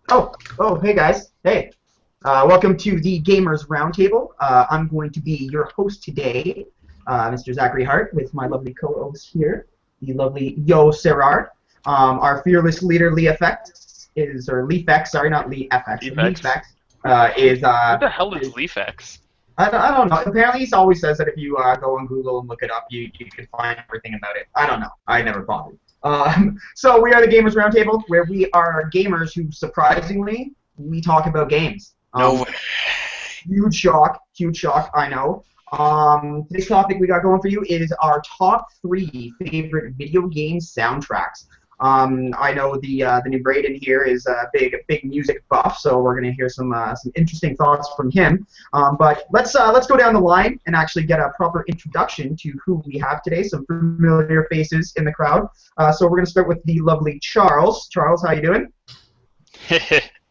Hey guys. Hey. Welcome to the Gamers Roundtable. I'm going to be your host today, Mr. Zachary Hart, with my lovely co-host here, the lovely Yo Serrar. Our fearless leader, Lee FX, or Leafx, sorry, not Lee FX. Leafx? Is, What the hell is Leafx? I don't know. Apparently, he always says that if you go on Google and look it up, you can find everything about it. I don't know. I never bothered. So we are the Gamers Roundtable, where we are gamers who, surprisingly, we talk about games. No way. Huge shock, I know. Today's topic we got going for you is our top 3 favorite video game soundtracks. I know the new Braden here is a big music buff, so we're gonna hear some interesting thoughts from him. But let's go down the line and actually get a proper introduction to who we have today. Some familiar faces in the crowd. So we're gonna start with the lovely Charles. Charles, how you doing?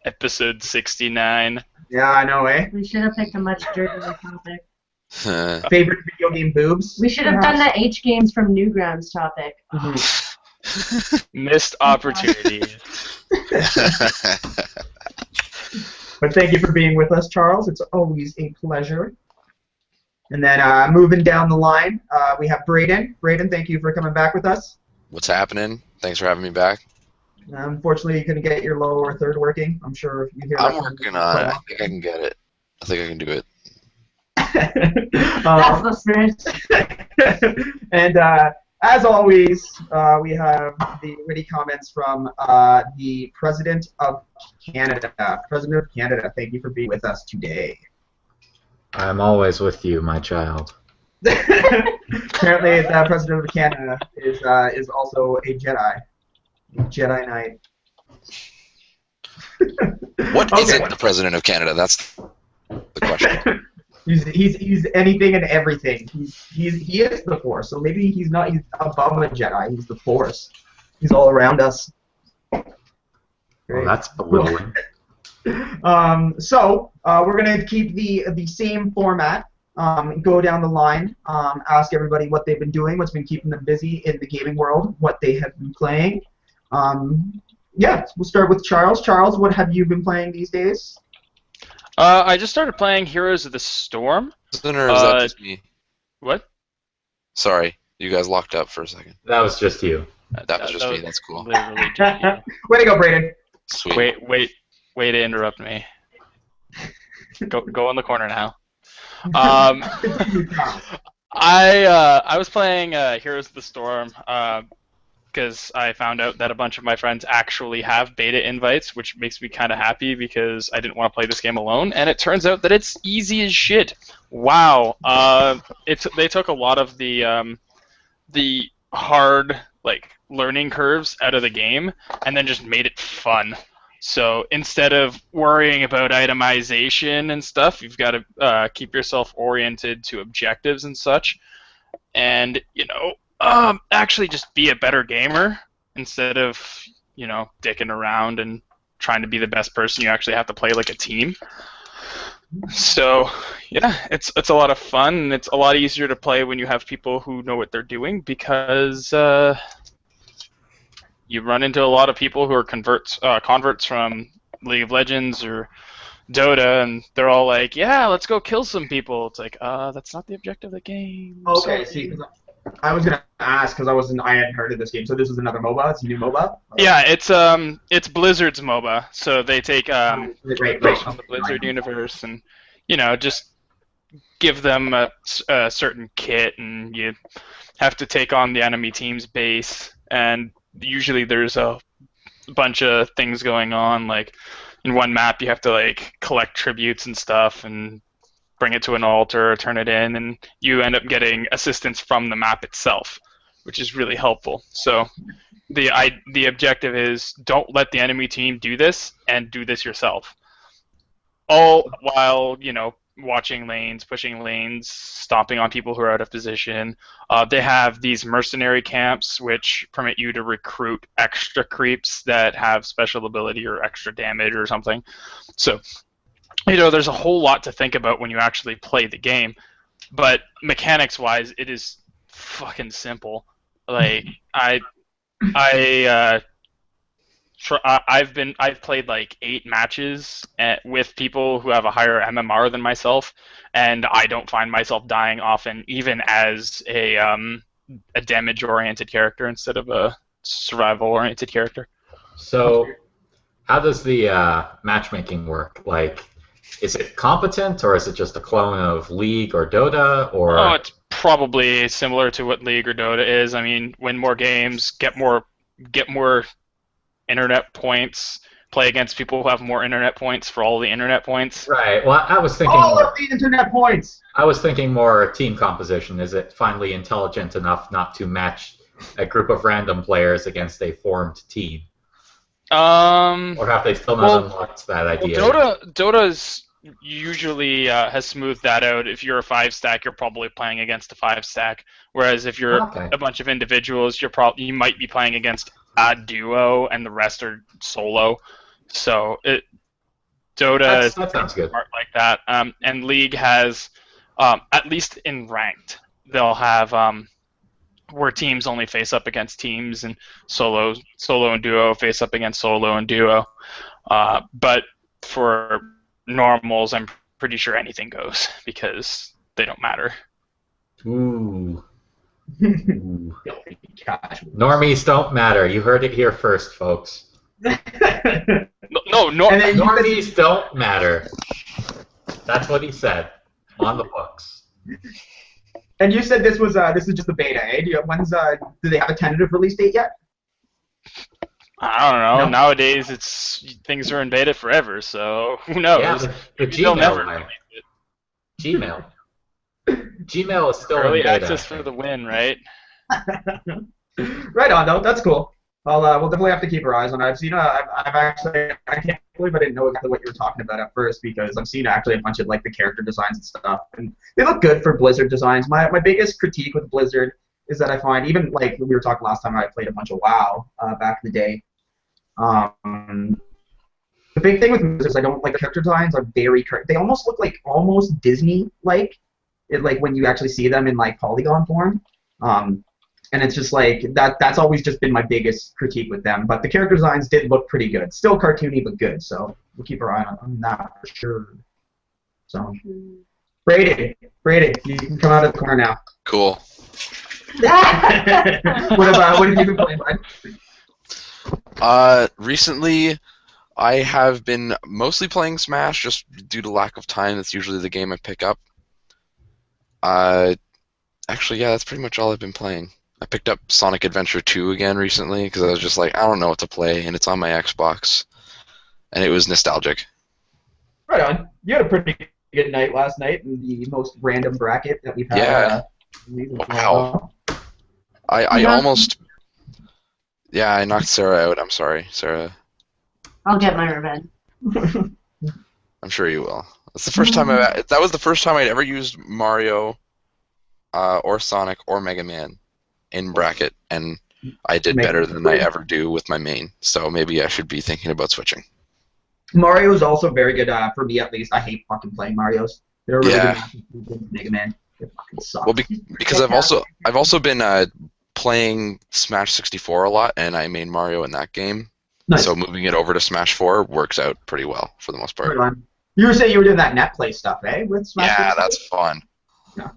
Episode 69. Yeah, I know, eh? We should have picked a much dirtier topic. Favorite video game boobs? We should have done the H games from Newgrounds topic. Missed opportunity. But thank you for being with us, Charles. It's always a pleasure. And then moving down the line, we have Braden. Braden, thank you for coming back with us. What's happening? Thanks for having me back. Unfortunately, you couldn't get your lower third working. I'm sure you hear that. I'm working on it. I think I can get it. I think I can do it. That's the spirit. And as always, we have the witty comments from the President of Canada. President of Canada, thank you for being with us today. I'm always with you, my child. Apparently, the President of Canada is also a Jedi. Jedi Knight. What isn't the President of Canada? That's the question. He's anything and everything. He is the Force, so maybe he's above a Jedi. He's the Force. He's all around us. Well, that's belittling. So we're gonna keep the same format. Go down the line. Ask everybody what they've been doing, what's been keeping them busy in the gaming world, what they have been playing. Yeah, we'll start with Charles. Charles, what have you been playing these days? I just started playing Heroes of the Storm. Or is that just me? What? Sorry, you guys locked up for a second. That was just you. That was just me. That's cool. Literally just you. Way to go, Braden. Sweet. Wait to interrupt me. Go in the corner now. I was playing Heroes of the Storm because I found out that a bunch of my friends actually have beta invites, which makes me kind of happy because I didn't want to play this game alone, and it turns out that it's easy as shit. Wow. They took a lot of the hard learning curves out of the game and then just made it fun. So instead of worrying about itemization and stuff, you've got to keep yourself oriented to objectives and such, and actually just be a better gamer instead of dicking around and trying to be the best person. You actually have to play like a team. So yeah, it's a lot of fun, and it's a lot easier to play when you have people who know what they're doing, because you run into a lot of people who are converts from League of Legends or Dota, and they're all like, yeah, let's go kill some people. It's like, that's not the objective of the game. Okay, So, see, I was gonna ask because I hadn't heard of this game. So this is another MOBA. It's a new MOBA. yeah, it's Blizzard's MOBA, so they take Right. from the Blizzard universe and just give them a certain kit, and you have to take on the enemy team's base, and usually there's a bunch of things going on. Like in one map, you have to collect tributes and stuff and bring it to an altar or turn it in, and you end up getting assistance from the map itself, which is really helpful. So the objective is, don't let the enemy team do this, and do this yourself. All while, watching lanes, pushing lanes, stomping on people who are out of position. They have these mercenary camps, which permit you to recruit extra creeps that have special ability or extra damage or something. So, there's a whole lot to think about when you actually play the game. But mechanics-wise, it is fucking simple. I I've played like 8 matches with people who have a higher MMR than myself, and I don't find myself dying often, even as a damage-oriented character instead of a survival-oriented character. So, how does the matchmaking work? Like, is it competent, or is it just a clone of League or Dota, or? Oh, it's probably similar to what League or Dota is. I mean, win more games, get more internet points, play against people who have more internet points for all the internet points. Right. Well, I was thinking. All of the internet points. I was thinking more team composition. Is it finally intelligent enough not to match a group of random players against a formed team? Or have they still not unlocked that idea? Well, Dota's usually has smoothed that out. If you're a 5-stack, you're probably playing against a 5-stack. Whereas if you're a bunch of individuals, you might be playing against a duo, and the rest are solo. So Dota that sounds good. Smart like that. And League has, at least in ranked, they'll have where teams only face up against teams, and solo and duo face up against solo and duo. But for normals, I'm pretty sure anything goes because they don't matter. Ooh. Normies don't matter. You heard it here first, folks. Normies don't matter. That's what he said on the books. And you said this is just the beta, eh? Do they have a tentative release date yet? I don't know. No. Nowadays, things are in beta forever, so who knows? Yeah, the They'll never Gmail. release it. Gmail is still Early in beta. access for the win, right? Right on, though. That's cool. We'll definitely have to keep our eyes on it. I've seen I can't believe I didn't know exactly what you were talking about at first, because I've seen actually a bunch of like the character designs and stuff, and they look good for Blizzard designs. My biggest critique with Blizzard is that I find, even like we were talking last time I played a bunch of WoW back in the day. The big thing with Blizzard is I don't like the character designs are they almost look like almost Disney-like, like when you actually see them in like polygon form. And it's just like that's always just been my biggest critique with them. But the character designs did look pretty good. Still cartoony, but good. So we'll keep our eye on that for sure. So, Brady, you can come out of the corner now. Cool. What have you been playing, bud? Recently, I have been mostly playing Smash just due to lack of time. That's usually the game I pick up. Actually, yeah, that's pretty much all I've been playing. I picked up Sonic Adventure 2 again recently because I was just like, I don't know what to play, and it's on my Xbox, and it was nostalgic. Right on. You had a pretty good night last night in the most random bracket that we've had. Yeah. Wow. I almost... Yeah, I knocked Sarah out. I'm sorry, Sarah. I'll get my revenge. I'm sure you will. That's the first time that was the first time I'd ever used Mario or Sonic or Mega Man in bracket, and I did better than I ever do with my main. So maybe I should be thinking about switching. Mario is also very good for me, at least. I hate fucking playing Marios. They're really good Mega Man. They fucking suck. Well, because I've also been playing Smash 64 a lot, and I made Mario in that game. Nice. So moving it over to Smash 4 works out pretty well for the most part. Right on. You were saying you were doing that net play stuff, eh? With Smash 64? That's fun. Yeah.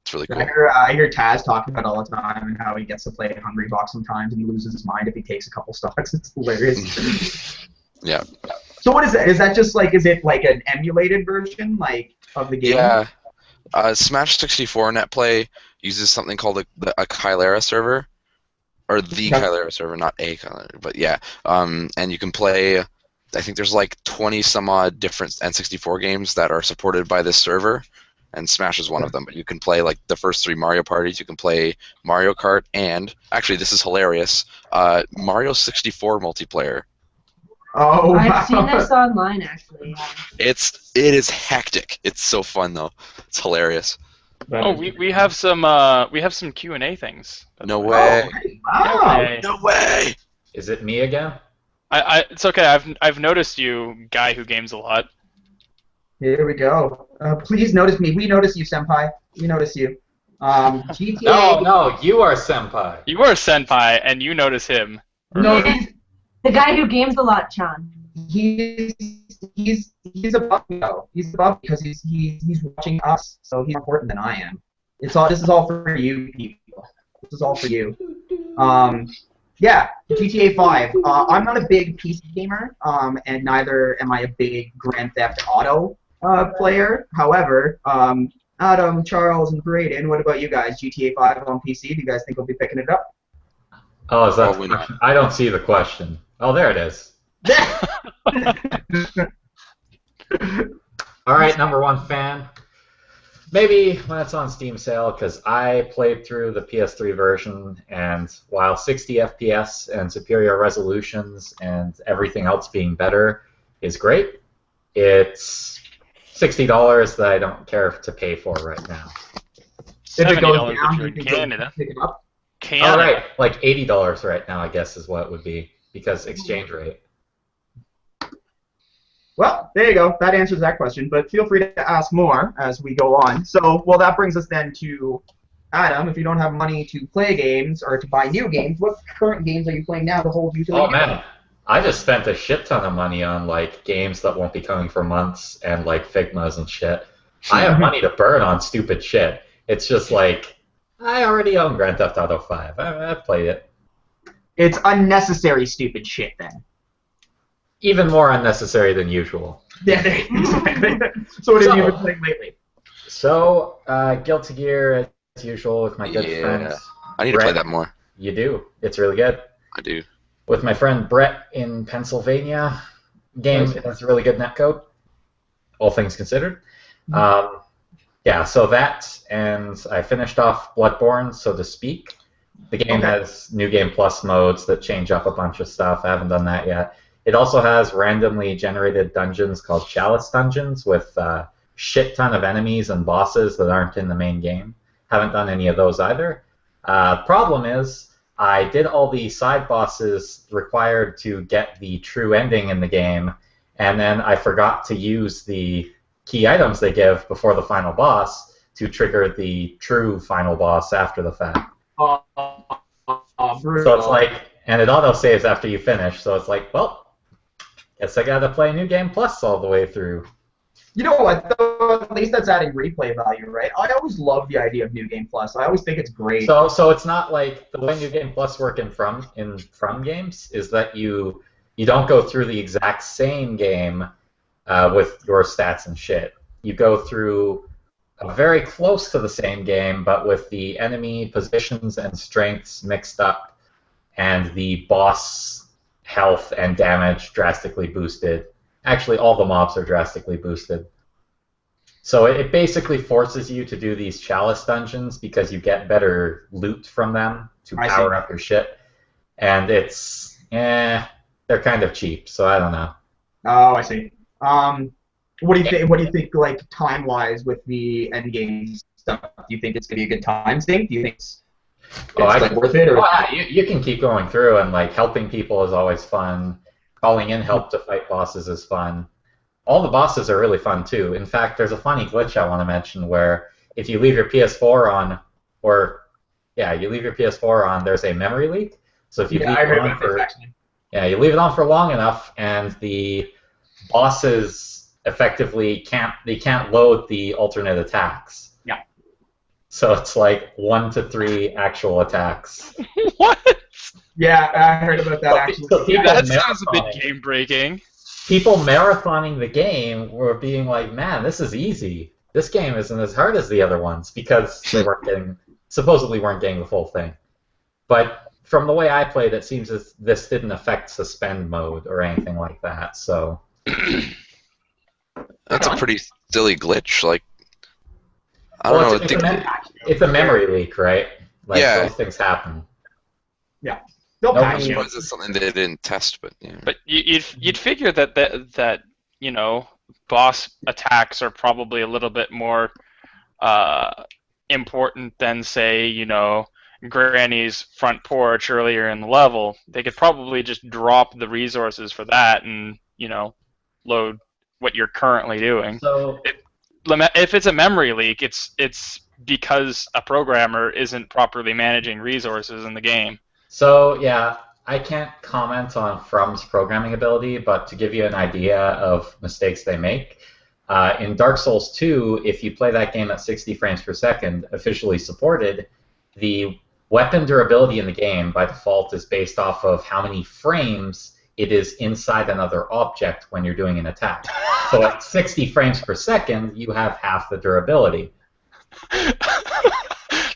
It's really cool. I hear Taz talking about it all the time and how he gets to play Hungry Box sometimes and he loses his mind if he takes a couple stocks. It's hilarious. Yeah. So what is that? Is that just like, is it like an emulated version like of the game? Yeah. Smash 64 net play uses something called a Kylera server, or the Kylera server, not a Kylera, but yeah. And you can play, I think there's like 20 some odd different N64 games that are supported by this server, and Smash is one of them. But you can play like the first 3 Mario parties. You can play Mario Kart, and actually this is hilarious, Mario 64 multiplayer. Oh, wow. I've seen this online actually. It is hectic. It's so fun though. It's hilarious. Oh, we have some Q&A things. No way. Wow. Okay. No way. Is it me again? It's okay. I've noticed you, guy who games a lot. Here we go. Please notice me. We notice you, Senpai. We notice you. GTA. No, you are senpai. You are a senpai, and you notice him. No, The guy who games a lot, Sean. He's above me though. He's above because he's watching us, so he's more important than I am. This is all for you people. This is all for you. Yeah, GTA 5. I'm not a big PC gamer, and neither am I a big Grand Theft Auto player. However, Adam, Charles, and Braden, what about you guys? GTA 5 on PC? Do you guys think we'll be picking it up? Oh, is that the question? I don't see the question. Oh, there it is. All right, number one fan. Maybe when it's on Steam sale, because I played through the PS3 version, and while 60 FPS and superior resolutions and everything else being better is great, it's $60 that I don't care to pay for right now. If it goes $70 down, if you're you in think Canada. pick it up? Canada. All right, like $80 right now, I guess, is what it would be, because exchange rate. Well, there you go. That answers that question, but feel free to ask more as we go on. So, well, that brings us then to Adam. If you don't have money to play games or to buy new games, what current games are you playing now to hold you to the Oh, man. I just spent a shit ton of money on, like, games that won't be coming for months and, like, Figmas and shit. I have money to burn on stupid shit. It's just like, I already own Grand Theft Auto 5. I've played it. It's unnecessary stupid shit then. Even more unnecessary than usual. Yeah, there you go. So what have you been playing lately? So, Guilty Gear, as usual, with my good friends. I need to play that more. You do. It's really good. I do. With my friend Brett in Pennsylvania. Game has really good netcode, all things considered. Yeah, so that, and I finished off Bloodborne, so to speak. The game has New Game Plus modes that change up a bunch of stuff. I haven't done that yet. It also has randomly generated dungeons called Chalice Dungeons with a shit ton of enemies and bosses that aren't in the main game. Haven't done any of those either. Problem is, I did all the side bosses required to get the true ending in the game, and then I forgot to use the key items they give before the final boss to trigger the true final boss after the fact. So it's like, and it auto-saves after you finish, so it's like, well, guess I gotta play New Game Plus all the way through. You know what, though? At least that's adding replay value, right? I always love the idea of New Game Plus. I always think it's great. So it's not like the way New Game Plus work in From games is that you don't go through the exact same game with your stats and shit. You go through very close to the same game, but with the enemy positions and strengths mixed up, and the boss health and damage drastically boosted. Actually, all the mobs are drastically boosted. So it basically forces you to do these chalice dungeons because you get better loot from them to power up your shit. And it's, they're kind of cheap, so I don't know. Oh, I see. What do you think? What do you think, like time-wise, with the end game stuff? Do you think it's gonna be a good time sink? Do you think it's like worth it? Or? Well, you can keep going through, and like helping people is always fun. Calling in help to fight bosses is fun. All the bosses are really fun too. In fact, there's a funny glitch I want to mention where if you leave your PS4 on, you leave your PS4 on, there's a memory leak. So if you leave it on you leave it on for long enough, and the bosses effectively can't load the alternate attacks. Yeah. So it's like 1 to 3 actual attacks. What? Yeah, I heard about that actually. So that sounds a bit game breaking. People marathoning the game were being like, "Man, this is easy. This game isn't as hard as the other ones," because they supposedly weren't getting the full thing. But from the way I played, it seems as this didn't affect suspend mode or anything like that. So. That's a pretty silly glitch. Like, I don't know. It's a memory leak, right? Like, yeah. Those things happen. Yeah. I suppose it's something they didn't test, but yeah. But you'd figure that you know, boss attacks are probably a little bit more important than, say, you know, Granny's front porch earlier in the level. They could probably just drop the resources for that and, you know, load what you're currently doing. So if it's a memory leak, it's because a programmer isn't properly managing resources in the game. So yeah, I can't comment on From's programming ability, but to give you an idea of mistakes they make, in Dark Souls 2, if you play that game at 60 frames per second, officially supported, the weapon durability in the game by default is based off of how many frames it is inside another object when you're doing an attack. So at 60 frames per second, you have half the durability.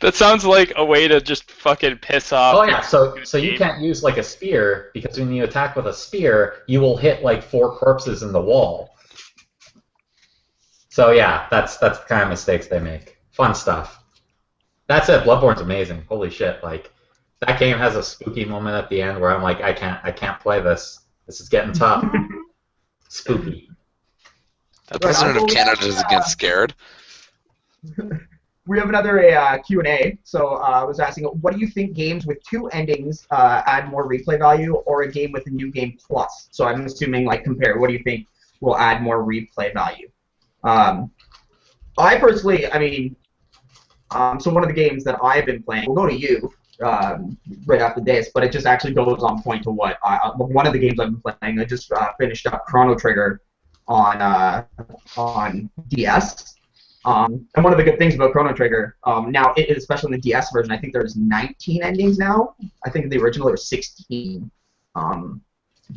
That sounds like a way to just fucking piss off. Oh yeah, so you can't use like a spear, because when you attack with a spear, you will hit like 4 corpses in the wall. So yeah, that's the kind of mistakes they make. Fun stuff. That said, Bloodborne's amazing. Holy shit! Like that game has a spooky moment at the end where I'm like, I can't play this. This is getting tough. Spooky. The president of Canada doesn't get scared. We have another Q&A. So I was asking, what do you think games with 2 endings add more replay value, or a game with a new game plus? So I'm assuming like compare. What do you think will add more replay value? I personally, I mean, so one of the games that I've been playing, we'll go to you right after this, but it just actually goes on point to what one of the games I've been playing. I just finished up Chrono Trigger on DS. And one of the good things about Chrono Trigger, now, especially in the DS version, I think there's 19 endings now. I think in the original there was 16.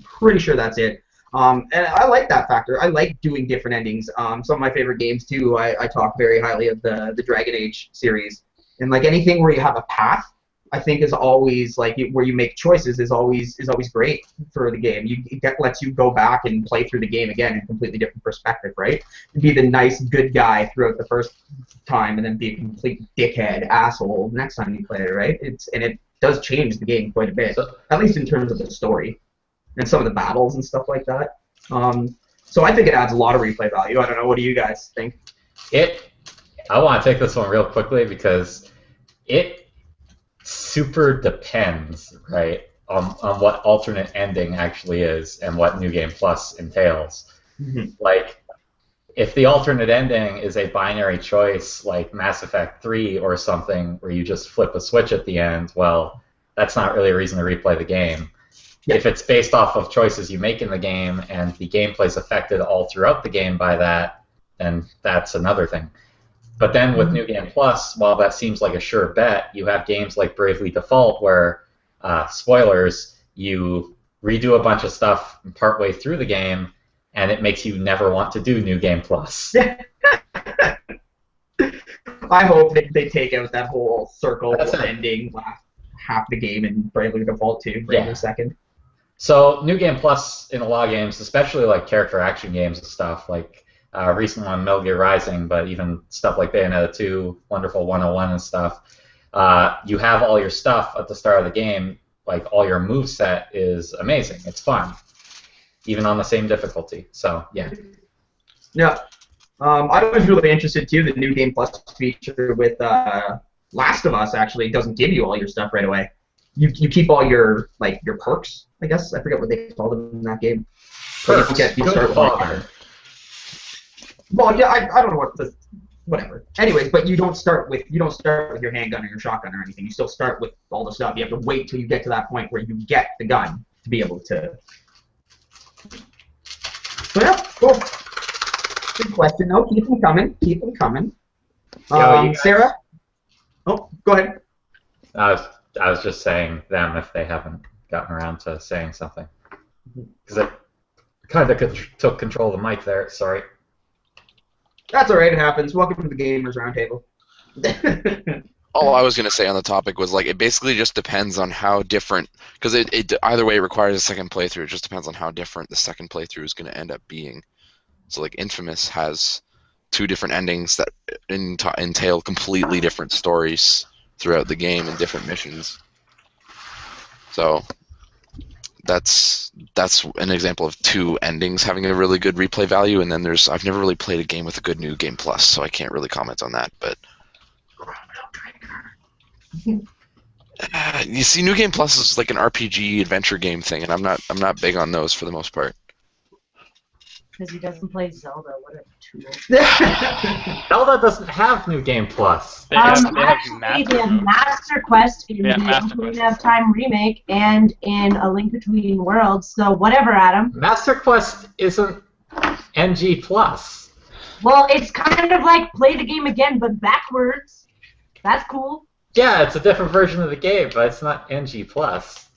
Pretty sure that's it. And I like that factor. I like doing different endings. Some of my favorite games, too, I talk very highly of the Dragon Age series. And like anything where you have a path, I think is always, like, where you make choices is always great for the game. It lets you go back and play through the game again in a completely different perspective, right? Be the nice, good guy throughout the first time, and then be a complete dickhead asshole the next time you play it, right? And it does change the game quite a bit, at least in terms of the story and some of the battles and stuff like that. So I think it adds a lot of replay value. I don't know. What do you guys think? I want to take this one real quickly because it super depends, right, on what alternate ending actually is and what New Game Plus entails. Mm-hmm. Like, if the alternate ending is a binary choice like Mass Effect 3 or something where you just flip a switch at the end, well, that's not really a reason to replay the game. Yeah. If it's based off of choices you make in the game and the gameplay is affected all throughout the game by that, then that's another thing. But then with New Game Plus, while that seems like a sure bet, you have games like Bravely Default where, spoilers, you redo a bunch of stuff partway through the game, and it makes you never want to do New Game Plus. I hope they take out that whole circle ending last half the game in Bravely Default 2, Bravely Second. So New Game Plus in a lot of games, especially like character action games and stuff, like recent one, Metal Gear Rising, but even stuff like Bayonetta 2, Wonderful 101 and stuff, you have all your stuff at the start of the game, like all your moveset is amazing. It's fun, even on the same difficulty. So, yeah. Yeah. I was really interested, too, the New Game Plus feature with Last of Us, actually, doesn't give you all your stuff right away. You keep all your perks, I guess. I forget what they called them in that game. Perks. You start with well, yeah, I don't know whatever. Anyways, but you don't start with your handgun or your shotgun or anything. You still start with all the stuff. You have to wait till you get to that point where you get the gun to be able to. So yeah, cool. Good question. No, keep them coming. Keep them coming. Sarah. Oh, go ahead. I was just saying them if they haven't gotten around to saying something, because I kind of took control of the mic there. Sorry. That's all right. It happens. Welcome to the Gamers Roundtable. All I was going to say on the topic was, like, it basically just depends on how different, because it either way requires a second playthrough. It just depends on how different the second playthrough is going to end up being. So, like, Infamous has 2 different endings that entail completely different stories throughout the game and different missions. So that's an example of 2 endings having a really good replay value, and then I've never really played a game with a good New Game Plus, so I can't really comment on that. But you see, New Game Plus is like an RPG adventure game thing, and I'm not big on those for the most part. Because he doesn't play Zelda. What a tool. Zelda doesn't have New Game Plus. Actually, they have Master Quest in the Ocarina of Time remake and in A Link Between Worlds. So whatever, Adam. Master Quest isn't NG Plus. Well, it's kind of like play the game again, but backwards. That's cool. Yeah, it's a different version of the game, but it's not NG Plus.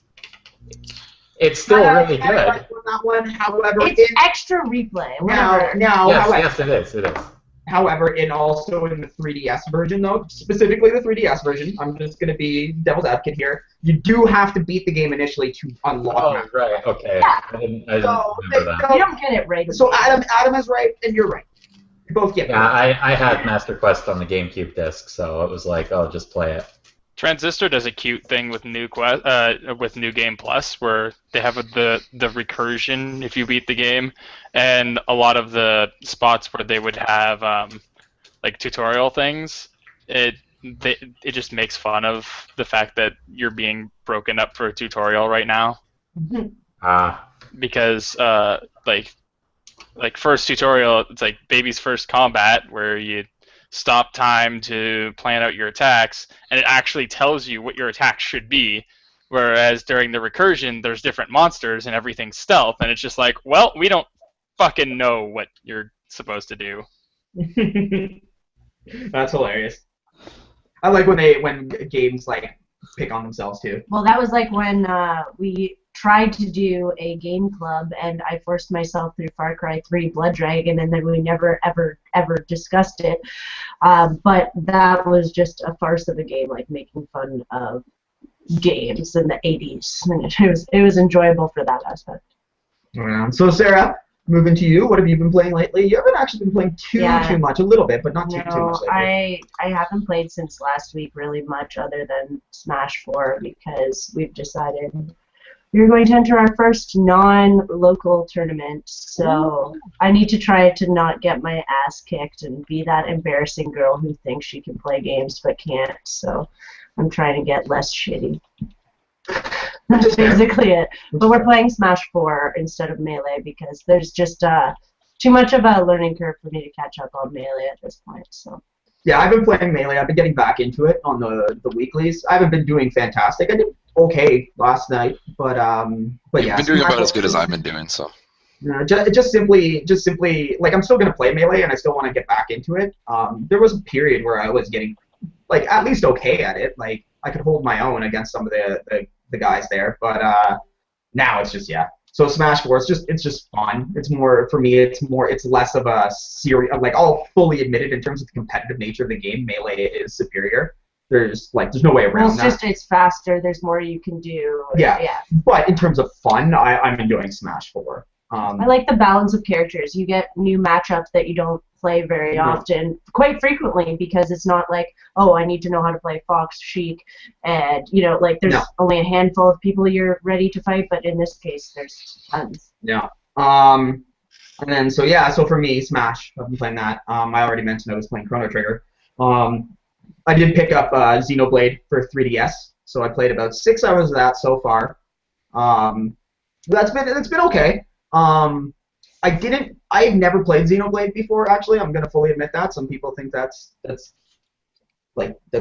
It's still really good. That one, however, it's extra replay. Yes, it is. However, also in the 3DS version, though, specifically the 3DS version, I'm just going to be devil's advocate here. You do have to beat the game initially to unlock. Oh, right. Okay. Yeah. I didn't remember that. You don't get it right. So Adam is right, and you're right. You both get it. Yeah, I had Master Quest on the GameCube disc, so it was like, oh, just play it. Transistor does a cute thing with New Game Plus, where they have the recursion if you beat the game, and a lot of the spots where they would have like tutorial things. It just makes fun of the fact that you're being broken up for a tutorial right now. Because like first tutorial, it's like baby's first combat, where you stop time to plan out your attacks, and it actually tells you what your attacks should be, whereas during the recursion, there's different monsters and everything's stealth, and it's just like, well, we don't fucking know what you're supposed to do. That's hilarious. I like when games like pick on themselves too. Well, that was like when we tried to do a game club, and I forced myself through Far Cry 3 Blood Dragon, and then we never, ever discussed it. But that was just a farce of a game, like making fun of games in the 80s. And it was enjoyable for that aspect. Yeah. So, Sarah, moving to you, what have you been playing lately? You haven't actually been playing too much, a little bit, but not too much lately. I haven't played since last week really much other than Smash 4, because we've decided we're going to enter our first non-local tournament, so I need to try to not get my ass kicked and be that embarrassing girl who thinks she can play games but can't, so I'm trying to get less shitty. That's basically it. But we're playing Smash 4 instead of Melee because there's just too much of a learning curve for me to catch up on Melee at this point, so. Yeah, I've been playing Melee. I've been getting back into it on the weeklies. I haven't been doing fantastic. I did okay last night, but yeah. You've been doing about as good as I've been doing, so. No, just simply, like, I'm still gonna play Melee, and I still want to get back into it. There was a period where I was getting, like, at least okay at it. Like, I could hold my own against some of the guys there, but now it's just So Smash 4, it's just fun. It's more for me. It's less of a serious. Like, I'll fully admit it in terms of the competitive nature of the game. Melee is superior. There's no way around that. It's faster. There's more you can do. Yeah. But in terms of fun, I'm enjoying Smash 4. I like the balance of characters. You get new matchups that you don't play very often, quite frequently, because it's not like, oh, I need to know how to play Fox, Sheik, and, like, there's only a handful of people you're ready to fight, but in this case, there's tons. Yeah. And then, so for me, Smash, I've been playing that. I already mentioned I was playing Chrono Trigger. I did pick up Xenoblade for 3DS, so I played about 6 hours of that so far. It's been okay. I've never played Xenoblade before, actually. I'm gonna fully admit that. Some people think that's a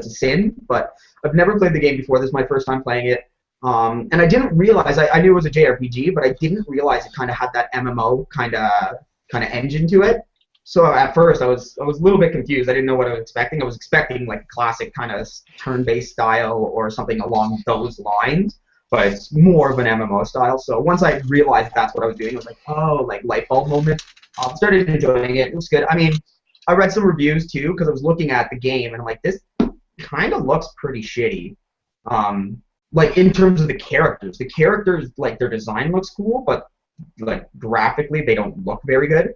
sin, but I've never played the game before. This is my first time playing it. And I didn't realize, I knew it was a JRPG, but I didn't realize it kind of had that MMO kind of engine to it. So at first I was a little bit confused. I didn't know what I was expecting. I was expecting like classic kind of turn-based style or something along those lines. But it's more of an MMO style. So once I realized that's what I was doing, I was like, oh, like light bulb moment. I started enjoying it. It was good. I mean, I read some reviews too because I was looking at the game and I'm like, this kind of looks pretty shitty. Like in terms of the characters. The characters, like their design looks cool, but like graphically they don't look very good.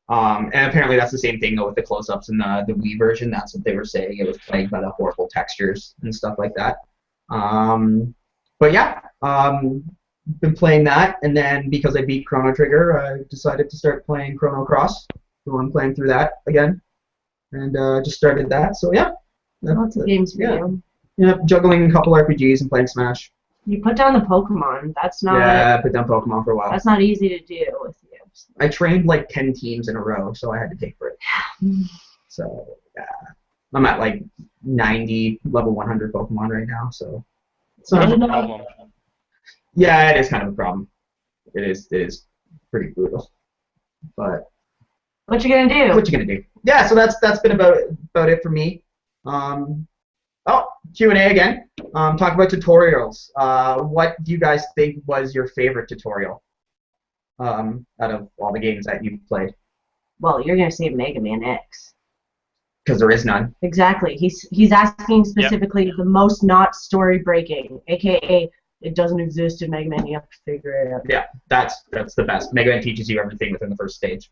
And apparently that's the same thing though with the close-ups in the Wii version. That's what they were saying. It was plagued by the horrible textures and stuff like that. But yeah, been playing that, and then because I beat Chrono Trigger, I decided to start playing Chrono Cross. So I'm playing through that again, and just started that. So yeah, lots of games for you. Yeah, juggling a couple RPGs and playing Smash. You put down the Pokemon. That's not. Yeah, I put down Pokemon for a while. That's not easy to do with you. So. I trained like 10 teams in a row, so I had to take breaks. So I'm at like 90 level 100 Pokemon right now, so it's not a problem. Yeah, it is kind of a problem. It is pretty brutal. But what you gonna do? What you gonna do? Yeah, so that's been about it for me. Q&A again. Talk about tutorials. What do you guys think was your favorite tutorial out of all the games that you've played? Well, you're gonna say Mega Man X. Because there is none. Exactly. He's asking specifically the most not story breaking, aka it doesn't exist in Mega Man. You have to figure it out. Yeah, that's the best. Mega Man teaches you everything within the first stage.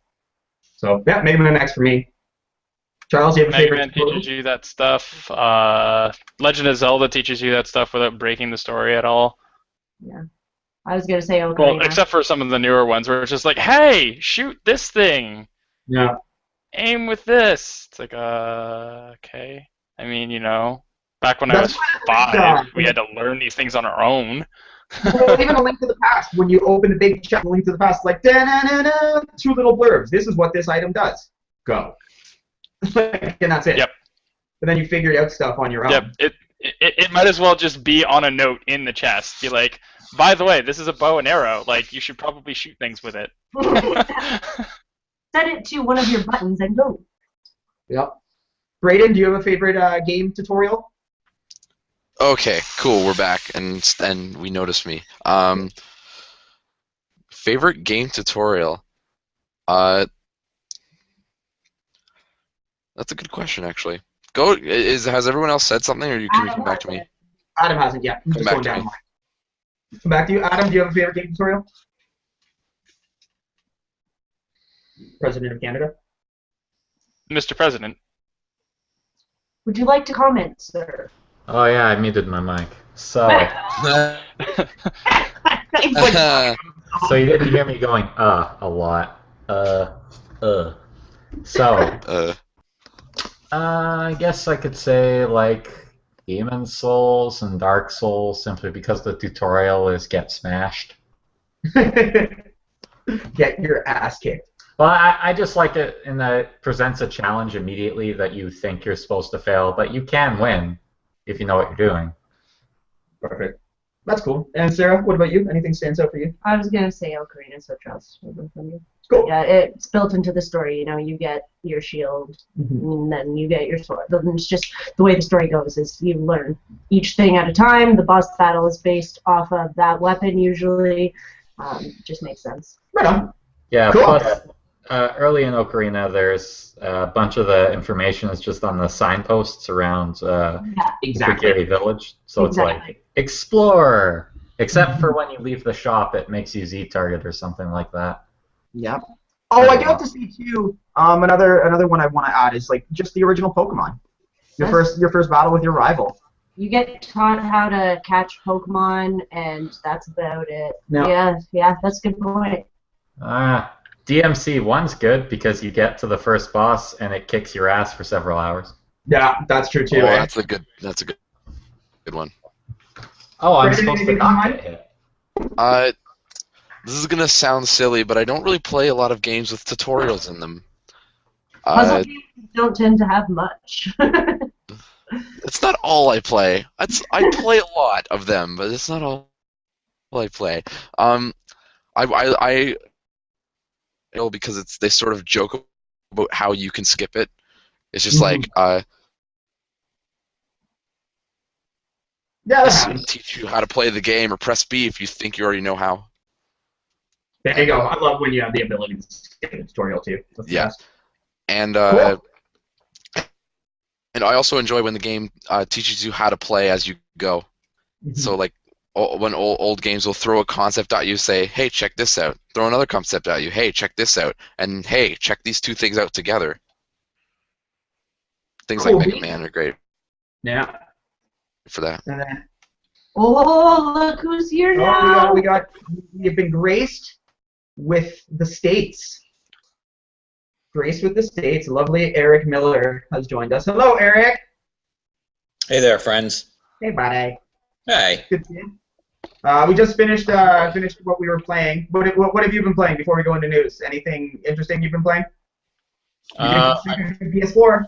So yeah, Mega Man X for me. Charles, you have a favorite? Mega Man teaches you that stuff. Legend of Zelda teaches you that stuff without breaking the story at all. Yeah. I was gonna say Ocarina. Well, except for some of the newer ones where it's just like, hey, shoot this thing. Yeah. Aim with this. It's like, okay. I mean, back when I was 5, we had to learn these things on our own. Well, even A Link to the Past, when you open the big check, A Link to the Past, like, da-na-na-na, 2 little blurbs. This is what this item does. Go. And that's it. Yep. But then you figured out stuff on your own. Yep. It might as well just be on a note in the chest. Be like, by the way, this is a bow and arrow. Like, you should probably shoot things with it. Set it to one of your buttons and go. Yep. Brayden, do you have a favorite game tutorial? Okay, cool. We're back, and we noticed me. Favorite game tutorial? That's a good question, actually. Has everyone else said something, or can you come back to me? Adam hasn't yet. I'm just going down. Come back to you. Adam, do you have a favorite game tutorial? President of Canada. Mr. President. Would you like to comment, sir? Oh yeah, I muted my mic. So. So you didn't hear me going a lot. So. I guess I could say like Demon's Souls and Dark Souls simply because the tutorial is get smashed. Get your ass kicked. Well, I just like it in that it presents a challenge immediately that you think you're supposed to fail, but you can win if you know what you're doing. Perfect. That's cool. And Sarah, what about you? Anything stands out for you? I was going to say Ocarina, so Charles. Cool. Yeah, it's built into the story. You get your shield, and then you get your sword. It's just the way the story goes is you learn each thing at a time. The boss battle is based off of that weapon usually. Just makes sense. Right on. Yeah, cool. Plus, early in Ocarina, there's a bunch of the information is just on the signposts around Fikiri Village. So it's like, explore! Except for when you leave the shop, it makes you Z-target or something like that. Yeah. Oh, I do have to say too. Another one I want to add is like just the original Pokemon. Your first battle with your rival. You get taught how to catch Pokemon, and that's about it. No. Yeah, that's a good point. DMC 1's good because you get to the first boss and it kicks your ass for several hours. Yeah, that's true too. Oh, that's a good one. Oh, I'm supposed to not get hit. This is gonna sound silly, but I don't really play a lot of games with tutorials in them. Puzzle games don't tend to have much. It's not all I play. I play a lot of them, but it's not all I play. I because they sort of joke about how you can skip it. It's just like teach you how to play the game, or press B if you think you already know how. There you go. I love when you have the ability to skip a tutorial too. Yeah. And cool. And I also enjoy when the game teaches you how to play as you go. So like when old games will throw a concept at you, say, hey, check this out. Throw another concept at you, hey, check this out. And hey, check these two things out together. Things like Mega Man are great. Yeah. For that. And then, look who's here now. We've been graced with the States. Graced with the States. Lovely Eric Miller has joined us. Hello, Eric. Hey there, friends. Hey, buddy. Hey. Good to see you. We just finished what we were playing. What have you been playing before we go into news? Anything interesting you've been playing? PS4.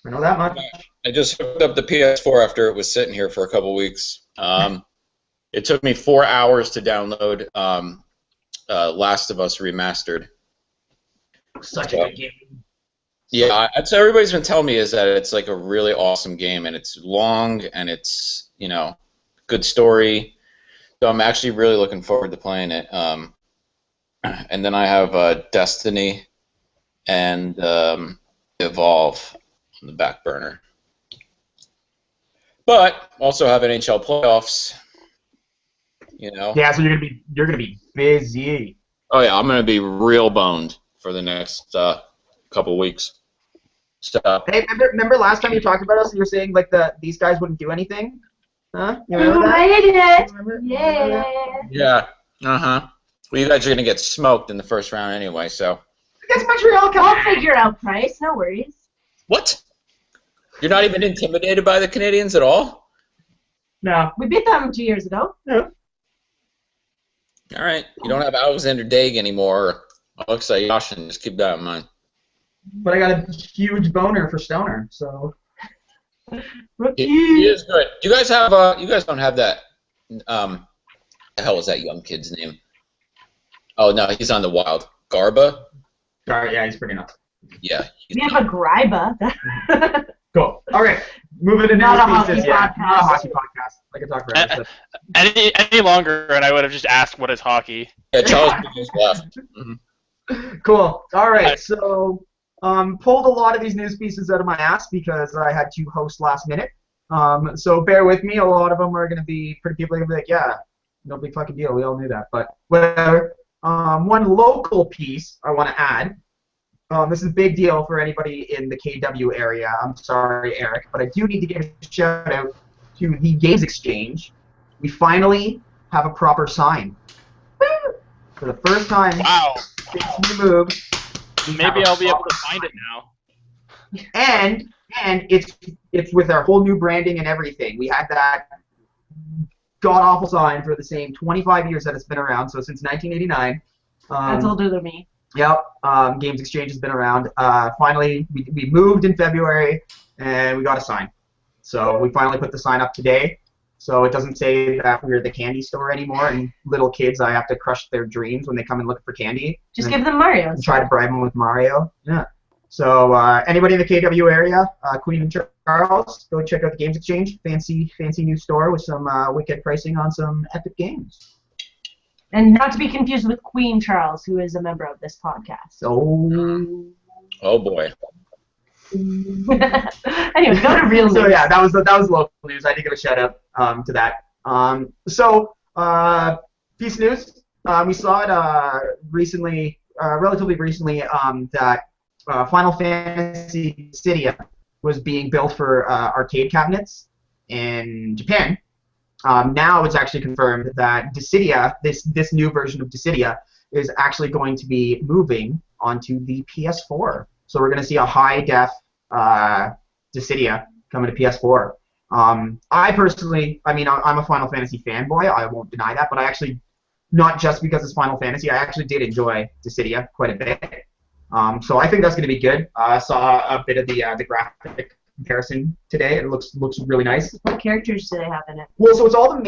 I know that much. I just hooked up the PS4 after it was sitting here for a couple weeks. It took me 4 hours to download Last of Us Remastered. Such a good game. Yeah, that's what everybody's been telling me is that it's like a really awesome game, and it's long, and it's, you know, good story. So I'm actually really looking forward to playing it. And then I have Destiny and Evolve on the back burner. But also have NHL playoffs. You know. Yeah, so you're gonna be busy. Oh yeah, I'm gonna be real boned for the next couple weeks. So. Hey, remember last time you talked about us? You were saying like these guys wouldn't do anything. Huh? You You remember that? made it! Remember? Yeah. Yeah. Well, you guys are gonna get smoked in the first round anyway, so. Against Montreal, come I'll on. figure out price, no worries. What? You're not even intimidated by the Canadians at all? No. We beat them 2 years ago. Yeah. All right. You don't have Alexander Daig anymore, or Alexa Yashin. Just keep that in mind. But I got a huge boner for Stoner, so. He is good. Do you guys have? You guys don't have that. The hell is that young kid's name? Oh no, he's on the Wild. Garba. Sorry, yeah, he's pretty nuts. Yeah. We have a Gryba. Cool. All right, moving to Not a news hockey pieces. Yeah, podcast. not a hockey podcast. I could talk forever. Any longer, and I would have just asked what is hockey. Yeah, Charles just left. Cool. All right, so pulled a lot of these news pieces out of my ass because I had to host last minute. So bear with me. A lot of them are going to be pretty people are going to be like, yeah, no big fucking deal. We all knew that, but whatever. One local piece I want to add. This is a big deal for anybody in the KW area. I'm sorry, Eric, but I do need to give a shout out to the Games Exchange. We finally have a proper sign. For the first time since we moved. Maybe I'll be able to find it now. And it's with our whole new branding and everything. We had that god-awful sign for the same 25 years that it's been around, so since 1989. That's older than me. Yep, Games Exchange has been around. Finally, we moved in February, and we got a sign. So we finally put the sign up today, so it doesn't say that we're the candy store anymore, and little kids, I have to crush their dreams when they come and look for candy. Just give them Mario. And try to bribe them with Mario. Yeah. So anybody in the KW area, Queen and Charles, go check out the Games Exchange. Fancy new store with some wicked pricing on some epic games. And not to be confused with Queen Charles, who is a member of this podcast. Oh boy. Anyway, go to real news. So yeah, that was local news. I did give a shout out to that. Piece of news. We saw it recently, relatively recently, that Final Fantasy Dissidia was being built for arcade cabinets in Japan. Now it's actually confirmed that Dissidia, this new version of Dissidia, is actually going to be moving onto the PS4. So we're going to see a high-def Dissidia coming to PS4. I personally, I'm a Final Fantasy fanboy. I won't deny that, but I actually, not just because it's Final Fantasy, I actually did enjoy Dissidia quite a bit. So I think that's going to be good. I saw a bit of the graphic comparison today. It looks really nice. What characters do they have in it? Well, so it's all the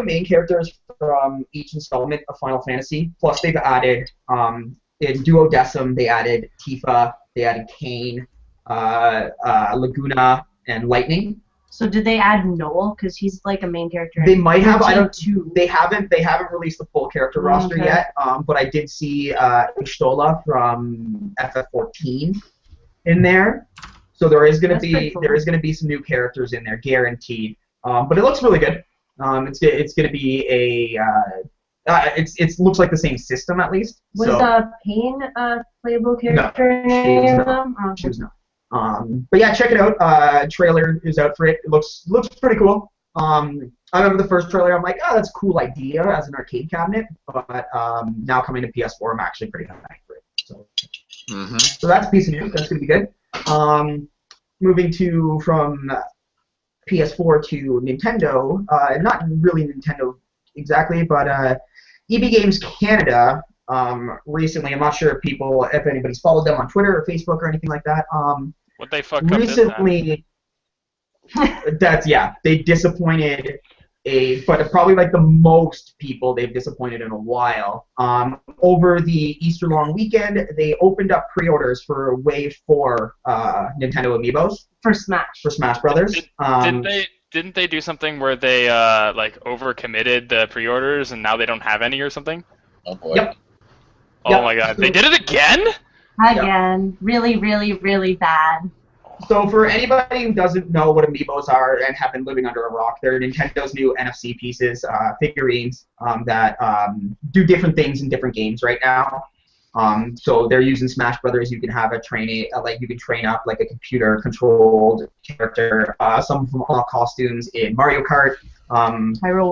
main characters from each installment of Final Fantasy. Plus, they've added in Duodecim, they added Tifa, they added Kain, Laguna, and Lightning. So did they add Noel? Because he's like a main character. They might have. I don't. They haven't released the full character roster yet. But I did see Ishtola from FF14 in there. So there is going to be some new characters in there, guaranteed. But it looks really good. It's going to be it looks like the same system at least. Was Pain a playable character? No, she was not. But yeah, check it out. Trailer is out for it. It looks pretty cool. I remember the first trailer. I'm like, oh, that's a cool idea as an arcade cabinet. But now coming to PS4, I'm actually pretty happy for it. So that's a piece of news. That's gonna be good. Moving from PS4 to Nintendo. Not really Nintendo exactly, but EB Games Canada recently, I'm not sure if anybody's followed them on Twitter or Facebook or anything like that. What they fuck up recently, they disappointed but probably like the most people they've disappointed in a while. Over the Easter long weekend, they opened up pre-orders for Wave 4 Nintendo Amiibos for Smash Brothers. Didn't they do something where they like overcommitted the pre-orders and now they don't have any or something? Oh boy. Yep. Oh my god, they did it again? Again. Yep. Really, really, really bad. So for anybody who doesn't know what Amiibos are and have been living under a rock, they're Nintendo's new NFC pieces, figurines that do different things in different games right now. So they're using Smash Brothers. You can have you can train up like a computer-controlled character. Some of them all costumes in Mario Kart. Hyrule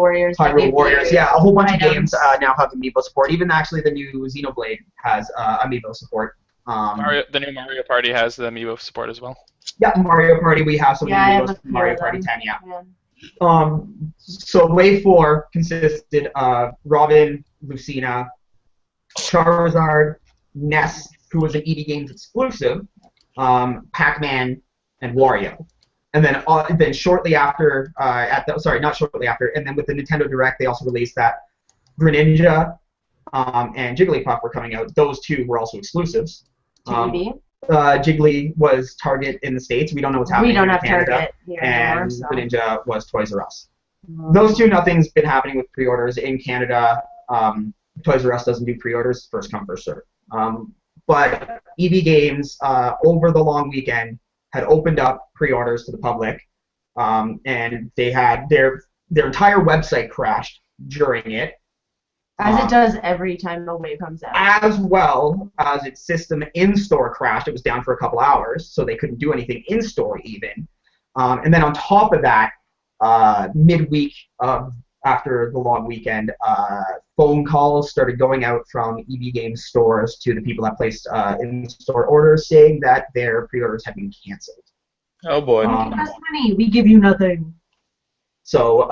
Warriors. Yeah, a whole bunch of games now have Amiibo support. Even actually the new Xenoblade has Amiibo support. The new Mario Party has the Amiibo support as well. Yeah, Mario Party, we have some Amiibos. Mario Party 10, yeah. So Wave 4 consisted of Robin, Lucina, Charizard, Ness, who was an ED Games exclusive, Pac-Man, and Wario. And then shortly after, not shortly after, and then with the Nintendo Direct, they also released that Greninja and Jigglypuff were coming out. Those two were also exclusives. Jiggly was Target in the States. We don't know what's happening in Canada. Target here and Greninja was Toys R Us. Those two, nothing's been happening with pre-orders in Canada. Toys R Us doesn't do pre-orders, first come, first serve. But EB Games, over the long weekend, had opened up pre-orders to the public, and they had their entire website crashed during it. As it does every time a wave comes out. As well as its system in-store crashed. It was down for a couple hours, so they couldn't do anything in-store even. And then on top of that, midweek after the long weekend, phone calls started going out from EB Games stores to the people that placed in-store orders saying that their pre-orders had been canceled. Oh boy. That's money. We give you nothing. So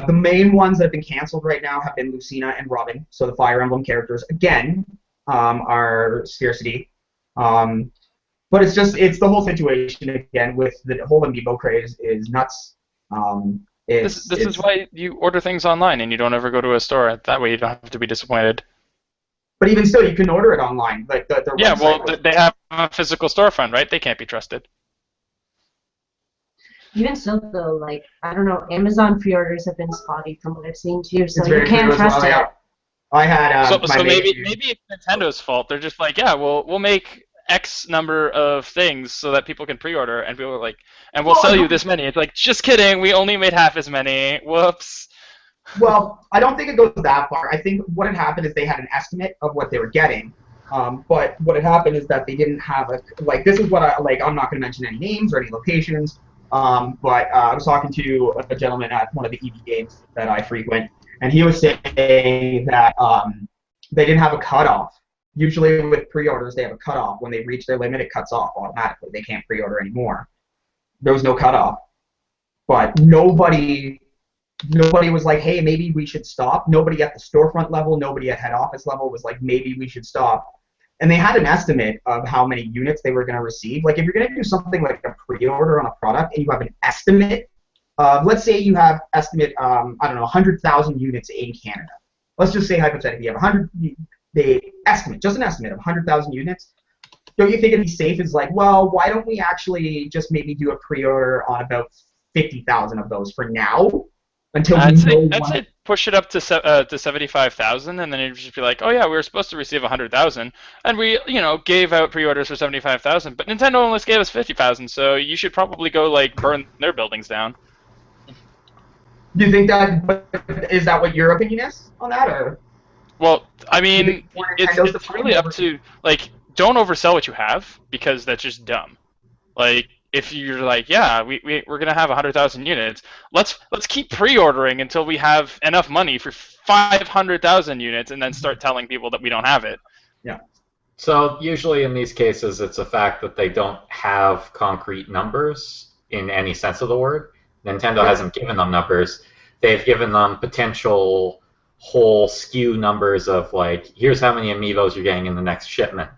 the main ones that have been canceled right now have been Lucina and Robin. So the Fire Emblem characters, again, are scarcity. But it's the whole situation, again, with the whole Amiibo craze is nuts. This is why you order things online and you don't ever go to a store. That way you don't have to be disappointed. But even still, you can order it online. Like they have a physical storefront, right? They can't be trusted. Even still, though, like, I don't know, Amazon pre-orders have been spotty from what I've seen, too, so you can't trust it. I had so maybe it's Nintendo's fault. They're just like, yeah, we'll make X number of things so that people can pre-order, and people are like, and we'll sell you this many. It's like, just kidding, we only made half as many. Whoops. Well, I don't think it goes that far. I think what had happened is they had an estimate of what they were getting. But what had happened is that they didn't have this is what I'm not going to mention any names or any locations. But I was talking to a gentleman at one of the EB Games that I frequent, and he was saying that they didn't have a cutoff. Usually with pre-orders, they have a cutoff. When they reach their limit, it cuts off automatically. They can't pre-order anymore. There was no cutoff. But nobody was like, hey, maybe we should stop. Nobody at the storefront level, nobody at head office level was like, maybe we should stop. And they had an estimate of how many units they were going to receive. Like, if you're going to do something like a pre-order on a product and you have an estimate of, let's say you have estimate, 100,000 units in Canada. Let's just say hypothetically you have just an estimate of 100,000 units. Don't you think it'd be safe? It's like, well, why don't we actually just maybe do a pre-order on about 50,000 of those for now? Until I'd say push it up to 75,000, and then you'd just be like, oh yeah, we were supposed to receive 100,000, and we gave out pre-orders for 75,000, but Nintendo only gave us 50,000, so you should probably go burn their buildings down. Do you think is that what your opinion is on that, or? Well, I mean, it's really up to don't oversell what you have, because that's just dumb. If you're like, yeah, we're gonna have 100,000 units, let's keep pre-ordering until we have enough money for 500,000 units, and then start telling people that we don't have it. Yeah. So usually in these cases, it's a fact that they don't have concrete numbers in any sense of the word. Nintendo hasn't given them numbers. They've given them potential whole SKU numbers of like, here's how many amiibos you're getting in the next shipment.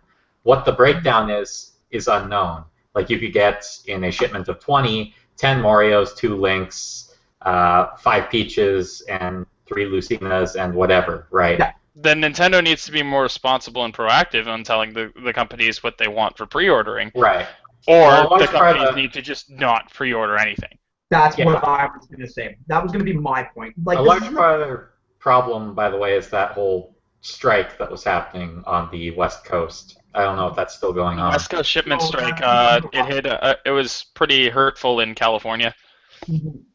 What the breakdown is unknown. Like you could get in a shipment of 20, 10 Marios, 2 Links, 5 Peaches, and 3 Lucinas, and whatever, right? Yeah. Then Nintendo needs to be more responsible and proactive on telling the companies what they want for pre-ordering. Right. Or the companies need to just not pre-order anything. That's what I was going to say. That was going to be my point. Like, a large part of the problem, by the way, is that whole strike that was happening on the West Coast. I don't know if that's still going on. West Coast shipment strike, it was pretty hurtful in California.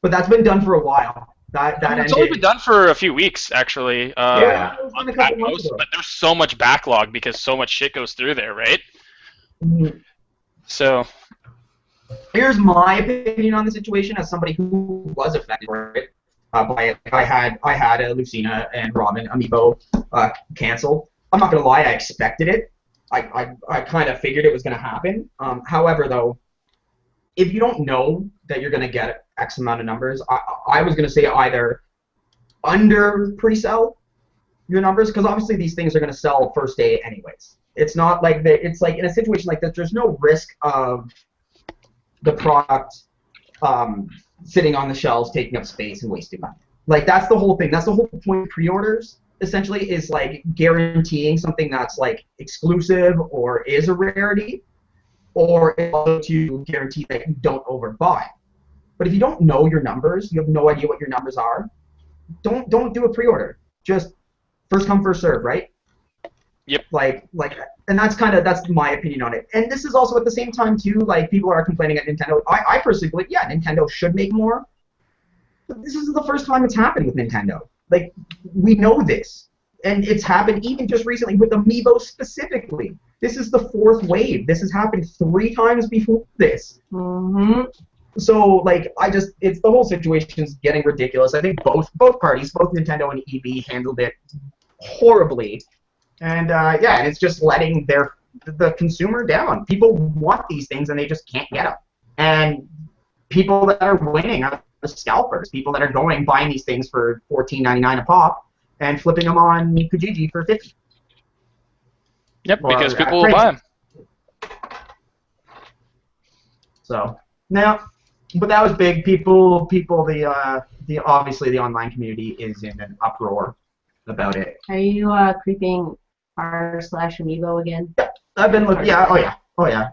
But that's been done for a while. It's only been done for a few weeks, actually. At most, but there's so much backlog because so much shit goes through there, right? Mm-hmm. So, here's my opinion on the situation as somebody who was affected by it. I had a Lucina and Robin amiibo cancel. I'm not gonna lie, I expected it. I kind of figured it was gonna happen. However, though, if you don't know that you're gonna get X amount of numbers, I was gonna say either under pre-sell your numbers, because obviously these things are gonna sell first day anyways. It's not like it's like in a situation like this, there's no risk of the product sitting on the shelves, taking up space and wasting money. Like that's the whole thing. That's the whole point of pre-orders. Essentially, is like guaranteeing something that's like exclusive or is a rarity, or to guarantee that you don't overbuy. But if you don't know your numbers, you have no idea what your numbers are. Don't do a pre-order. Just first come, first serve, right? Yep. And that's my opinion on it. And this is also at the same time too, like people are complaining at Nintendo. I personally believe, yeah, Nintendo should make more. But this isn't the first time it's happened with Nintendo. Like we know this, and it's happened even just recently with Amiibo specifically. This is the 4th wave. This has happened 3 times before this. Mm-hmm. So like it's the whole situation is getting ridiculous. I think both parties, both Nintendo and EB, handled it horribly. And and it's just letting the consumer down. People want these things and they just can't get them. And people that are winning are the scalpers. People that are buying these things for $14.99 a pop and flipping them on Kijiji for $50. Yep, because people will buy them. So now, but that was big. People, the obviously the online community is in an uproar about it. Are you creeping r/amiibo again? I've been looking. Yeah. Oh yeah.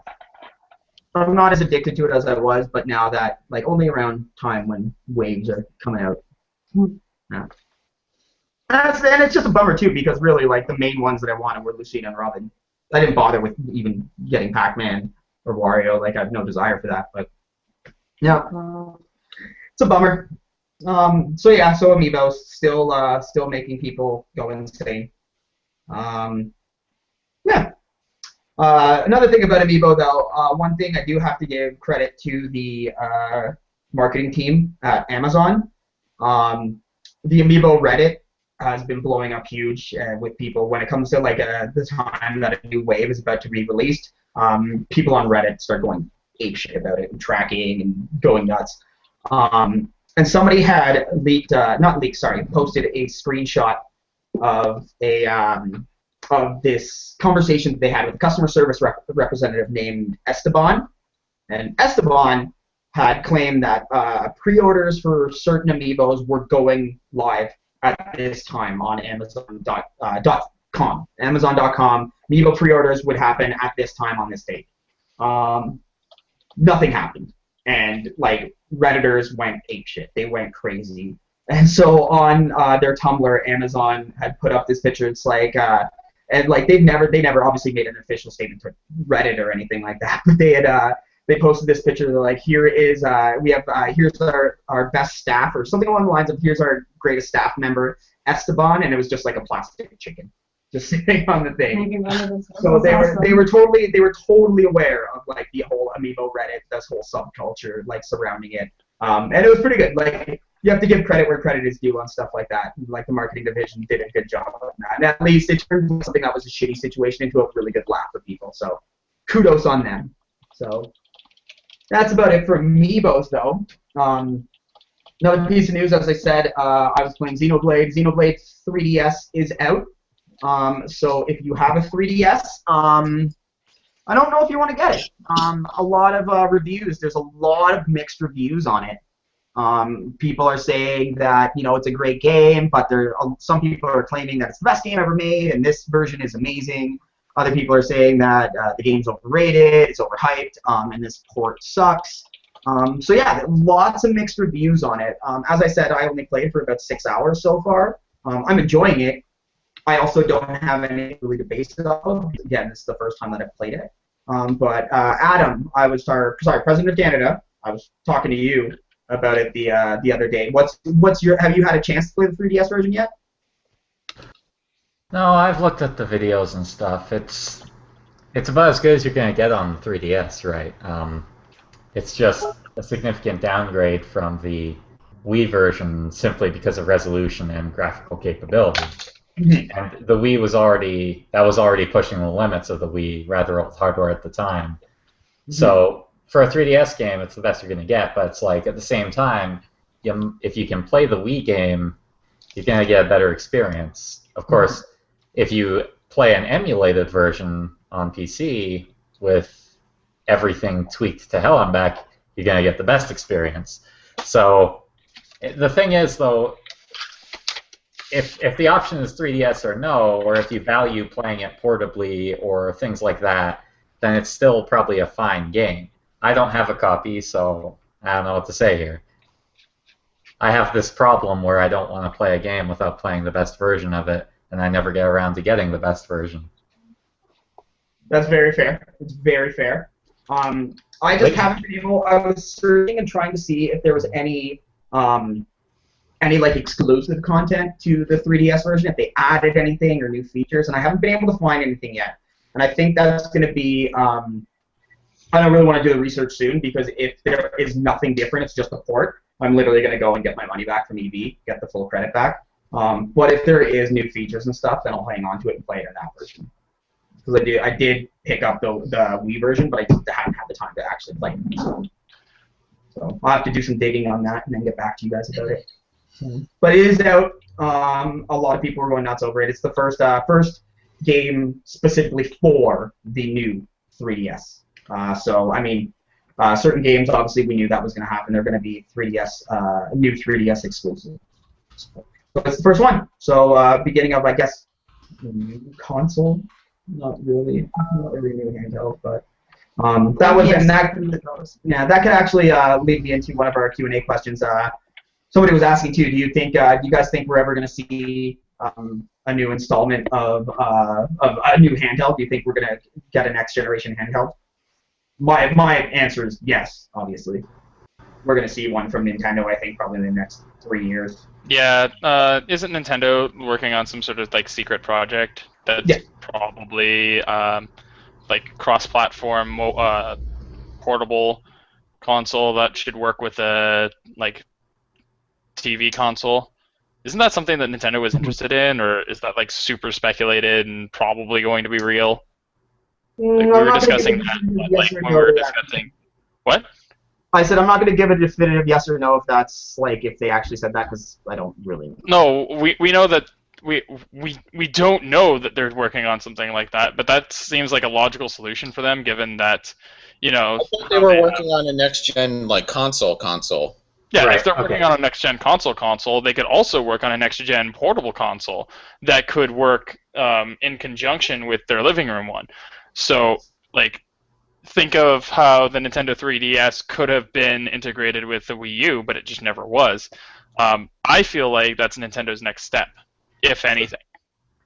I'm not as addicted to it as I was, but now that only around time when waves are coming out. Yeah. And it's just a bummer too, because really the main ones that I wanted were Lucina and Robin. I didn't bother with even getting Pac-Man or Wario. I have no desire for that, but yeah, it's a bummer. So Amiibos still making people go insane. Another thing about Amiibo, though, one thing I do have to give credit to the marketing team at Amazon. The Amiibo Reddit has been blowing up huge with people when it comes to the time that a new wave is about to be released. People on Reddit start going apeshit about it and tracking and going nuts. And somebody had posted a screenshot of of this conversation that they had with a customer service representative named Esteban. And Esteban had claimed that pre-orders for certain Amiibos were going live at this time on Amazon.com. Amazon.com, Amiibo pre-orders would happen at this time on this date. Nothing happened. And Redditors went apeshit. They went crazy. And so on their Tumblr, Amazon had put up this picture. It's they never obviously made an official statement to Reddit or anything like that. But they posted this picture. They're like, here's our best staff, or something along the lines of here's our greatest staff member, Esteban, and it was just like a plastic chicken just sitting on the thing. So they were totally aware of the whole Amiibo Reddit, this whole subculture surrounding it. And it was pretty good. You have to give credit where credit is due on stuff like that. The marketing division did a good job on that. And at least it turned something that was a shitty situation into a really good laugh for people. So kudos on them. So that's about it for Amiibos, though. Another piece of news, as I said, I was playing Xenoblade. Xenoblade 3DS is out. So if you have a 3DS, I don't know if you want to get it. A lot of reviews, there's a lot of mixed reviews on it. People are saying that, it's a great game, but some people are claiming that it's the best game ever made, and this version is amazing. Other people are saying that the game's overrated, it's overhyped, and this port sucks. So yeah, lots of mixed reviews on it. As I said, I only played for about 6 hours so far. I'm enjoying it. I also don't have anything really to base it off of. Again, this is the first time that I've played it. But Adam, President of Canada, I was talking to you about it the other day. Have you had a chance to play the 3DS version yet? No, I've looked at the videos and stuff. It's about as good as you're gonna get on the 3DS, right? It's just a significant downgrade from the Wii version simply because of resolution and graphical capability. And the Wii was already pushing the limits of the Wii rather old hardware at the time. So for a 3DS game, it's the best you're going to get. But it's like at the same time, if you can play the Wii game, you're going to get a better experience. Of course, if you play an emulated version on PC with everything tweaked to hell and back, you're going to get the best experience. So the thing is, though, if the option is 3DS or no, or if you value playing it portably or things like that, then it's still probably a fine game. I don't have a copy, so I don't know what to say here. I have this problem where I don't want to play a game without playing the best version of it, and I never get around to getting the best version. That's very fair. It's very fair. I just haven't been able. I was searching and trying to see if there was any like exclusive content to the 3DS version, if they added anything or new features, and I haven't been able to find anything yet. And I think that's going to be. I don't really want to do the research soon, because if there is nothing different, it's just a port, I'm literally going to go and get my money back from EV, get the full credit back. But if there is new features and stuff, then I'll hang on to it and play it in that version. Because I did pick up the Wii version, but I just haven't had the time to actually play it. So I'll have to do some digging on that and then get back to you guys about it. But it is out. A lot of people are going nuts over it. It's the first game specifically for the new 3DS. So I mean, certain games obviously we knew that was going to happen. They're going to be 3DS, new 3DS exclusive. So it's the first one. So beginning of, I guess, new console. Not really new handheld, but that was that could actually lead me into one of our Q&A questions. Somebody was asking too. Do you guys think we're ever going to see a new installment of a new handheld? Do you think we're going to get a next generation handheld? My answer is yes. Obviously, we're going to see one from Nintendo. I think probably in the next 3 years. Yeah, isn't Nintendo working on some sort of like secret project that's probably like cross-platform portable console that should work with a like TV console? Isn't that something that Nintendo was interested in, or is that like super speculated and probably going to be real? Like, we were discussing that, like when we were discussing what? I said I'm not going to give a definitive yes or no if that's like if they actually said that, because I don't really know. No, we know that we don't know that they're working on something like that, but that seems like a logical solution for them, given that, you know. I thought they were working on a next gen like console. Yeah, right. If they're working on a next gen console, they could also work on a next gen portable console that could work in conjunction with their living room one. So, like, think of how the Nintendo 3DS could have been integrated with the Wii U, but it just never was. I feel like that's Nintendo's next step, if anything.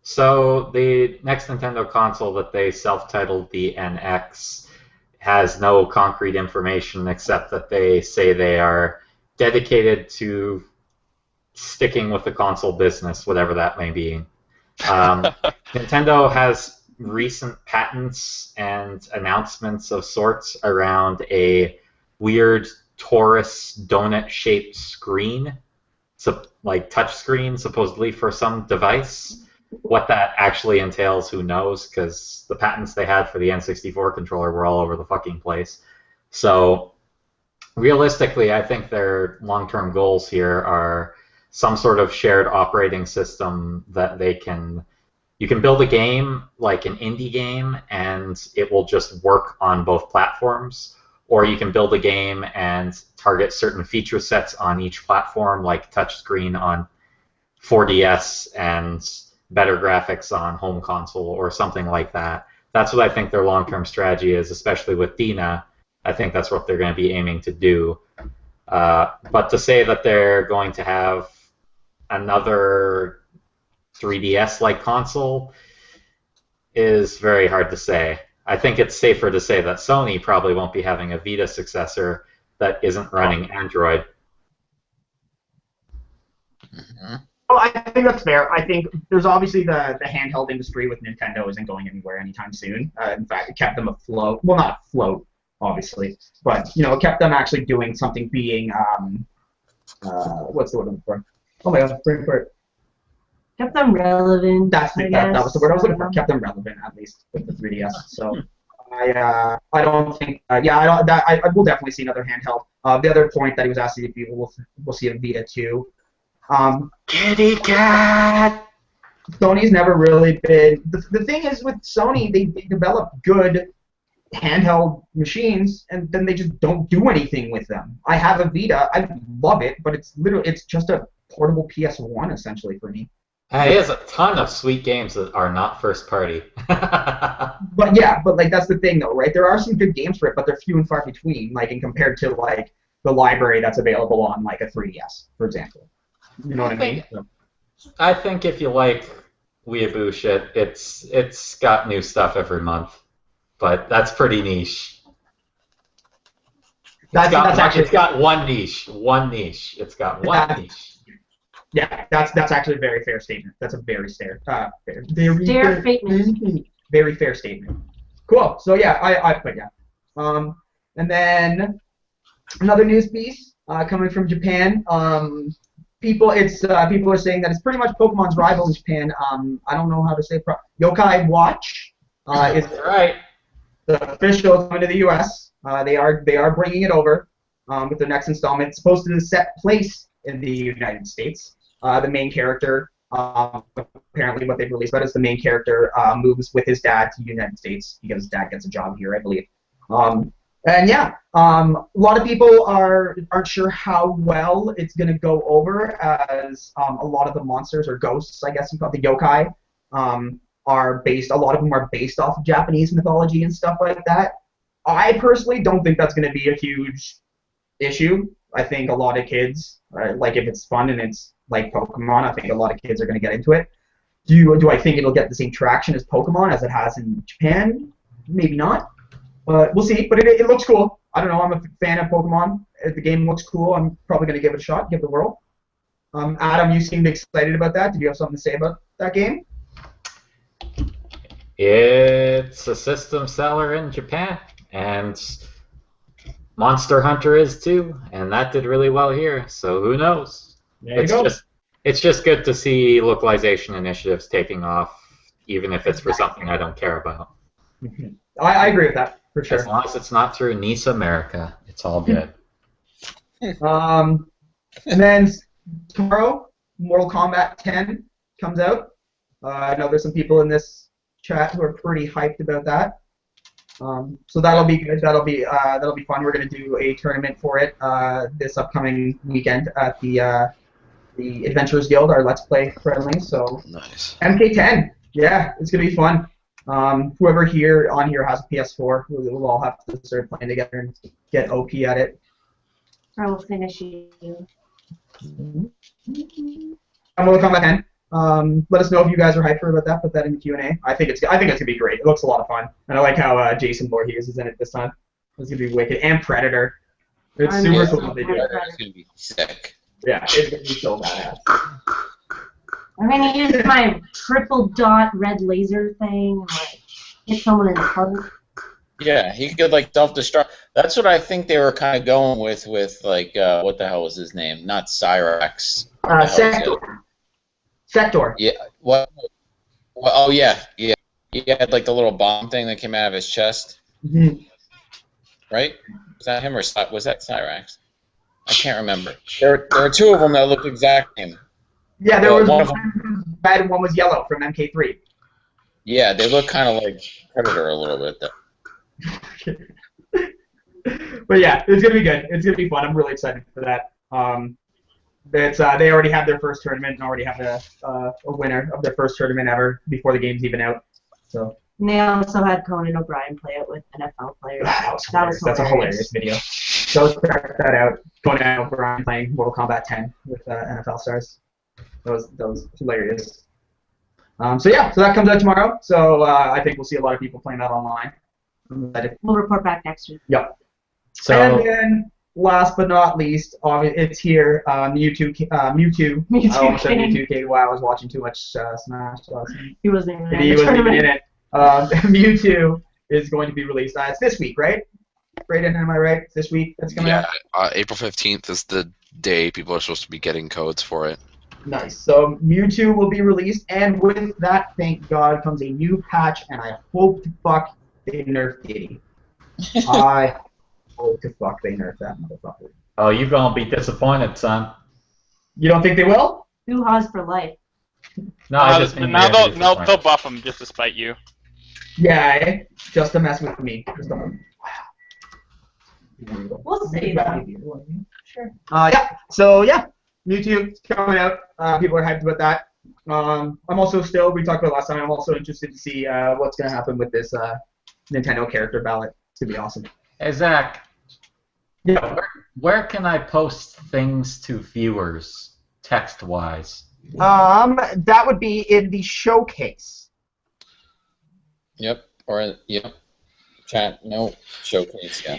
So the next Nintendo console that they self-titled the NX has no concrete information except that they say they are dedicated to sticking with the console business, whatever that may be. Nintendo has recent patents and announcements of sorts around a weird torus donut-shaped screen, so like touch screen supposedly for some device. What that actually entails, who knows, because the patents they had for the N64 controller were all over the fucking place. So realistically, I think their long-term goals here are some sort of shared operating system that you can build a game like an indie game and it will just work on both platforms, or you can build a game and target certain feature sets on each platform, like touchscreen on 4DS and better graphics on home console or something like that. That's what I think their long-term strategy is, especially with Dina. I think that's what they're going to be aiming to do. But to say that they're going to have another 3DS-like console is very hard to say. I think it's safer to say that Sony probably won't be having a Vita successor that isn't running Android. Mm-hmm. Well, I think that's fair. I think there's obviously the handheld industry with Nintendo isn't going anywhere anytime soon. In fact, it kept them afloat. Well, not afloat, obviously, but it kept them actually doing something. Being what's the word I'm looking for? Oh my God, brain fart. Kept them relevant. That was the word I was looking for. Kept them relevant, at least with the 3DS. So I don't think. I will definitely see another handheld. The other point that he was asking if we'll see a Vita 2. Kitty cat! Sony's never really been. The thing is with Sony, they develop good handheld machines, and then they just don't do anything with them. I have a Vita. I love it, but it's just a portable PS1 essentially for me. It has a ton of sweet games that are not first party. But like that's the thing though, right? There are some good games for it, but they're few and far between. Like in compared to like the library that's available on like a 3DS, for example. You know what I mean? I think if you like weeaboo shit, it's got new stuff every month, but that's pretty niche. It's got one niche. It's got one niche. Yeah, that's actually a very fair statement. That's a very fair statement. Very fair statement. Cool. So yeah, I put yeah. And then another news piece coming from Japan. People are saying that it's pretty much Pokemon's rival in Japan. I don't know how to say it. Yokai Watch is right. The official coming to the U.S. They are bringing it over with their next installment. It's supposed to set place in the United States. The main character, apparently what they've released about is the main character moves with his dad to the United States because his dad gets a job here, I believe. And yeah, a lot of people aren't sure how well it's going to go over, as a lot of the monsters or ghosts, I guess you call it, the yokai, a lot of them are based off of Japanese mythology and stuff like that. I personally don't think that's going to be a huge issue. I think a lot of kids, like if it's fun and it's like Pokemon, I think a lot of kids are going to get into it. Do I think it'll get the same traction as Pokemon as it has in Japan? Maybe not. But we'll see. But it looks cool. I don't know. I'm a fan of Pokemon. If the game looks cool, I'm probably going to give it a shot, give it a whirl. Adam, you seemed excited about that. Did you have something to say about that game? It's a system seller in Japan, and Monster Hunter is too, and that did really well here. So who knows? It's just good to see localization initiatives taking off, even if it's for something I don't care about. I agree with that. For sure. As long as it's not through Nice America, it's all good. And then tomorrow, Mortal Kombat 10 comes out. I know there's some people in this chat who are pretty hyped about that. So that'll be good. That'll be fun. We're gonna do a tournament for it this upcoming weekend at the Adventurers Guild, our Let's Play friendly. So nice. MK10. Yeah, it's gonna be fun. Whoever on here has a PS4, we'll all have to start playing together and get OP at it. I will finish you. I'm gonna come back in. Let us know if you guys are hyped about that. Put that in the Q&A. I think it's gonna be great. It looks a lot of fun, and I like how Jason Voorhees is in it this time. It's gonna be wicked, and Predator. It's super cool what they do. It's gonna be sick. Yeah, it's gonna be so badass. I'm gonna use my triple dot red laser thing and like hit someone in the heart. Yeah, he could like self-destruct. That's what I think they were kind of going with like what the hell was his name? Not Cyrax. Sector. Yeah. What? Oh yeah. He had like the little bomb thing that came out of his chest. Mm-hmm. Right. Was that him or was that Cyrax? I can't remember. There were two of them that looked exact same. Yeah, there was one one of them. red and one was yellow from MK3. Yeah, they look kind of like Predator a little bit. But yeah, it's gonna be good. It's gonna be fun. I'm really excited for that. They already have their first tournament and already have a winner of their first tournament ever before the game's even out. So. And they also had Conan O'Brien play it with NFL players. That's a hilarious video. Go check that out. Conan O'Brien playing Mortal Kombat 10 with NFL stars. That was hilarious. So that comes out tomorrow. So I think we'll see a lot of people playing that online. We'll report back next week. Yep. So, and then, last but not least, it's here. Mewtwo. I almost said Mewtwo. Wow, I was watching too much Smash last night. He wasn't even in it. Mewtwo is going to be released. It's this week, right? Brayden, am I right? It's this week that's coming out? Yeah, April 15th is the day people are supposed to be getting codes for it. Nice. So Mewtwo will be released, and with that, thank God, comes a new patch, and I hope to fuck they nerf Diddy. I hope to fuck they nerf that motherfucker. Oh, you're gonna be disappointed, son. You don't think they will? Hoo-ha's for life. No, I just think now they'll buff them just to spite you. Yeah, just to mess with me. We'll see. Sure. So Mewtwo coming out. People are hyped about that. I'm also still, we talked about last time, I'm also interested to see what's going to happen with this Nintendo character ballot. It's going to be awesome. Hey, Zach. Yeah. Where can I post things to viewers, text-wise? That would be in the showcase. Yep. Chat. No. Showcase. Yeah.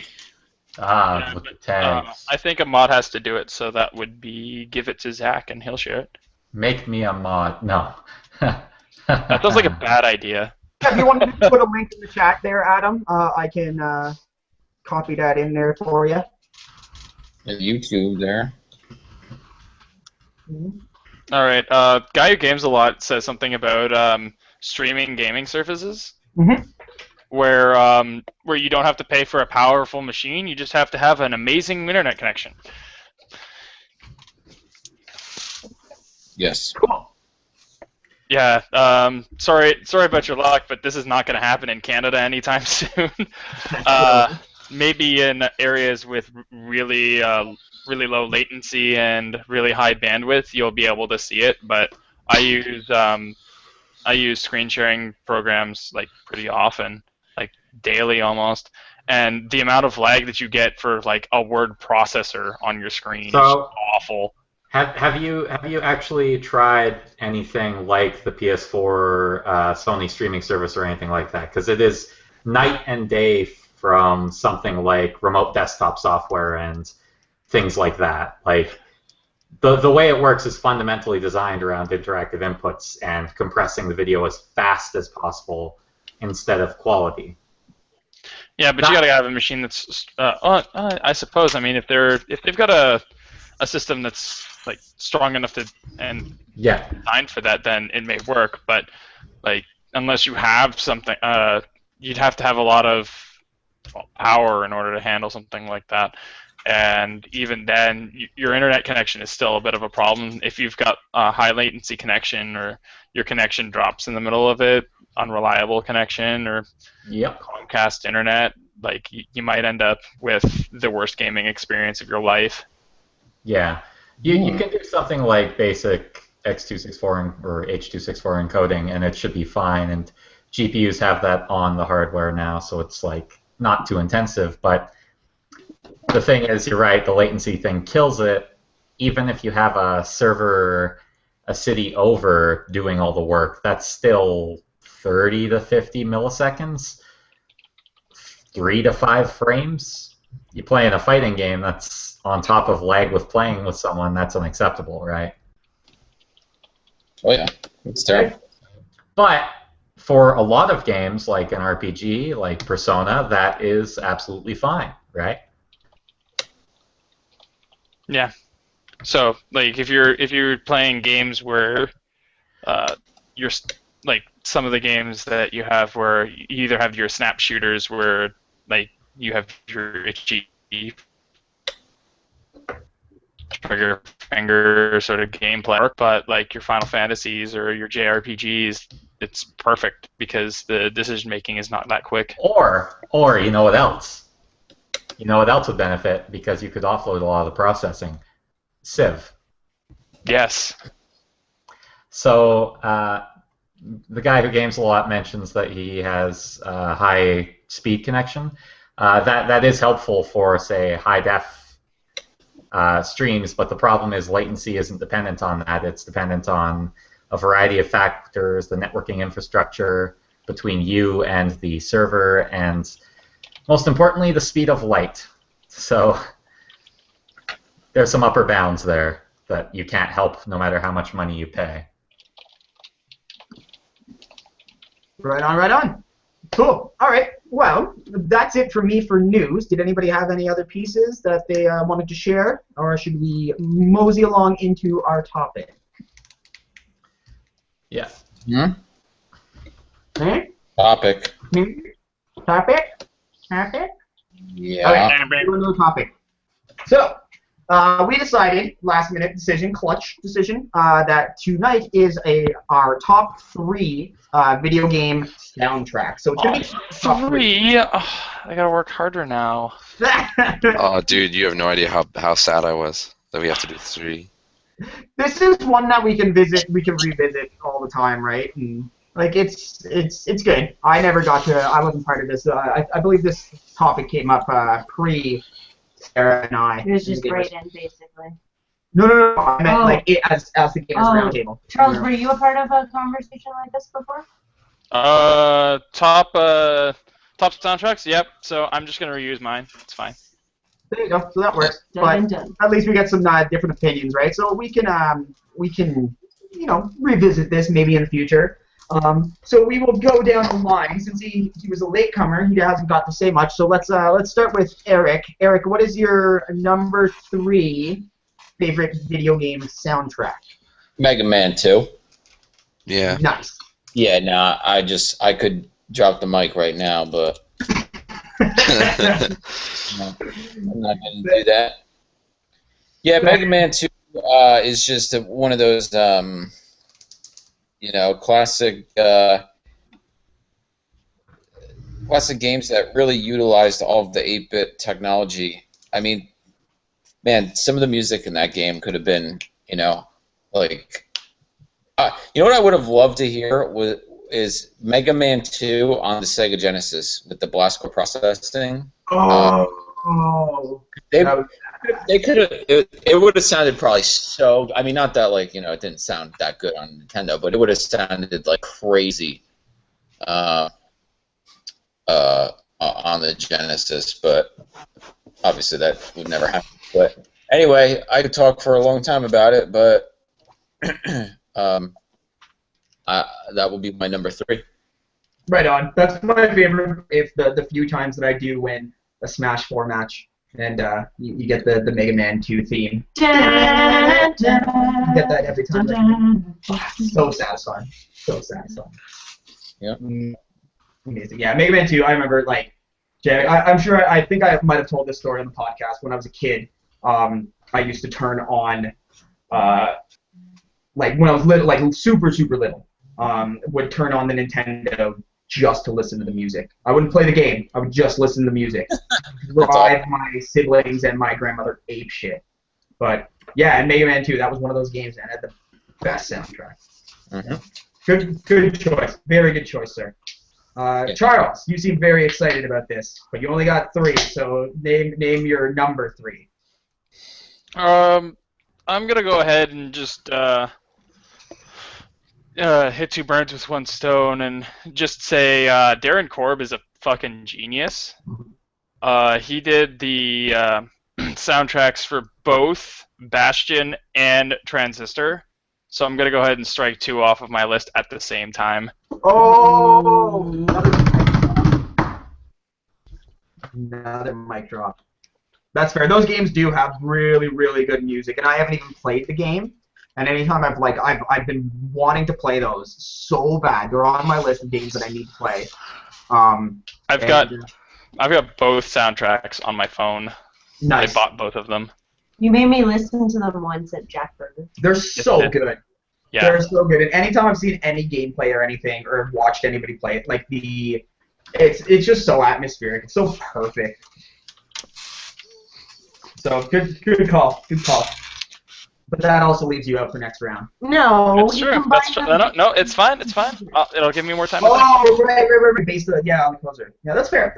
With the tags. I think a mod has to do it, so that would be give it to Zach and he'll share it. Make me a mod. No. That sounds like a bad idea. If you want to put a link in the chat there, Adam, I can copy that in there for you. YouTube there. All right. Guy who games a lot says something about streaming gaming services, where you don't have to pay for a powerful machine. You just have to have an amazing internet connection. Yes. Cool. Yeah. Sorry about your luck, but this is not going to happen in Canada anytime soon. Maybe in areas with really low latency and really high bandwidth, you'll be able to see it. But I use screen sharing programs like pretty often, like daily almost, and the amount of lag that you get for like a word processor on your screen is awful. Have you actually tried anything like the PS4 Sony streaming service or anything like that? Because it is night and day from something like remote desktop software and things like that. Like the way it works is fundamentally designed around interactive inputs and compressing the video as fast as possible instead of quality. Yeah, but you gotta have a machine that's. I suppose. I mean, if they've got a system that's like strong enough to and designed for that, then it may work. But like, unless you have something, you'd have to have a lot of power in order to handle something like that. And even then, your internet connection is still a bit of a problem. If you've got a high latency connection or your connection drops in the middle of it, unreliable connection or Comcast internet, like you might end up with the worst gaming experience of your life. Yeah. You can do something like basic X264 or H264 encoding, and it should be fine. And GPUs have that on the hardware now, so it's like not too intensive. But the thing is, you're right, the latency thing kills it. Even if you have a server a city over doing all the work, that's still 30 to 50 milliseconds, 3 to 5 frames. You play in a fighting game, that's on top of lag with playing with someone, that's unacceptable, right? Oh yeah, it's terrible. But for a lot of games, like an RPG, like Persona, that is absolutely fine, right? Yeah. So, like, if you're playing games where you're like some of the games that you have where you either have your snap shooters where like you have your trigger finger sort of gameplay, but like your Final Fantasies or your JRPGs, it's perfect because the decision making is not that quick. Or you know what else? You know what else would benefit because you could offload a lot of the processing? Civ. Yes. So the guy who games a lot mentions that he has high speed connection. That is helpful for, say, high def streams, but the problem is latency isn't dependent on that. It's dependent on a variety of factors, the networking infrastructure between you and the server, and most importantly, the speed of light. So there's some upper bounds there that you can't help no matter how much money you pay. Right on, right on. Cool. All right. Well, that's it for me for news. Did anybody have any other pieces that they wanted to share, or should we mosey along into our topic? Yeah. Hmm? Hmm? Topic. Hmm? Topic? Topic? Yeah. Okay, we're on the topic. So, we decided, last minute decision, clutch decision, that tonight is our top 3 video game soundtracks. So it's going to be top 3? Oh, I gotta work harder now. Oh, dude, you have no idea how sad I was that we have to do 3. This is one that we can revisit all the time, right? And like it's good. I wasn't part of this. I believe this topic came up pre Sarah and I. It was just Brayden, basically. No. I meant like it as the Gamers Roundtable. Charles, were you a part of a conversation like this before? Top soundtracks. Yep. So I'm just gonna reuse mine. It's fine. There you go. So that works. Done. At least we got some different opinions, right? So we can revisit this maybe in the future. So we will go down the line. Since he was a latecomer, he hasn't got to say much. So let's start with Eric. Eric, what is your number 3 favorite video game soundtrack? Mega Man 2. Yeah. Nice. Yeah, nah, I could drop the mic right now, but I'm not going to do that. Yeah, Mega Man 2 is just one of those, classic games that really utilized all of the 8-bit technology. I mean, man, some of the music in that game could have been, like... you know what I would have loved to hear is Mega Man 2 on the Sega Genesis with the Blasco processing. They could have. It would have sounded probably so. I mean, not that like it didn't sound that good on Nintendo, but it would have sounded like crazy on the Genesis. But obviously that would never happen. But anyway, I could talk for a long time about it, but. That will be my number 3. Right on. That's my favorite. If the few times that I do win a Smash 4 match, and you get the Mega Man 2 theme. Dun, dun, You get that every time. dun, So satisfying. So satisfying. Yeah. Amazing. Yeah, Mega Man 2. I remember I'm sure. I think I might have told this story on the podcast. When I was a kid, I used to turn on. When I was little, super little, would turn on the Nintendo just to listen to the music. I wouldn't play the game. I would just listen to the music. Drive my siblings and my grandmother ape shit. But yeah, and Mega Man 2, that was one of those games that had the best soundtrack. Mm-hmm. Good choice. Very good choice, sir. Charles, you seem very excited about this, but you only got 3, so name your number 3. I'm gonna go ahead and just hit 2 birds with 1 stone and just say Darren Korb is a fucking genius. He did the soundtracks for both Bastion and Transistor, so I'm gonna go ahead and strike 2 off of my list at the same time. Oh! Another mic drop. That's fair. Those games do have really, really good music, and I haven't even played the game. And anytime I've been wanting to play those so bad. They're on my list of games that I need to play. I've got both soundtracks on my phone. Nice. I bought both of them. You made me listen to them once at Jack Burger. They're so good. Yeah. They're so good. And anytime I've seen any gameplay or anything, or watched anybody play it, like it's just so atmospheric. It's so perfect. So good call. But that also leaves you out for next round. No, It's true. That's true. No, it's fine. It's fine. It'll give me more time. Oh, right. Based on, on the closer. Yeah, that's fair.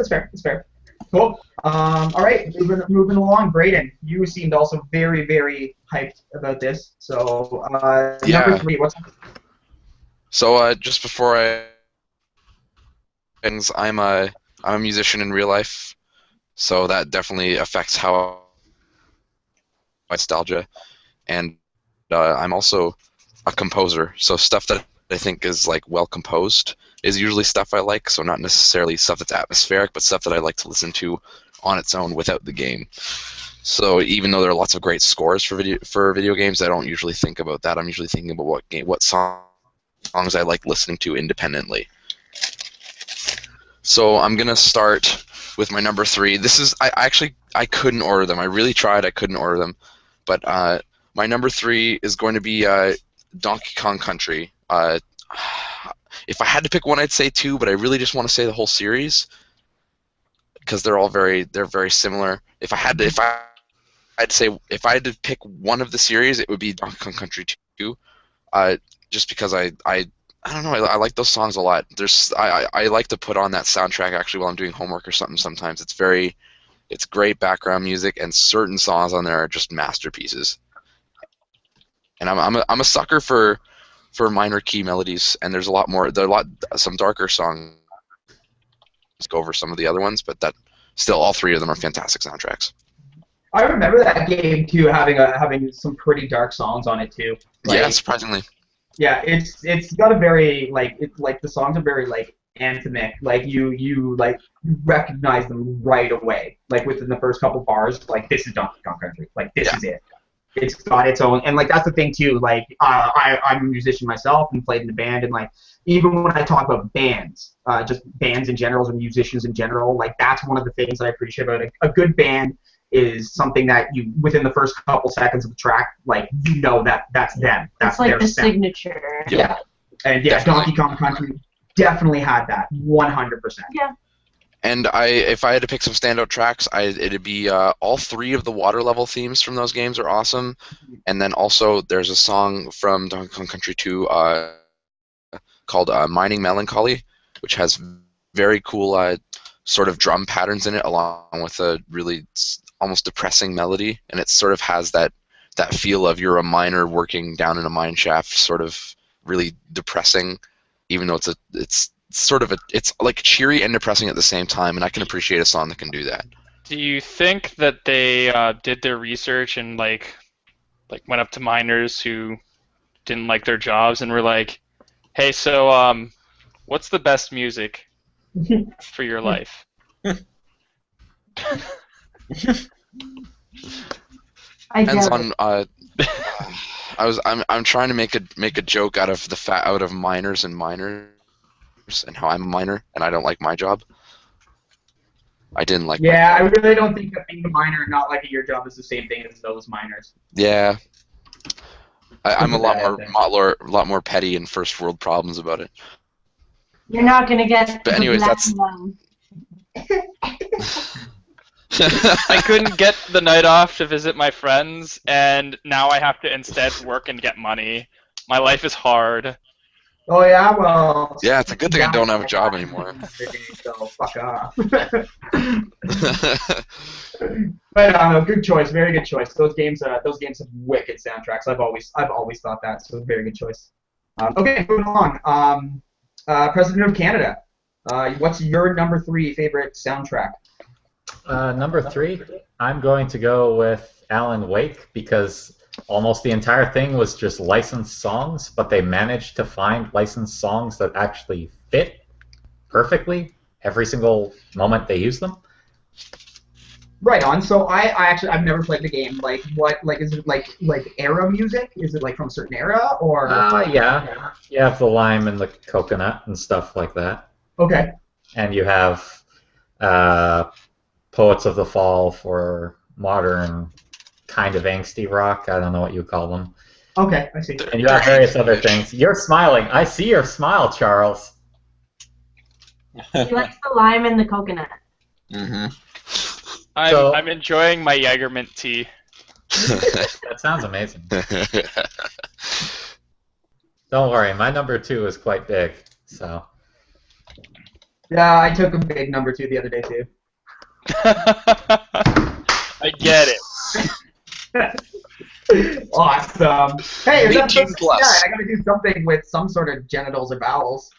Cool. All right, moving along. Braden, you seemed also very, very hyped about this. So, number 3, what's... So, just before I'm a musician in real life, so that definitely affects how nostalgia. And I'm also a composer, so stuff that I think is like well composed is usually stuff I like. So not necessarily stuff that's atmospheric, but stuff that I like to listen to on its own without the game. So even though there are lots of great scores for video games, I don't usually think about that. I'm usually thinking about what songs I like listening to independently. So I'm gonna start with my number 3. This is I couldn't order them. I really tried. I couldn't order them, but my number 3 is going to be Donkey Kong Country. If I had to pick one, I'd say 2, but I really just want to say the whole series because they're very similar. If I had to pick one of the series, it would be Donkey Kong Country 2. Just because I don't know, I like those songs a lot. I like to put on that soundtrack actually while I'm doing homework or something. Sometimes it's great background music, and certain songs on there are just masterpieces. And I'm a sucker for minor key melodies, and there's some darker songs go over some of the other ones, but that still all 3 of them are fantastic soundtracks. I remember that game too, having some pretty dark songs on it too. Yeah, surprisingly. Yeah, it's got a very the songs are very anthemic. Like you recognize them right away. Like within the first couple bars, like this is Donkey Kong Country. Like this is it. It's got its own, and that's the thing too. Like I'm a musician myself and played in a band, and even when I talk about bands, just bands in general or musicians in general, that's one of the things that I appreciate about a good band is something that you within the first couple seconds of the track, that's them. That's like their the sound. signature. Yeah, and Donkey Kong Country definitely had that 100%. Yeah. And if I had to pick some standout tracks, it'd be all 3 of the water level themes from those games are awesome. And then also there's a song from Donkey Kong Country 2 called Mining Melancholy, which has very cool sort of drum patterns in it, along with a really almost depressing melody. And it sort of has that feel of you're a miner working down in a mine shaft, sort of really depressing, even though it's like cheery and depressing at the same time, and I can appreciate a song that can do that. Do you think that they did their research and like went up to miners who didn't like their jobs and were like, "Hey, so what's the best music for your life?" Depends on. I'm trying to make a joke out of miners and miners. And how I'm a miner and I don't like my job. I didn't like. Yeah, I really don't think that being a miner and not liking your job is the same thing as those miners. Yeah, I'm a lot more petty and first world problems about it. You're not gonna get. But anyways, that's. I couldn't get the night off to visit my friends, and now I have to instead work and get money. My life is hard. Oh yeah, well. Yeah, it's a good thing I don't have a job anymore. So fuck off. But good choice, very good choice. Those games have wicked soundtracks. I've always thought that. So very good choice. Okay, moving along. President of Canada. What's your number 3 favorite soundtrack? Number 3, I'm going to go with Alan Wake because almost the entire thing was just licensed songs, but they managed to find licensed songs that actually fit perfectly every single moment they use them. Right on. So I've never played the game. Is it like era music? Is it from a certain era or? Yeah. You have the lime and the coconut and stuff like that. Okay. And you have Poets of the Fall for modern kind of angsty rock. I don't know what you call them. Okay, I see. And you have various other things. You're smiling. I see your smile, Charles. He likes the lime and the coconut. Mm-hmm. I'm enjoying my Jagermint tea. That sounds amazing. Don't worry, my number 2 is quite big, so. Yeah, I took a big number 2 the other day too. I get it. Awesome. Hey, it's 18 episode plus. 69. I gotta do something with some sort of genitals or bowels.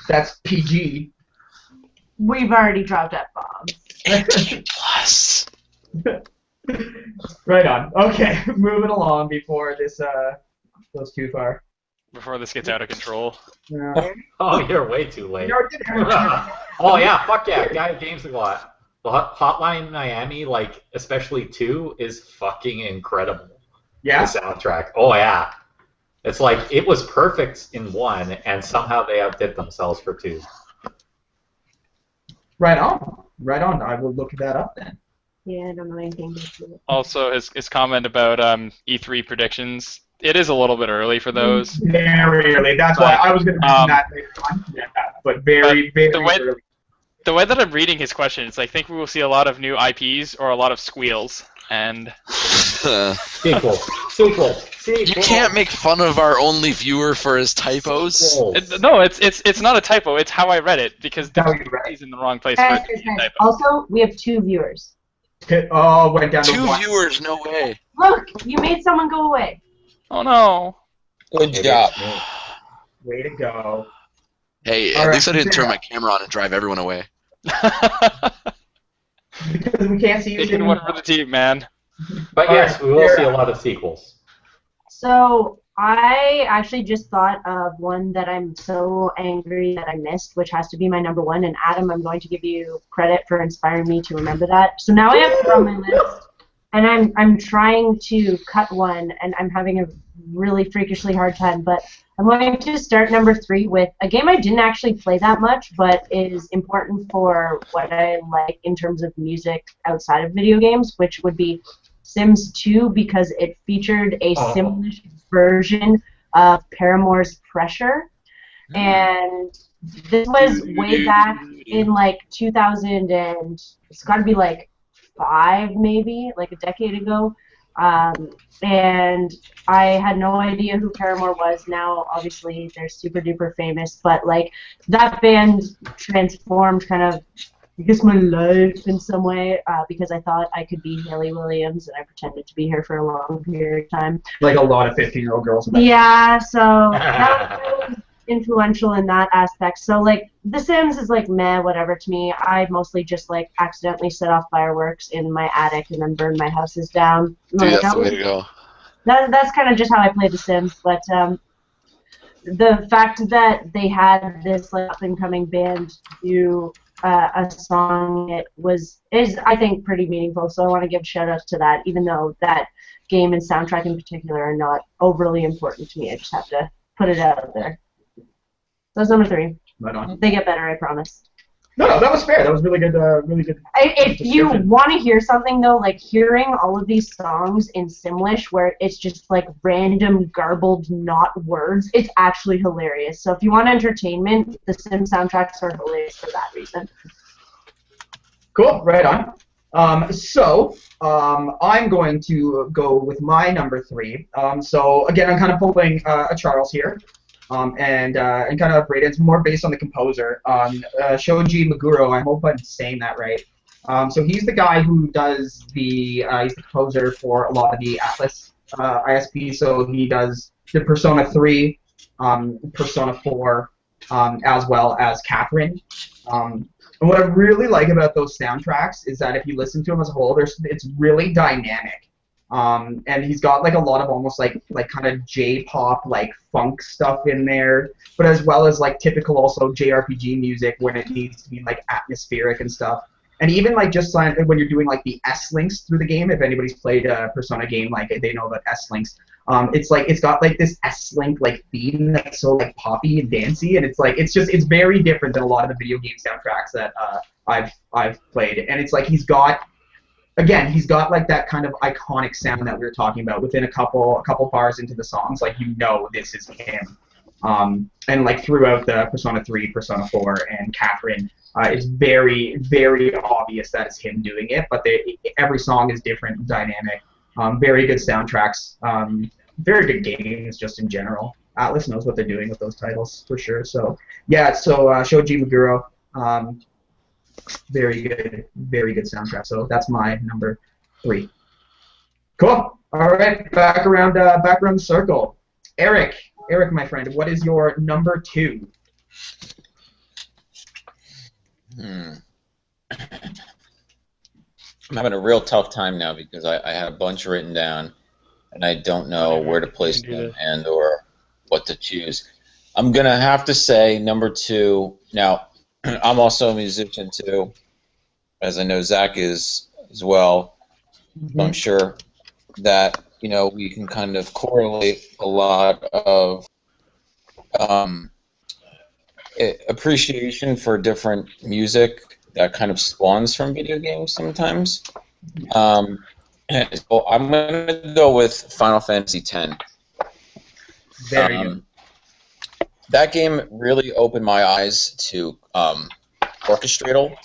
That's PG. We've already dropped F-bombs. 18 plus. Right on. Okay, moving along before this goes too far. Before this gets out of control. Yeah. Oh, you're way too late. You already did it. Oh yeah, fuck yeah, guy who games a lot. The Hotline Miami, like especially 2, is fucking incredible. Yeah. The soundtrack. Oh yeah, it's like it was perfect in 1, and somehow they outdid themselves for 2. Right on. Right on. I will look that up then. Yeah, I don't know anything about it. Also, his comment about E3 predictions. It is a little bit early for those. Very early. That's why I was going to mention that later on. Yeah, but very early. The way that I'm reading his question, it's like, I think we will see a lot of new IPs or a lot of squeals. And Sequel. You can't make fun of our only viewer for his typos. No, it's not a typo. It's how I read it because he's in the wrong place for it to be a typo. Also, we have 2 viewers. Oh, went down to 2 1. viewers, no way. Look, you made someone go away. Oh no. Good job. Way to go. Hey, All at right, least I didn't turn my camera on and drive everyone away. Because we can't see you. Taking one for the team, man. But yes, we will see a lot of sequels. So I actually just thought of one that I'm so angry that I missed, which has to be my number 1. And Adam, I'm going to give you credit for inspiring me to remember that. So now I have it on my list, and I'm trying to cut one, and I'm having a really freakishly hard time. But I'm going to start number 3 with a game I didn't actually play that much, but is important for what I like in terms of music outside of video games, which would be Sims 2, because it featured a Simlish version of Paramore's Pressure. And this was way back in like 2000, and it's got to be like 5 maybe, like a decade ago. And I had no idea who Paramore was. Now, obviously, they're super duper famous, but like that band transformed kind of, I guess, my life in some way, because I thought I could be Haley Williams, and I pretended to be her for a long period of time. Like a lot of 15-year-old girls. Yeah, so that was influential in that aspect. So like The Sims is like meh, whatever to me. I mostly just like accidentally set off fireworks in my attic and then burn my houses down. Dude, Like, that's the way to go. That's kind of just how I play The Sims. But the fact that they had this like up and coming band do a song, is I think pretty meaningful. So I want to give shout outs to that, even though that game and soundtrack in particular are not overly important to me. I just have to put it out there. So that's number 3. Right on. They get better, I promise. No, that was fair. That was really good. Really good. If you want to hear something though, like hearing all of these songs in Simlish where it's just like random garbled not words, it's actually hilarious. So if you want entertainment, the Sim soundtracks are hilarious for that reason. Cool. Right on. So I'm going to go with my number 3. So again, I'm kind of pulling a Charles here. And kind of rate it's more based on the composer, Shoji Meguro. I hope I'm saying that right. So he's the guy who does he's the composer for a lot of the Atlas ISP. So he does the Persona 3, Persona 4, as well as Catherine. And what I really like about those soundtracks is that if you listen to them as a whole, it's really dynamic. And he's got like a lot of almost like kind of J-pop like funk stuff in there, but as well as like typical also JRPG music when it needs to be like atmospheric and stuff. And even like just when you're doing like the S-links through the game, if anybody's played a Persona game, like they know about S-links. It's like it's got like this S-link like theme that's so like poppy and dancey, and it's like it's very different than a lot of the video game soundtracks that I've played. And it's like he's got again, he's got like that kind of iconic sound that we were talking about. Within a couple bars into the songs, like this is him. And like throughout the Persona 3, Persona 4, and Catherine, it's very, very obvious that it's him doing it. But every song is different, dynamic. Very good soundtracks. Very good games, just in general. Atlas knows what they're doing with those titles for sure. So yeah, Shoji Meguro. Very good soundtrack. So that's my number 3. Cool. All right, back around the circle. Eric, my friend, what is your number 2? I'm having a real tough time now because I had a bunch written down, and I don't know where to place them and or what to choose. I'm gonna have to say number 2. Now, I'm also a musician too, as I know Zach is as well. Mm-hmm. I'm sure that we can kind of correlate a lot of appreciation for different music that kind of spawns from video games sometimes. So I'm gonna go with Final Fantasy X. Very good. That game really opened my eyes to orchestral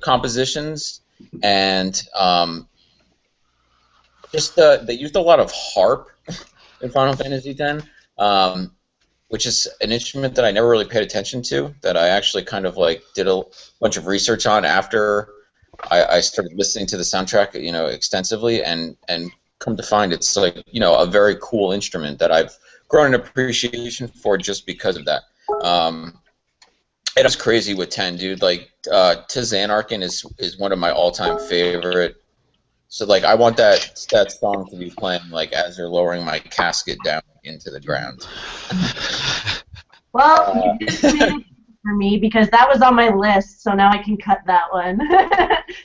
compositions, and they used a lot of harp in Final Fantasy X, which is an instrument that I never really paid attention to, that I actually kind of like did a bunch of research on after I started listening to the soundtrack, extensively, and come to find it's like, a very cool instrument that I've grown an appreciation for just because of that. It was crazy with 10, dude. Like, Tizanarkin is one of my all-time favorite. So, like, I want that song to be playing, like, as they're lowering my casket down into the ground. Well, you just made it for me because that was on my list, so now I can cut that one.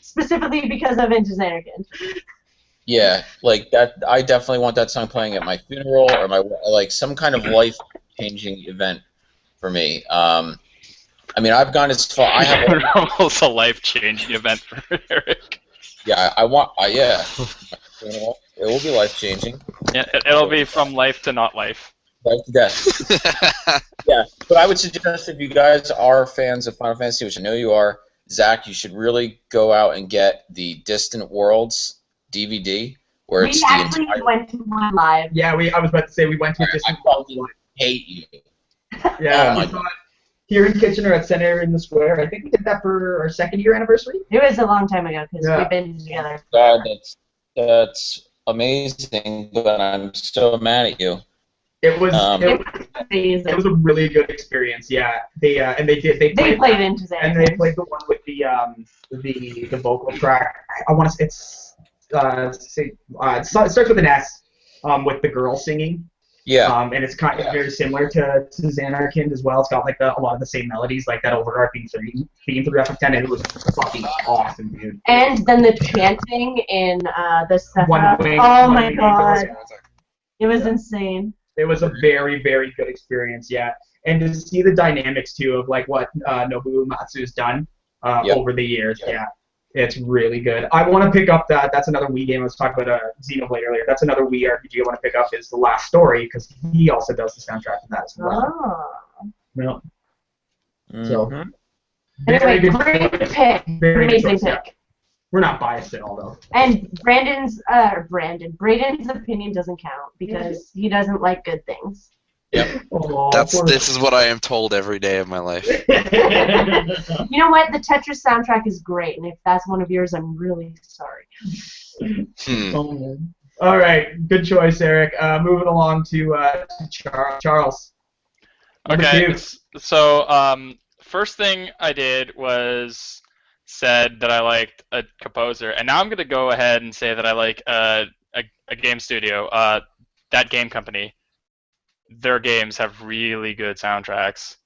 Specifically because of Tizanarkin. Yeah, like that. I definitely want that song playing at my funeral or my some kind of life-changing event for me. I mean, I've gone as far. I have almost a life-changing event for Eric. Yeah, I want. Yeah, it will be life-changing. Yeah, it'll be from life to not life. Life to death. Yeah, but I would suggest if you guys are fans of Final Fantasy, which I know you are, Zach, you should really go out and get the Distant Worlds DVD, where it's the entire. We went to one live. Yeah, I was about to say we went to a Distant Worlds. I hate you. Yeah, we saw it here in Kitchener at Center in the Square. I think we did that for our 2nd year anniversary. It was a long time ago because we've been together. God, that's amazing, but I'm so mad at you. It was a really good experience. Yeah, they played into that, and they played the one with the vocal track. I want to. It starts with an S, with the girl singing. Yeah. And it's kind of very similar to Xanarkand as well. It's got like a lot of the same melodies, like that overarching theme throughout the 10, and it was fucking awesome, dude. And then the chanting in the One Wing. Oh my god. It was insane. It was a very, very good experience, yeah. And to see the dynamics too of like what Nobuo Uematsu's done over the years, yeah. It's really good. I want to pick up that's another Wii game. I was talking about Xenoblade earlier. That's another Wii RPG I want to pick up is The Last Story, because he also does the soundtrack to that as well. Oh. Yeah. Mm-hmm. So, anyway, great pick. Amazing pick. Yeah. We're not biased at all, though. And Braden's opinion doesn't count because he doesn't like good things. Yep. This is what I am told every day of my life. You know what? The Tetris soundtrack is great, and if that's one of yours, I'm really sorry. All right, good choice, Eric. Moving along to Charles. Okay, so first thing I did was said that I liked a composer, and now I'm going to go ahead and say that I like a game studio, that game company. Their games have really good soundtracks,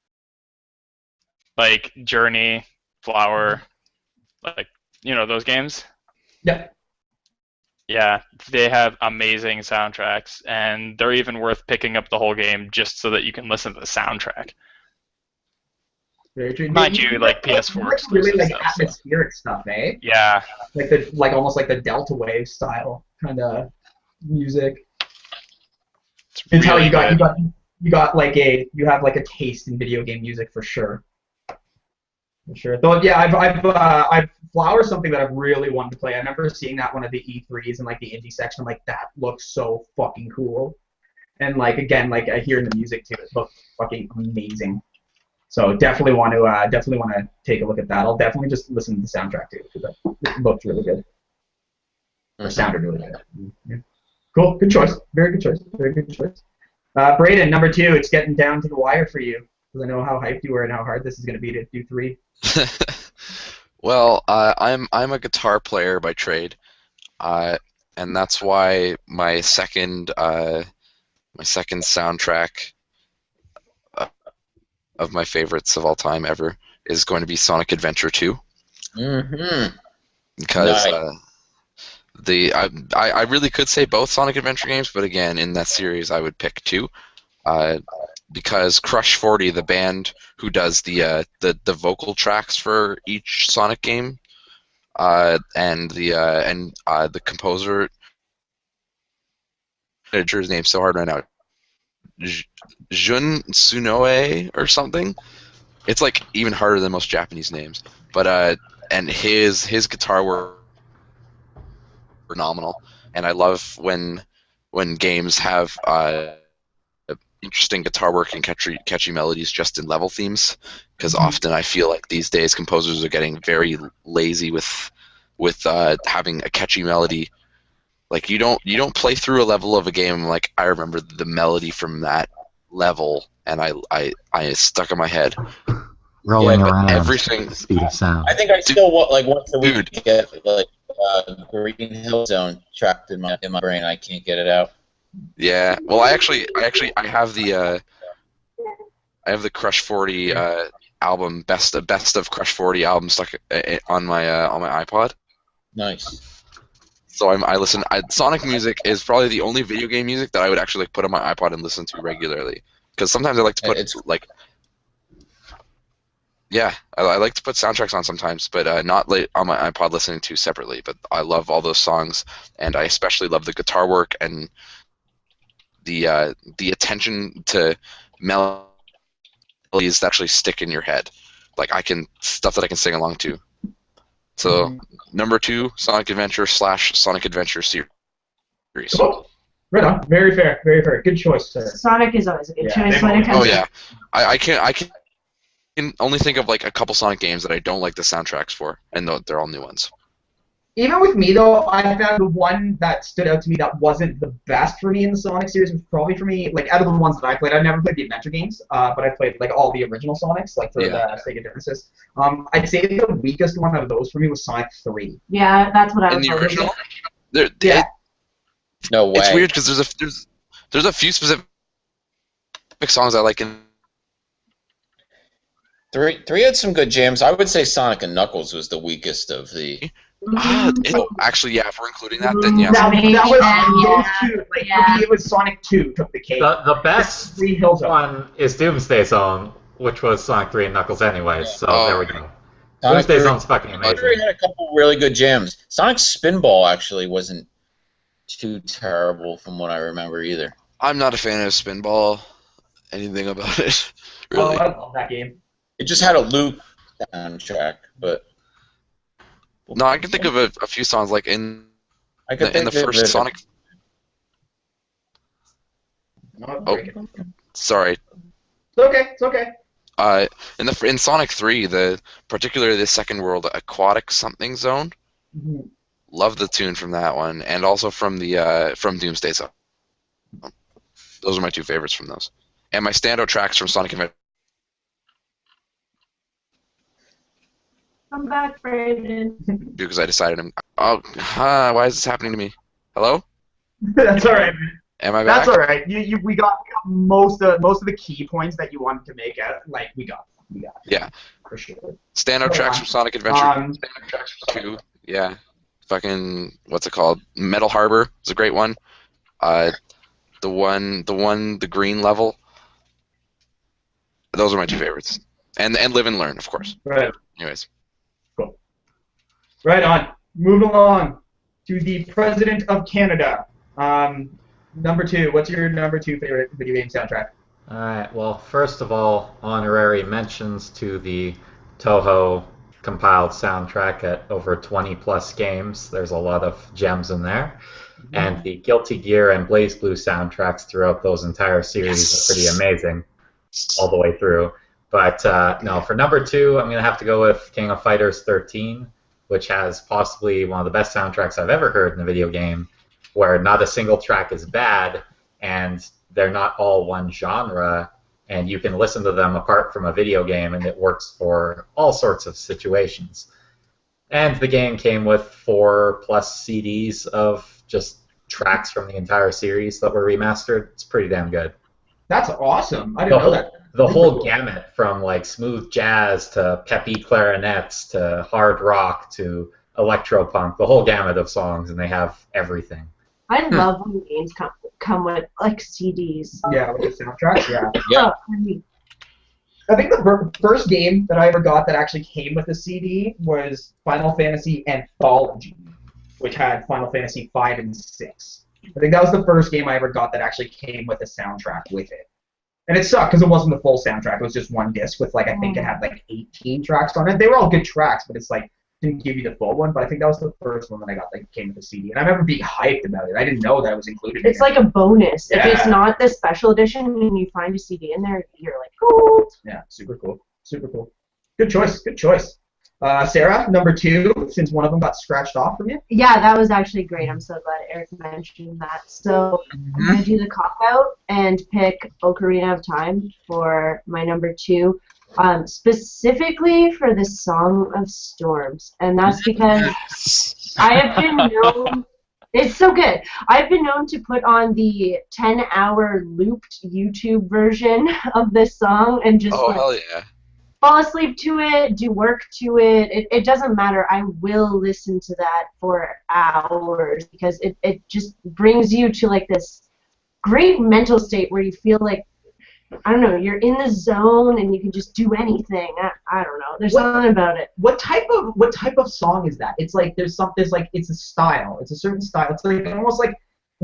like Journey, Flower, like those games. Yeah. Yeah, they have amazing soundtracks, and they're even worth picking up the whole game just so that you can listen to the soundtrack. Very true. Mind you, like PS4 really exclusive like stuff. So. atmospheric stuff, eh? Yeah. Like almost like the Delta Wave style kind of music. It's how you got you have like a taste in video game music for sure. For sure. Though yeah, I've Flower is something that I've really wanted to play. I remember seeing that one of the E3s and like the indie section. I'm like, that looks so fucking cool. And like again, like I hear in the music too, it looks fucking amazing. So definitely want to take a look at that. I'll definitely just listen to the soundtrack too because it looked really good. Or sounded really good. Yeah. Cool. Good choice. Very good choice. Very good choice. Braden, number 2. It's getting down to the wire for you because I know how hyped you were and how hard this is going to be to do 3. Well, I'm a guitar player by trade, and that's why my second soundtrack of my favorites of all time ever is going to be Sonic Adventure 2. Mm-hmm. Because Nice. I really could say both Sonic Adventure games, but again, in that series, I would pick 2. Because Crush 40, the band who does the vocal tracks for each Sonic game, and the composer, his name's so hard right now, Jun Tsunoe or something. It's like even harder than most Japanese names. But and his guitar work phenomenal, and I love when games have interesting guitar work and catchy melodies just in level themes, because often I feel like these days composers are getting very lazy with having a catchy melody. Like you don't play through a level of a game like I remember the melody from that level and I stuck in my head. Rolling around everything at the speed of sound. I think I still once a week get like Green Hill Zone trapped in my brain. I can't get it out. Yeah. Well, I have the Crush 40 album, best of Crush 40 album stuck on my iPod. Nice. So I listen. Sonic music is probably the only video game music that I would actually like put on my iPod and listen to regularly. Because sometimes I like to put I like to put soundtracks on sometimes, but not on my iPod listening to separately. But I love all those songs, and I especially love the guitar work and the attention to melodies that actually stick in your head. Like stuff that I can sing along to. So number 2, Sonic Adventure / Sonic Adventure series. Cool. Right on. Very fair. Very fair. Good choice, sir. Sonic is always a good choice when it comes. Oh yeah, I can only think of like a couple Sonic games that I don't like the soundtracks for, and they're all new ones. Even with me though, I found the one that stood out to me that wasn't the best for me in the Sonic series was probably for me, like out of the ones that I played, I've never played the adventure games, but I played like all the original Sonics, like for the Sega Genesis. I'd say the weakest one out of those for me was Sonic 3. Yeah, that's what I was. In the original, no way. It's weird because there's a few specific songs I like in. 3 had some good jams. I would say Sonic and Knuckles was the weakest of the. Actually, yeah. If we're including that, then yes. That was those two. Like, for me, it was Sonic 2 took the cake. The best one is Doomsday Zone, which was Sonic 3 and Knuckles anyway. So there we go. Doomsday Zone's fucking amazing. Sonic 3 had a couple really good jams. Sonic Spinball actually wasn't too terrible from what I remember either. I'm not a fan of Spinball. Anything about it, really. Oh, I love that game. It just had a loop soundtrack, but. No, I can think of a few songs like in the first Sonic. Sorry. It's okay. It's okay. In Sonic 3, particularly the second world, Aquatic Something Zone. Mm-hmm. Love the tune from that one, and also from Doomsday Zone. Those are my 2 favorites from those, and my standout tracks from Sonic Adventure. Come back, Brandon. Because I decided why is this happening to me? Hello? That's all right, man. Am I back? That's all right. We got most of the key points that you wanted to make. Like we got. Yeah. For sure. Standout tracks from Sonic Adventure. Standout tracks from 2. Yeah. Fucking what's it called? Metal Harbor is a great one. The green level. Those are my 2 favorites. and live and learn, of course. Right. Anyways. Cool. Right on. Moving along to the President of Canada. Number 2. What's your number 2 favorite video game soundtrack? All right. Well, first of all, honorary mentions to the Toho compiled soundtrack at over 20 plus games. There's a lot of gems in there. And the Guilty Gear and Blaze Blue soundtracks throughout those entire series are pretty amazing all the way through. But no, for number 2, I'm going to have to go with King of Fighters 13, which has possibly one of the best soundtracks I've ever heard in a video game, where not a single track is bad, and they're not all one genre, and you can listen to them apart from a video game, and it works for all sorts of situations. And the game came with 4+ CDs of just tracks from the entire series that were remastered. It's pretty damn good. That's awesome. I didn't know that. The whole gamut, from like smooth jazz to peppy clarinets to hard rock to electropunk, the whole gamut of songs, and they have everything. I love when games come with like CDs. Yeah, with the soundtracks. Yeah. Yeah. I think the first game that I ever got that actually came with a CD was Final Fantasy Anthology, which had Final Fantasy 5 and 6. I think that was the first game I ever got that actually came with a soundtrack with it. And it sucked because it wasn't the full soundtrack. It was just one disc with, like, I think it had, like, 18 tracks on it. They were all good tracks, but it's, like, didn't give you the full one. But I think that was the first one that I got that came with a CD. And I remember being hyped about it. I didn't know that it was included It's in like a bonus. Yeah. If it's not the special edition and you find a CD in there, you're like, cool. Yeah, super cool. Super cool. Good choice. Good choice. Sarah, number 2, since one of them got scratched off from you. Yeah, that was actually great. I'm so glad Eric mentioned that. So I'm going to do the cop-out and pick Ocarina of Time for my number 2, specifically for the Song of Storms. And that's because I have been known... It's so good. I've been known to put on the 10-hour looped YouTube version of this song and just Hell yeah. fall asleep to it, do work to it. It doesn't matter. I will listen to that for hours because it just brings you to like this great mental state where you feel like, I don't know, you're in the zone and you can just do anything. I don't know. There's something about it. What type of song is that? It's like it's a style. It's a certain style. It's like almost like, I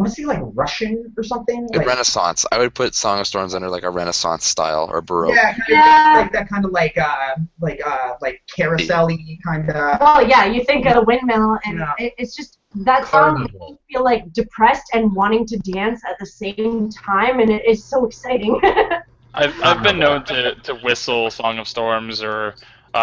want to say like Russian or something. A Like, Renaissance. I would put Song of Storms under like a Renaissance style or Baroque. yeah, Yeah. like that kind of like carousel-y kind of. Well, yeah, you think of a windmill, and Yeah. it's just that song makes Carnival. me feel like depressed and wanting to dance at the same time, and it is so exciting. I've been known to whistle Song of Storms or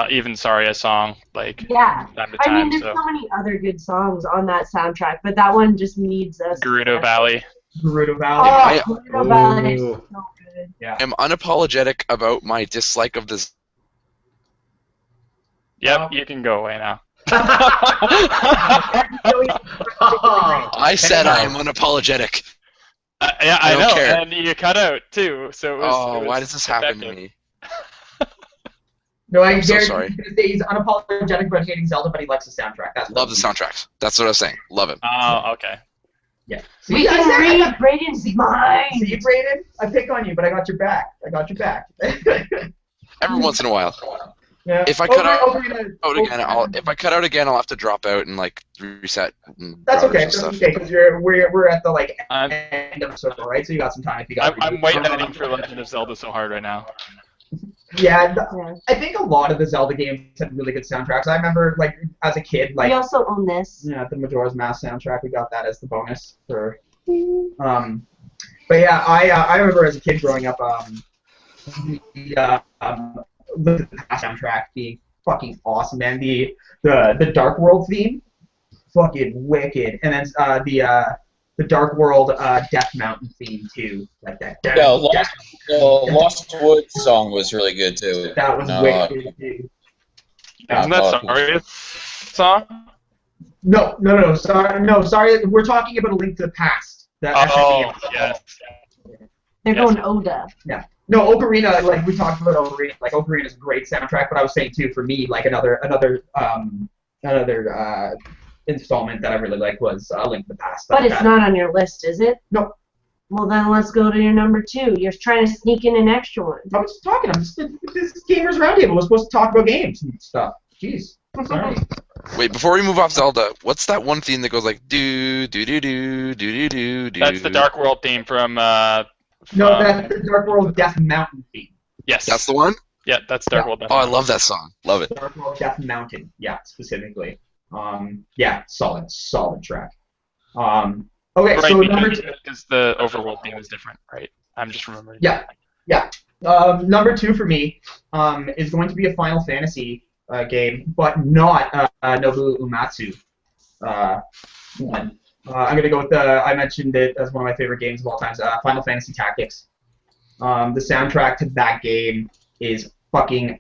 even Saria song like Yeah. time to I mean, time. there's So so many other good songs on that soundtrack, but that one just needs us. Gerudo Valley. Gerudo Valley. I- Oh, Gerudo Valley is Ooh. so good. I'm unapologetic about my dislike of this. Yep, you can go away now. I said I am unapologetic. Yeah, I don't know, care. and you cut out too. So it was, Why does this happen to effective. me? No, I'm so Garrett, sorry. He's gonna say he's unapologetic about hating Zelda, but he likes the soundtrack. That's Love the soundtracks. That's what I was saying. Love it. Oh, okay. Yeah. We I can said- read Braden's mind. See, Brayden, I pick on you, but I got your back. Every once in a while. Yeah. If I cut out Ocarina- if I cut out again, I'll have to drop out and like reset. And That's routers okay. and That's stuff. okay, because we're at the like I'm, end of the circle, right? So you got some time if you got. I'm waiting for Legend of Zelda so hard right now. Yeah, Yeah. I think a lot of the Zelda games had really good soundtracks. I remember, like, as a kid, like, We also own this. yeah, the Majora's Mask soundtrack. We got that as the bonus for. But yeah, I remember as a kid growing up, the soundtrack being fucking awesome, man. The Dark World theme, fucking wicked, and then the Dark World Death Mountain theme too, like that. Yeah, Lost Woods song was really good too. That was wicked too. Isn't that Saria's song? No, sorry. We're talking about A Link to the Past. Oh, yes. They're Yes. going Oda. No, Ocarina, like we talked about Ocarina, like Ocarina's a great soundtrack, but I was saying too, for me, like another installment that I really liked was A Link to the Past. But it's not on your list, is it? No. Well, then let's go to your number 2. You're trying to sneak in an extra one. I was just talking. This is Gamers Roundtable. We're supposed to talk about games and stuff. Jeez. Sorry. Wait, before we move off Zelda, what's that one theme that goes like do do do do do do do? That's the Dark World theme from. No, that's the Dark World Death Mountain theme. Yes. That's the one? Yeah, that's Dark World Death Oh, I Mountain. love that song. Love it. Dark World Death Mountain. Yeah, specifically. Yeah, solid track. Okay, Right, so number 2. because the Overworld theme is different, right? I'm just remembering. Yeah. Number 2 for me is going to be a Final Fantasy game, but not Nobuo Uematsu one. I'm going to go with I mentioned it as one of my favorite games of all time, Final Fantasy Tactics. The soundtrack to that game is fucking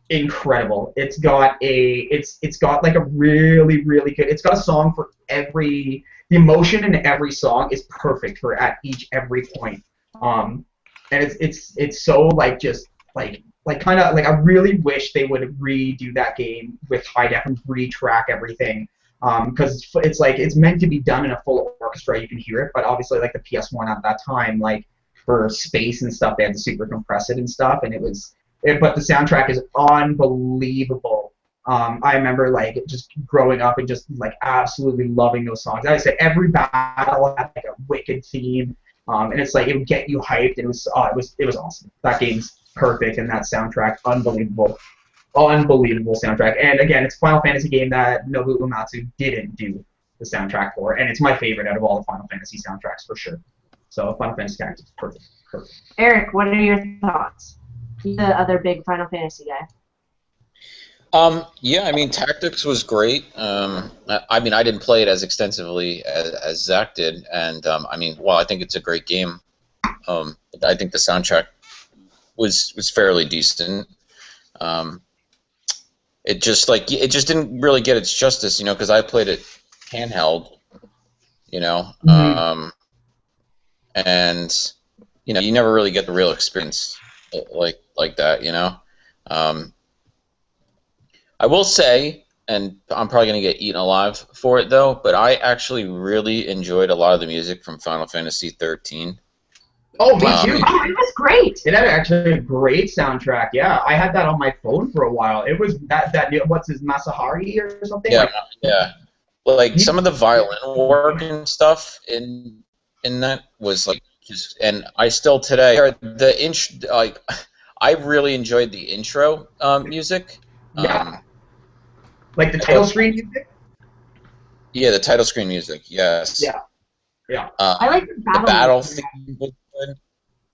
incredible. It's got like a really, really good. It's got a song for every. The emotion in every song is perfect for at every point. And it's so like just like kind of like I really wish they would redo that game with high def and retrack everything. Because it's like it's meant to be done in a full orchestra, you can hear it, but obviously like the PS1 at that time, like for space and stuff, they had to super compress it and stuff, and but the soundtrack is unbelievable. I remember like just growing up and just like absolutely loving those songs. As I said, every battle had like a wicked theme, and it's like it would get you hyped. And it was awesome. That game's perfect, and that soundtrack unbelievable soundtrack. And again, it's a Final Fantasy game that Nobuo Uematsu didn't do the soundtrack for, and it's my favorite out of all the Final Fantasy soundtracks for sure. So Final Fantasy Tactics is perfect. Eric, what are your thoughts? He's the other big Final Fantasy guy. Yeah, I mean, Tactics was great. I mean, I didn't play it as extensively as Zach did, and I mean, well, I think it's a great game. I think the soundtrack was fairly decent. It just didn't really get its justice, because I played it handheld, Mm-hmm. And you never really get the real experience like that, I will say, and I'm probably going to get eaten alive for it, though, but I actually really enjoyed a lot of the music from Final Fantasy 13. Oh, me too. Oh, it was great. It had actually a great soundtrack. Yeah, I had that on my phone for a while. It was that what's his Masahari or something? Yeah, yeah. Like some of the violin work and stuff in that was like just, and I still today I really enjoyed the intro music. Yeah. Like the title screen music? Yeah, the title screen music, yes. Yeah. Yeah. I like the battle theme was good.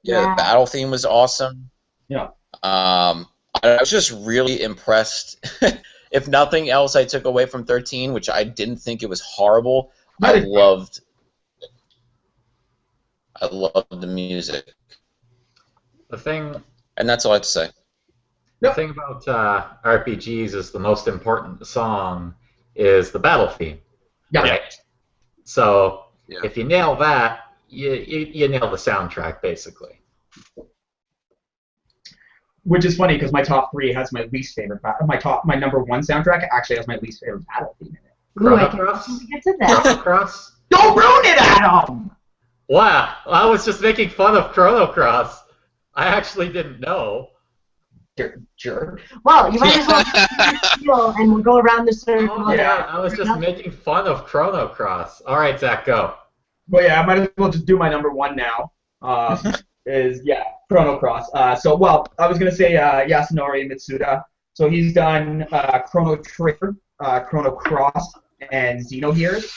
Yeah, the battle theme was awesome. Yeah. I was just really impressed. If nothing else I took away from 13, which I didn't think it was horrible, I loved the music. And that's all I have to say. The thing about RPGs is the most important song is the battle theme. Yeah. Right? So if you nail that, you nail the soundtrack, basically. Which is funny because my top 3 has my least favorite. My number 1 soundtrack actually has my least favorite battle theme in it. Ooh, I can't get to that. Chrono Cross? Don't ruin it, Adam! Wow, I was just making fun of Chrono Cross. I actually didn't know. Jerk. Well, you might as well and we'll go around the circle. Oh, yeah, I was just making fun of Chrono Cross. All right, Zach, go. Well, yeah, I might as well just do my number 1 now. Chrono Cross. I was gonna say Yasunori Mitsuda. So he's done Chrono Trigger, Chrono Cross, and Xenogears,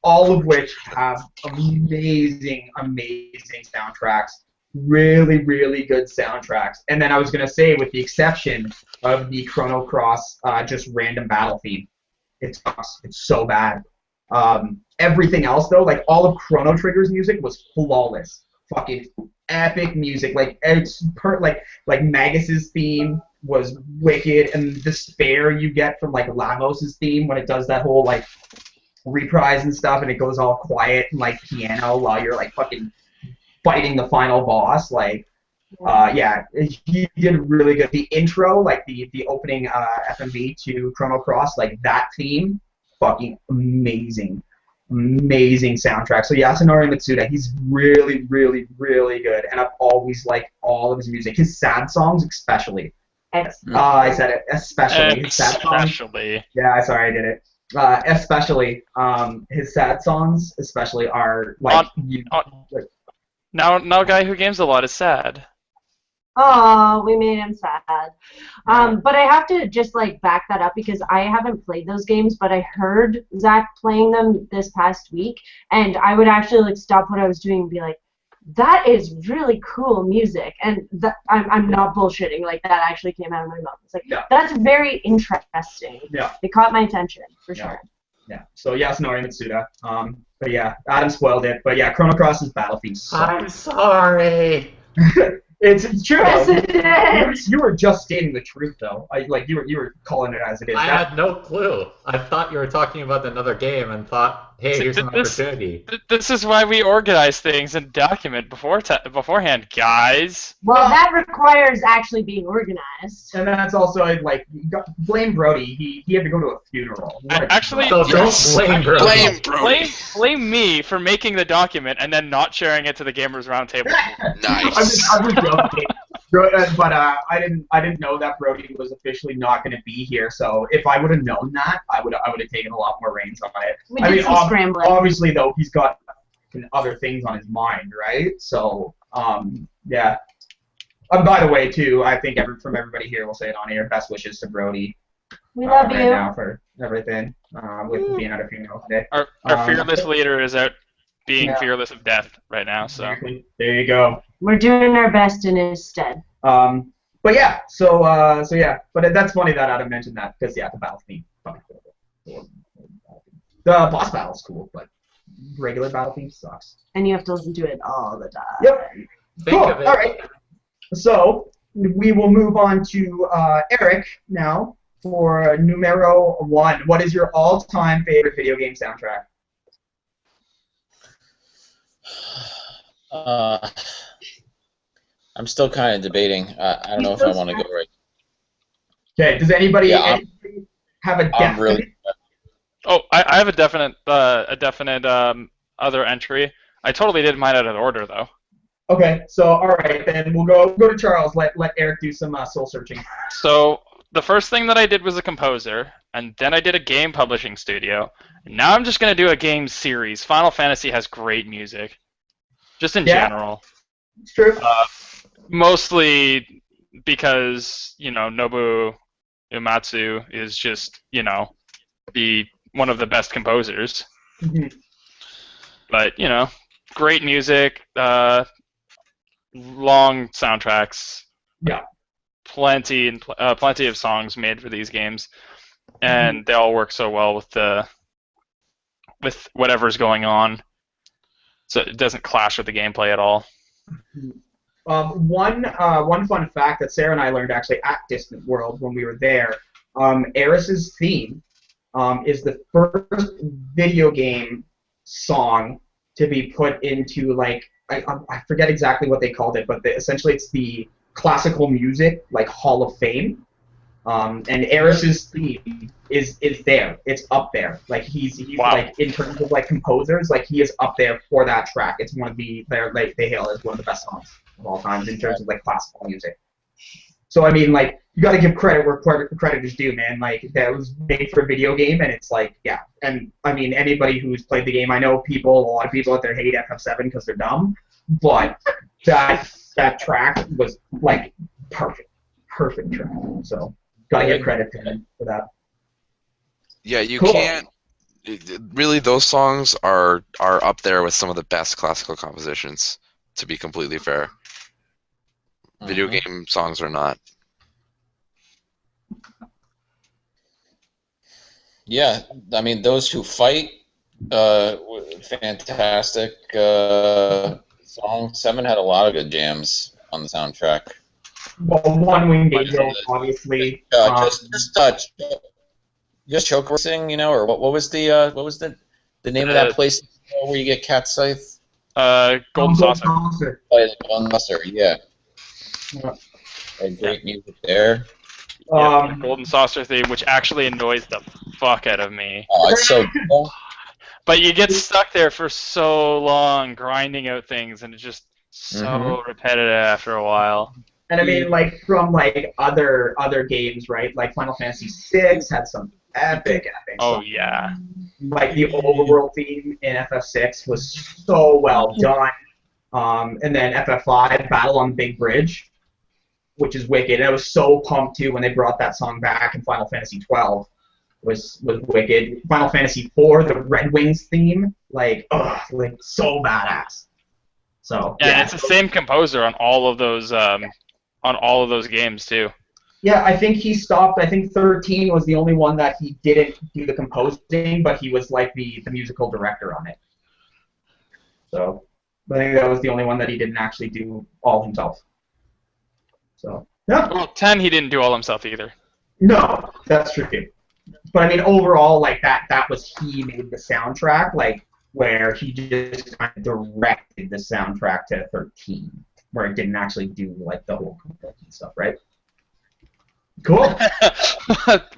all of which have amazing soundtracks. Really, really good soundtracks. And then I was gonna say, with the exception of the Chrono Cross, just random battle theme, it sucks. It's so bad. Everything else though, like all of Chrono Trigger's music was flawless. Fucking epic music. Like it's like Magus's theme was wicked, and the despair you get from like Lamos's theme when it does that whole like reprise and stuff, and it goes all quiet and like piano while you're like fucking fighting the final boss. Like he did really good. The intro, like the opening FMV to Chrono Cross, like that theme, fucking amazing. Amazing soundtrack. So Yasunori Mitsuda, he's really, really, really good, and I've always liked all of his music. His sad songs, especially. I said it, especially. His sad songs. Especially. Yeah, sorry, I did it. Especially, his sad songs, especially, are like. Now, guy who games a lot is sad. Oh, we made him sad. But I have to just like back that up because I haven't played those games, but I heard Zach playing them this past week, and I would actually like stop what I was doing and be like, "That is really cool music," and I'm not bullshitting. Like that actually came out of my mouth. It's like that's very interesting. Yeah, it caught my attention for sure. Yeah. So Yasunori Mitsuda. But yeah, Adam spoiled it. But yeah, Chrono Cross's battle theme. I'm sorry. It's true. Yes, it is. You were just stating the truth, though. You were calling it as it is. I had no clue. I thought you were talking about another game and thought, hey, here's an opportunity. This is why we organize things and document beforehand, guys. Well, that requires actually being organized. And that's also like blame Brody. He had to go to a funeral. Actually, so don't blame Brody. Blame Brody. Blame me for making the document and then not sharing it to the Gamers Roundtable. Nice. I was joking. But I didn't know that Brody was officially not going to be here. So if I would have known that, I would have taken a lot more reins on it. We did some scrambling. Obviously, though, he's got other things on his mind, right? So yeah. By the way, too, I think from everybody here, we'll say it on air. Best wishes to Brody. We love you. Right now for everything with being at a funeral today. Our fearless leader is out being fearless of death right now. So there you go. We're doing our best in his stead. But yeah, so yeah, but that's funny that Adam mentioned that because yeah, the battle theme. The boss battle's cool, but regular battle theme sucks. And you have to listen to it all the time. Yep. Cool. All right. So we will move on to Eric now for numero 1. What is your all-time favorite video game soundtrack? I'm still kind of debating. I don't know if I want to go right. Okay. Does anybody have a definite? I have a definite other entry. I totally did mine out of order though. Okay. So all right, then we'll go to Charles. Let Eric do some soul searching. So the first thing that I did was a composer, and then I did a game publishing studio. And now I'm just gonna do a game series. Final Fantasy has great music, just in general. It's true. Mostly because, Nobuo Uematsu is just, one of the best composers. Mm-hmm. But, great music, long soundtracks. Yeah. Plenty of songs made for these games. And they all work so well with whatever's going on. So it doesn't clash with the gameplay at all. One fun fact that Sarah and I learned actually at Distant World when we were there, Eris's theme is the first video game song to be put into like I forget exactly what they called it, but essentially it's the classical music like Hall of Fame. And Eris's theme is there. It's up there. Like he's like in terms of like composers, like he is up there for that track. It's one of they hail as one of the best songs of all time in terms of like classical music. So I mean, like you got to give credit where credit is due, man. Like that was made for a video game, and it's like And I mean, anybody who's played the game, I know a lot of people out there hate FF7 because they're dumb, but that track was like perfect track. So. Gotta give credit to him for that. Yeah, you can't. Really, those songs are up there with some of the best classical compositions. To be completely fair, video game songs are not. Yeah, I mean, Those Who Fight, fantastic song. 7 had a lot of good jams on the soundtrack. Well, One Winged Angel, obviously. Just choke racing, or what was the name of that place where you get cat scythe? Golden Saucer. Oh, yeah, Golden Saucer, yeah. Great music there. Golden Saucer theme, which actually annoys the fuck out of me. Oh, it's so cool. But you get stuck there for so long, grinding out things, and it's just so repetitive after a while. And I mean, like from like other games, right? Like Final Fantasy VI had some epic Oh songs. yeah. Like the overworld theme in FF6 was so well done. And then FF5, Battle on the Big Bridge, which is wicked. And I was so pumped too when they brought that song back in Final Fantasy 12. Was wicked. Final Fantasy 4, the Red Wings theme, like so badass. So yeah, it's the same composer on all of those games too. Yeah, I think he stopped. I think 13 was the only one that he didn't do the composing, but he was like the musical director on it. So I think that was the only one that he didn't actually do all himself. So yeah. Well, 10 he didn't do all himself either. No, that's true. But I mean, overall, like that was he made the soundtrack, like where he just kind of directed the soundtrack to 13, where it didn't actually do like the whole composing stuff, right? Cool.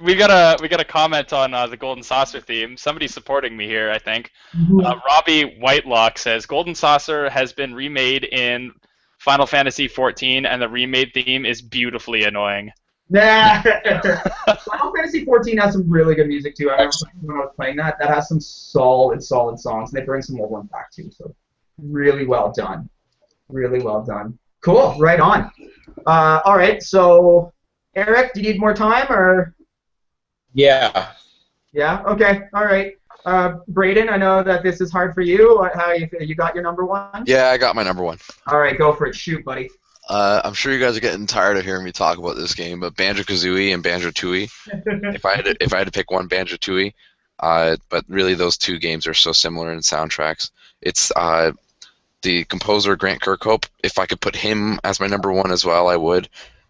we got a comment on the Golden Saucer theme. Somebody's supporting me here, I think. Robbie Whitelock says Golden Saucer has been remade in Final Fantasy XIV, and the remade theme is beautifully annoying. Nah. Final Fantasy XIV has some really good music too. I remember when I was playing that has some solid songs. They bring some old ones back too, so really well done. Really well done. Cool. Right on. All right. So, Eric, do you need more time or? Yeah. Yeah. Okay. All right. Braden, I know that this is hard for you. How you got your number one? Yeah, I got my number one. All right, go for it. Shoot, buddy. I'm sure you guys are getting tired of hearing me talk about this game, but Banjo-Kazooie and Banjo-Tooie. if I had to pick one, Banjo-Tooie. But really, those two games are so similar in soundtracks. It's the composer Grant Kirkhope. If I could put him as my number one as well, I would,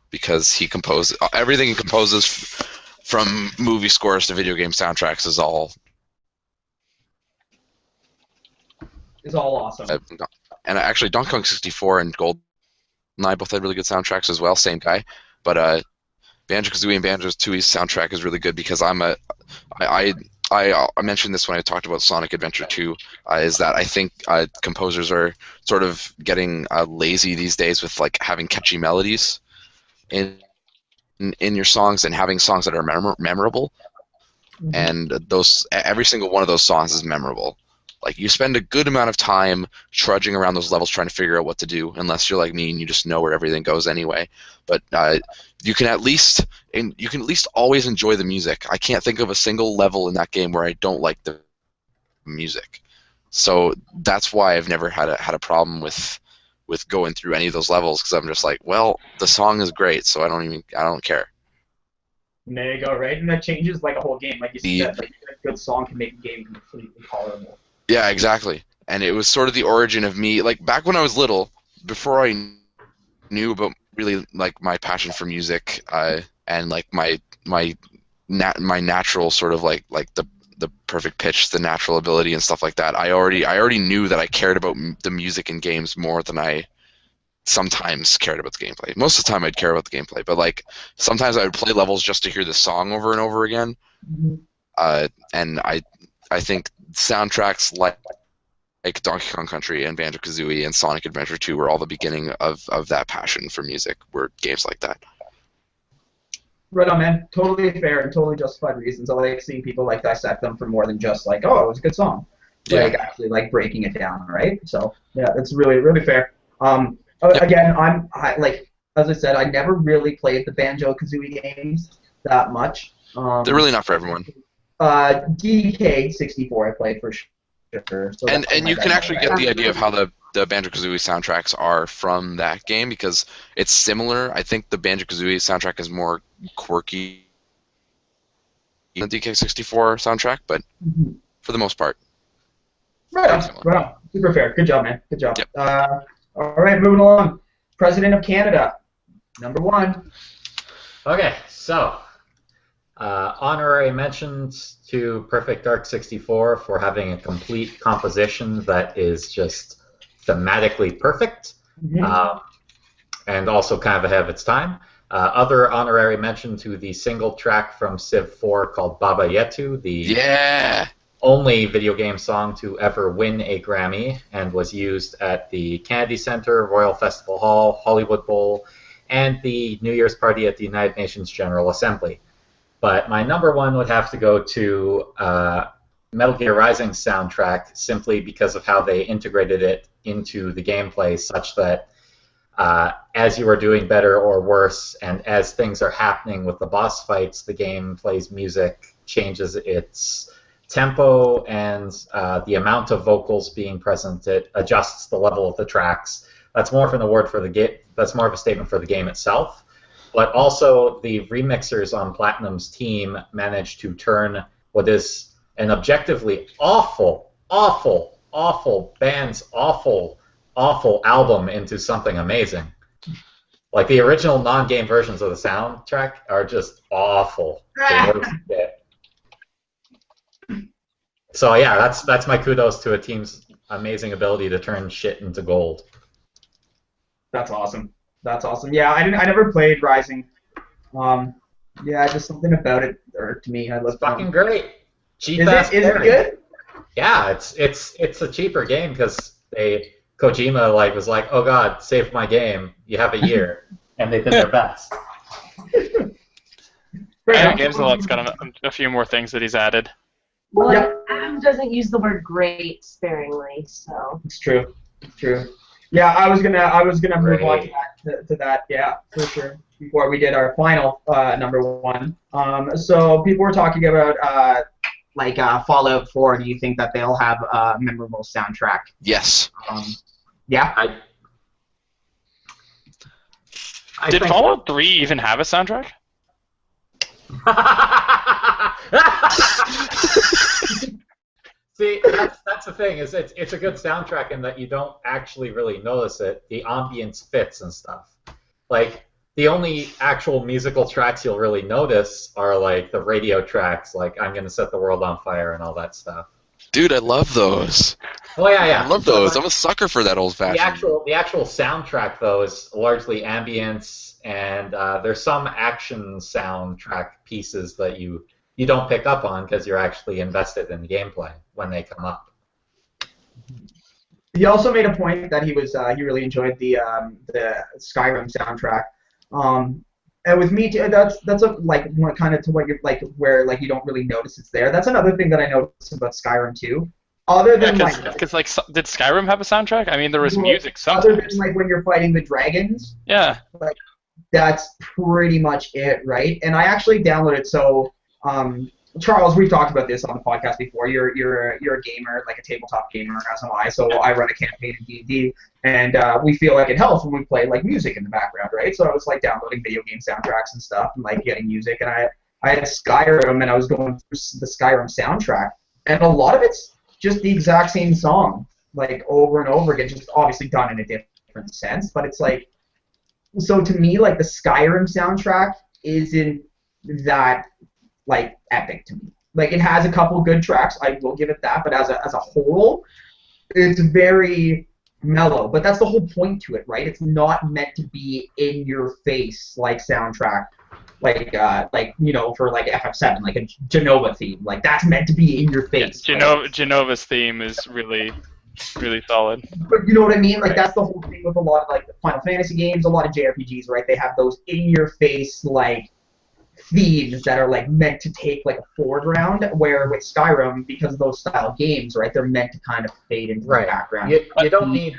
because he composed everything he composes from movie scores to video game soundtracks is all awesome. And actually, Donkey Kong 64 and Gold. And I both had really good soundtracks as well, same guy. But Banjo-Kazooie and Banjo-Tooie's soundtrack is really good because I mentioned this when I talked about Sonic Adventure 2, is that I think composers are sort of getting lazy these days with like having catchy melodies in your songs and having songs that are memorable. And every single one of those songs is memorable. Like, you spend a good amount of time trudging around those levels trying to figure out what to do, unless you're like me and you just know where everything goes anyway. But you can at least always enjoy the music. I can't think of a single level in that game where I don't like the music. So that's why I've never had a problem with going through any of those levels, because I'm just like, well, the song is great, so I don't care. And there you go, right? And that changes like a whole game. Like you said, like a good song can make a game completely tolerable. Yeah, exactly. And it was sort of the origin of me, like back when I was little, before I knew about really like my passion for music, and like my natural sort of like the perfect pitch, the natural ability and stuff like that. I already knew that I cared about the music in games more than I sometimes cared about the gameplay. Most of the time I'd care about the gameplay, but like sometimes I would play levels just to hear the song over and over again. And I think soundtracks like Donkey Kong Country and Banjo-Kazooie and Sonic Adventure 2 were all the beginning of that passion for music, were games like that. Right on, man. Totally fair and totally justified reasons. I like seeing people like dissect them for more than just like, oh, it was a good song. Like actually like breaking it down, right? So yeah, it's really, really fair. Again, I like, as I said, I never really played the Banjo-Kazooie games that much. They're really not for everyone. DK64 I played for sure. So and you can actually get the idea of how the Banjo-Kazooie soundtracks are from that game, because it's similar. I think the Banjo-Kazooie soundtrack is more quirky than the DK64 soundtrack, but for the most part. Right on. Super fair. Good job, man. Good job. Yep. All right, moving along. President of Canada, number one. Okay, so honorary mentions to Perfect Dark 64 for having a complete composition that is just thematically perfect, and also kind of ahead of its time. Other honorary mention to the single track from Civ 4 called Baba Yetu, the only video game song to ever win a Grammy and was used at the Kennedy Center, Royal Festival Hall, Hollywood Bowl, and the New Year's party at the United Nations General Assembly. But my number one would have to go to Metal Gear Rising soundtrack, simply because of how they integrated it into the gameplay, such that as you are doing better or worse, and as things are happening with the boss fights, the gameplay's music changes its tempo and the amount of vocals being present. It adjusts the level of the tracks. That's more from the word for the game. That's more of a statement for the game itself. But also, the remixers on Platinum's team managed to turn what is an objectively awful band's awful album into something amazing. Like, the original non-game versions of the soundtrack are just awful. So yeah, that's my kudos to a team's amazing ability to turn shit into gold. That's awesome. Yeah, I never played Rising. Yeah, just something about it, or to me, I love. It's fucking great. Cheap is it good? Yeah, it's a cheaper game because Kojima was like, oh god, save my game. You have a year, and they did their best. Games a lot's got a few more things that he's added. Well, Adam doesn't use the word great sparingly, so. It's true. Yeah, I was gonna move on to that. Yeah, for sure. Before we did our final number one. So people were talking about Fallout 4. Do you think that they'll have a memorable soundtrack? Yes. Yeah. Did Fallout 3 even have a soundtrack? See, that's the thing, is it's a good soundtrack in that you don't actually really notice it. The ambience fits and stuff. Like, the only actual musical tracks you'll really notice are like the radio tracks, like I'm Gonna Set the World on Fire and all that stuff. Dude, I love those. Oh yeah. I love those. I'm a sucker for that old-fashioned. The actual soundtrack though is largely ambience, and there's some action soundtrack pieces that you don't pick up on because you're actually invested in the gameplay when they come up. He also made a point that he really enjoyed the Skyrim soundtrack. And with me too, that's one kind of to what you're where you don't really notice it's there. That's another thing that I noticed about Skyrim too. Other than did Skyrim have a soundtrack? I mean, there was music sometimes. Other than when you're fighting the dragons. Yeah. That's pretty much it, right? And I actually downloaded. So, Charles, we've talked about this on the podcast before. You're a gamer, like a tabletop gamer, as am I. So I run a campaign in D&D, and we feel like it helps when we play music in the background, right? So I was downloading video game soundtracks and stuff, and getting music. And I had Skyrim, and I was going through the Skyrim soundtrack, and a lot of it's just the exact same song, over and over again, just obviously done in a different sense. But it's so to me, the Skyrim soundtrack isn't that epic to me. It has a couple good tracks, I will give it that, but as a whole, it's very mellow. But that's the whole point to it, right? It's not meant to be in your face soundtrack, for FF7, a Genova theme. That's meant to be in your face. Genova's theme is really solid. But you know what I mean? That's the whole thing with a lot of Final Fantasy games, a lot of JRPGs, right? They have those in your face themes that are meant to take a foreground, where with Skyrim, because of those style games, right, they're meant to kind of fade into the background. You don't need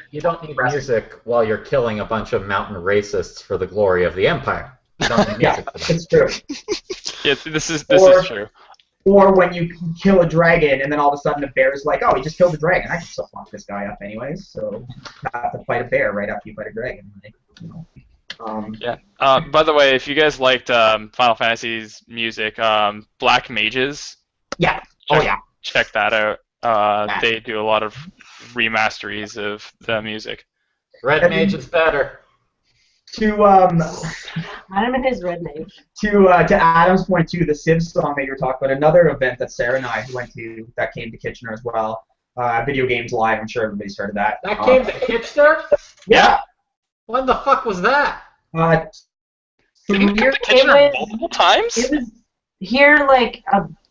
music while you're killing a bunch of mountain racists for the glory of the Empire. You don't need music for that. It's true. Yeah, this is true. Or when you kill a dragon, and then all of a sudden the bear's oh, he just killed a dragon. I can still fuck this guy up anyways, so I have to fight a bear right after you fight a dragon. By the way, if you guys liked Final Fantasy's music, Black Mages. Yeah. Check that out. They do a lot of remasteries of the music. Red Mage is better. To Adam and his Red Mage. To Adam's point too, the Civ song that you were talking about, another event that Sarah and I went to that came to Kitchener as well. Video Games Live. I'm sure everybody's heard of that. That came to Kitchener? Yeah. When the fuck was that? Didn't it Kitchener multiple times? It was here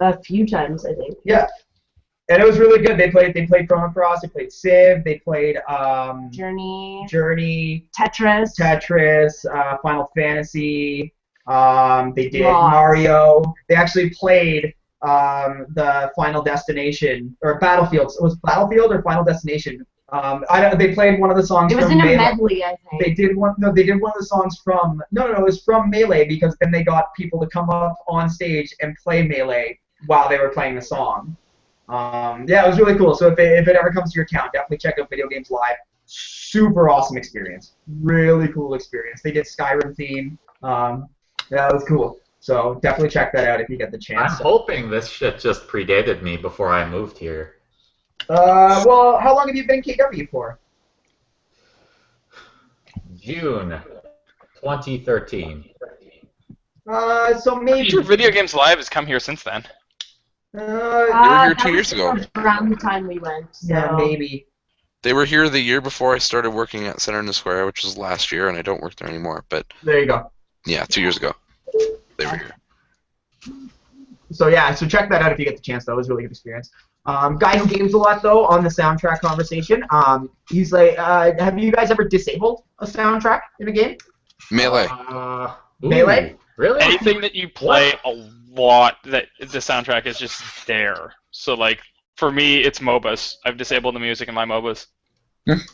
a few times, I think. Yeah. And it was really good. They played Chrono Cross, they played Civ, they played Journey, Tetris, Final Fantasy. They did Lots. Mario. They actually played the Final Destination or Battlefield. It was Battlefield or Final Destination. They played one of the songs. It was from in a Melee. medley, I think. They did one. No, they did one of the songs from. No, it was from Melee because then they got people to come up on stage and play Melee while they were playing the song. Yeah, it was really cool. So if it ever comes to your town, definitely check out Video Games Live. Super awesome experience. Really cool experience. They did Skyrim theme. Yeah, it was cool. So definitely check that out if you get the chance. I'm hoping this shit just predated me before I moved here. Well, how long have you been in KW for? June 2013. So maybe. I'm sure Video Games Live has come here since then. They were here 2 years ago. Around the time we went. So. Yeah, maybe. They were here the year before I started working at Center in the Square, which was last year, and I don't work there anymore. But there you go. Yeah, 2 years ago. They were here. So yeah, so check that out if you get the chance. That was a really good experience. Guy who games a lot though on the soundtrack conversation. He's like, have you guys ever disabled a soundtrack in a game? Melee. Melee? Really? Anything that you play a lot, that the soundtrack is just there. So like for me, it's MOBAs. I've disabled the music in my MOBAs.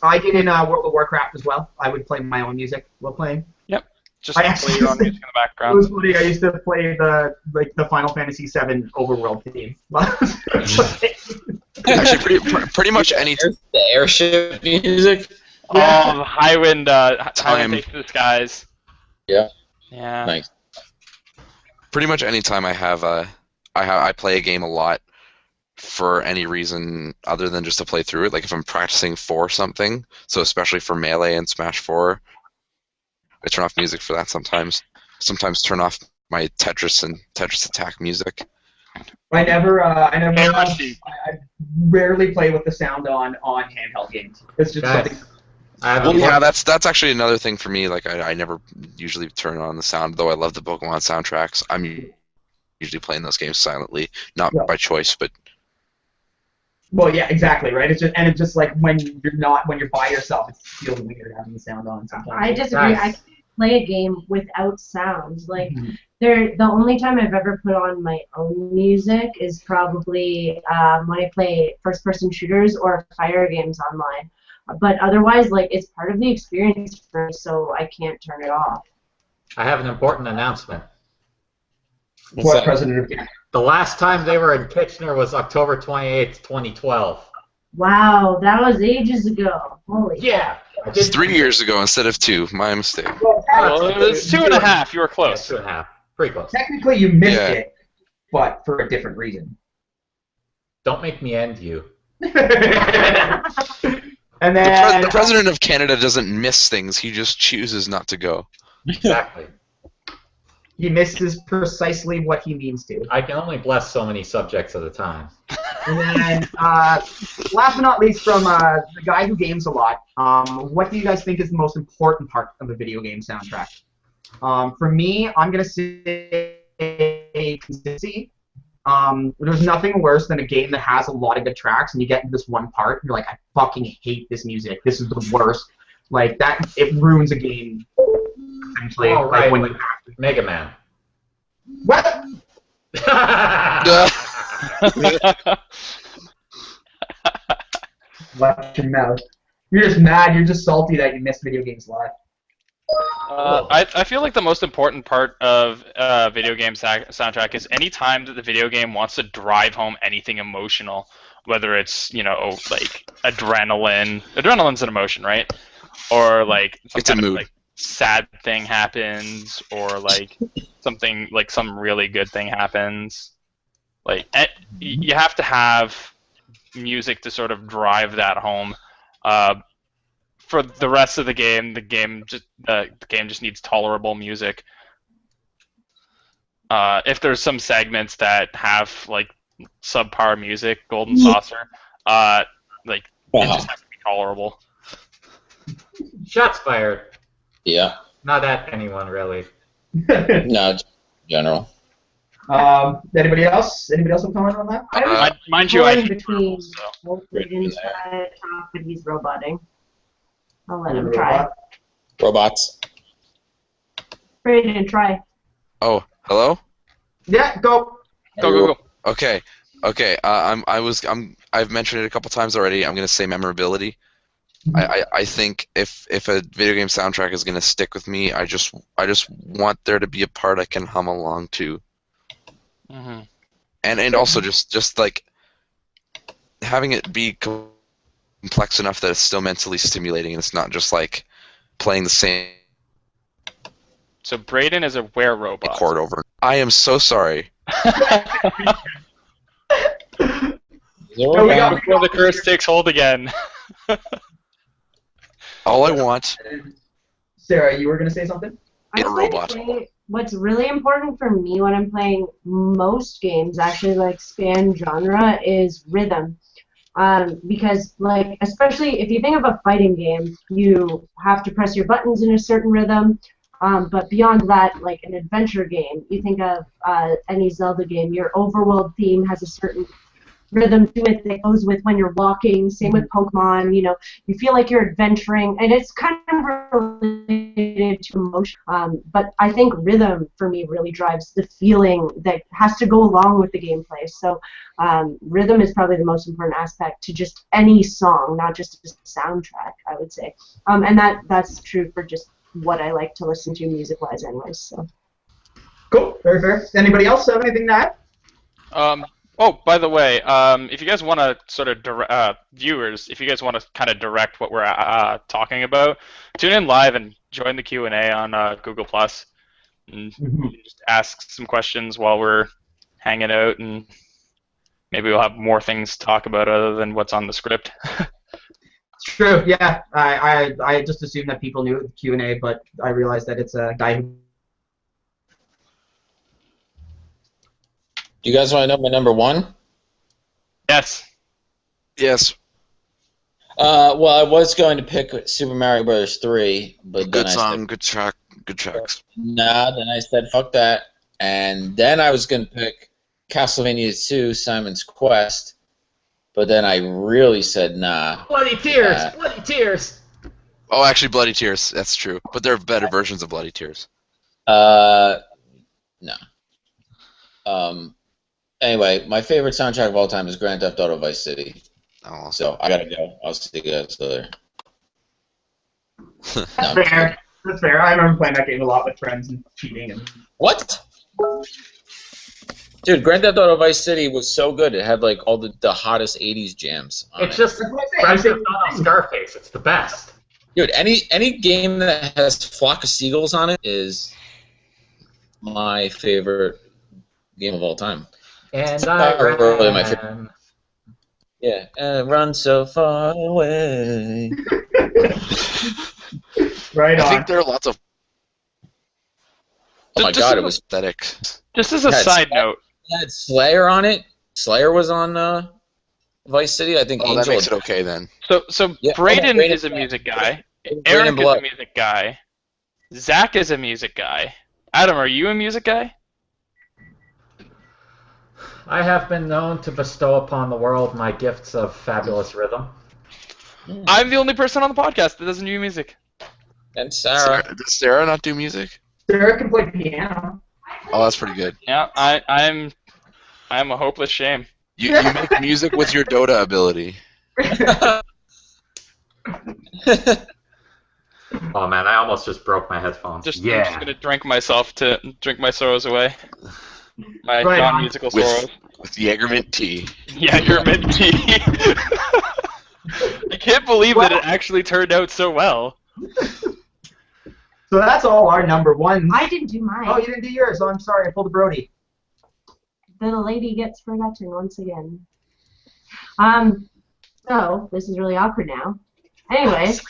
I did in World of Warcraft as well. I would play my own music while playing. Yep. Just play your own music in the background. It was funny. I used to play the Final Fantasy VII Overworld theme. Actually, pretty much any The airship music. Oh, Highwind Time. Takes the Skies. Yeah. Yeah. Nice. pretty much any time I play a game a lot for any reason other than just to play through it. Like if I'm practicing for something, so especially for Melee and Smash 4, I turn off music for that sometimes. Sometimes turn off my Tetris and Tetris Attack music. I rarely play with the sound on handheld games. It's just something. Well, yeah, that's actually another thing for me. Like I never usually turn on the sound, though I love the Pokemon soundtracks. I'm usually playing those games silently, not by choice, but. Well, yeah, exactly, right. It's just like when you're by yourself, it feels weird having the sound on sometimes. I disagree. I can't play a game without sounds. Like the only time I've ever put on my own music is probably when I play first-person shooters or fire games online. But otherwise, like, it's part of the experience for me, so I can't turn it off. I have an important announcement. What, President of Canada? The last time they were in Kitchener was October 28th, 2012. Wow, that was ages ago. Holy Yeah. It's 3 years ago instead of 2. My mistake. Well, it was 2.5. You were close. Yeah, 2.5. Pretty close. Technically, you missed it, but for a different reason. Don't make me end you. And then The President of Canada doesn't miss things. He just chooses not to go. Exactly. he misses precisely what he means to. I can only bless so many subjects at a time. And then, last but not least, from the guy who games a lot, what do you guys think is the most important part of a video game soundtrack? For me, I'm going to say consistency. There's nothing worse than a game that has a lot of good tracks and you get into this one part and you're like, I fucking hate this music. This is the worst. Like, that, it ruins a game, essentially. Oh, right, when like Mega Man. What? Watch your mouth. You're just mad. You're just salty that you missed Video Games Live. I feel like the most important part of video game soundtrack is any time that the video game wants to drive home anything emotional, whether it's, like adrenaline. Adrenaline's an emotion, right? Or like It's a mood. like sad thing happens, or like something like some really good thing happens. Like you have to have music to sort of drive that home. For the rest of the game just needs tolerable music. If there's some segments that have like subpar music, Golden Saucer, it just has to be tolerable. Shots fired. Yeah. Not at anyone, really. No, general. Anybody else? Anybody else have a comment on that? Mind you, I between Brayden's try to talk, but he's roboting. I'll let him try. Robots. Brayden, try. Oh, hello? Yeah, go. Go. Okay. I've mentioned it a couple times already. I'm gonna say memorability. I think if a video game soundtrack is gonna stick with me, I just want there to be a part I can hum along to. Mm-hmm. And also just like having it be complex enough that it's still mentally stimulating and it's not just like playing the same So Brayden is a were-robot. chord over. I am so sorry. Before the curse takes hold again. All I want. Sarah, you were going to say something? A robot. What's really important for me when I'm playing most games, actually, like span genre, is rhythm. Because, like, especially if you think of a fighting game, you have to press your buttons in a certain rhythm. But beyond that, like an adventure game, you think of any Zelda game, your overworld theme has a certain rhythm to it that goes with when you're walking. Same with Pokemon, you feel like you're adventuring, and it's kind of related to emotion. But I think rhythm for me really drives the feeling that has to go along with the gameplay. So rhythm is probably the most important aspect to just any song, not just a soundtrack, I would say. And that's true for just what I like to listen to music-wise anyways. So. Cool, very fair. Anybody else have anything to add? Oh, by the way, if you guys want to sort of viewers, if you guys want to kind of direct what we're talking about, tune in live and join the Q&A on Google+, and just ask some questions while we're hanging out, and maybe we'll have more things to talk about other than what's on the script. It's true, yeah. I just assumed that people knew Q&A, but I realized that it's a guy who... Do you guys want to know my number one? Yes. Yes. Well, I was going to pick Super Mario Bros. 3, but Good then song, good tracks. Nah, then I said fuck that, and then I was going to pick Castlevania 2, Simon's Quest, but then I really said nah. Bloody Tears! Bloody Tears! Oh, actually, Bloody Tears. That's true. But there are better versions of Bloody Tears. No. Anyway, my favorite soundtrack of all time is Grand Theft Auto Vice City. Oh, so I gotta go. I'll see you guys later. That's fair. That's fair. I remember playing that game a lot with friends and cheating and. What? Dude, Grand Theft Auto Vice City was so good. It had like all the hottest '80s jams on It's just Grand Theft Auto Scarface. It's the best. Dude, any game that has Flock of Seagulls on it is my favorite game of all time. And I ran. Really my favorite. Yeah, and run so far away. Right on. I think there are lots of. Oh my god, it was pathetic. Just as a side note, it had Slayer on it. Slayer was on Vice City. I think. Oh, Angel that makes it okay then. So yeah, Brayden is a music guy. Eric is a music guy. Zach is a music guy. Adam, are you a music guy? I have been known to bestow upon the world my gifts of fabulous rhythm. I'm the only person on the podcast that doesn't do music. And Sarah. Does Sarah not do music? Sarah can play piano. Oh, that's pretty good. Yeah, I'm a hopeless shame. You make music with your Dota ability. Oh man, I almost just broke my headphones. I'm just gonna drink myself to drink my sorrows away. My non-musical sorrows. With Jägermint tea. Jägermint tea. I can't believe that it actually turned out so well. So that's all our number one. I didn't do mine. Oh, you didn't do yours. Oh, I'm sorry. I pulled a Brody. The lady gets forgotten once again. So this is really awkward now. Anyways.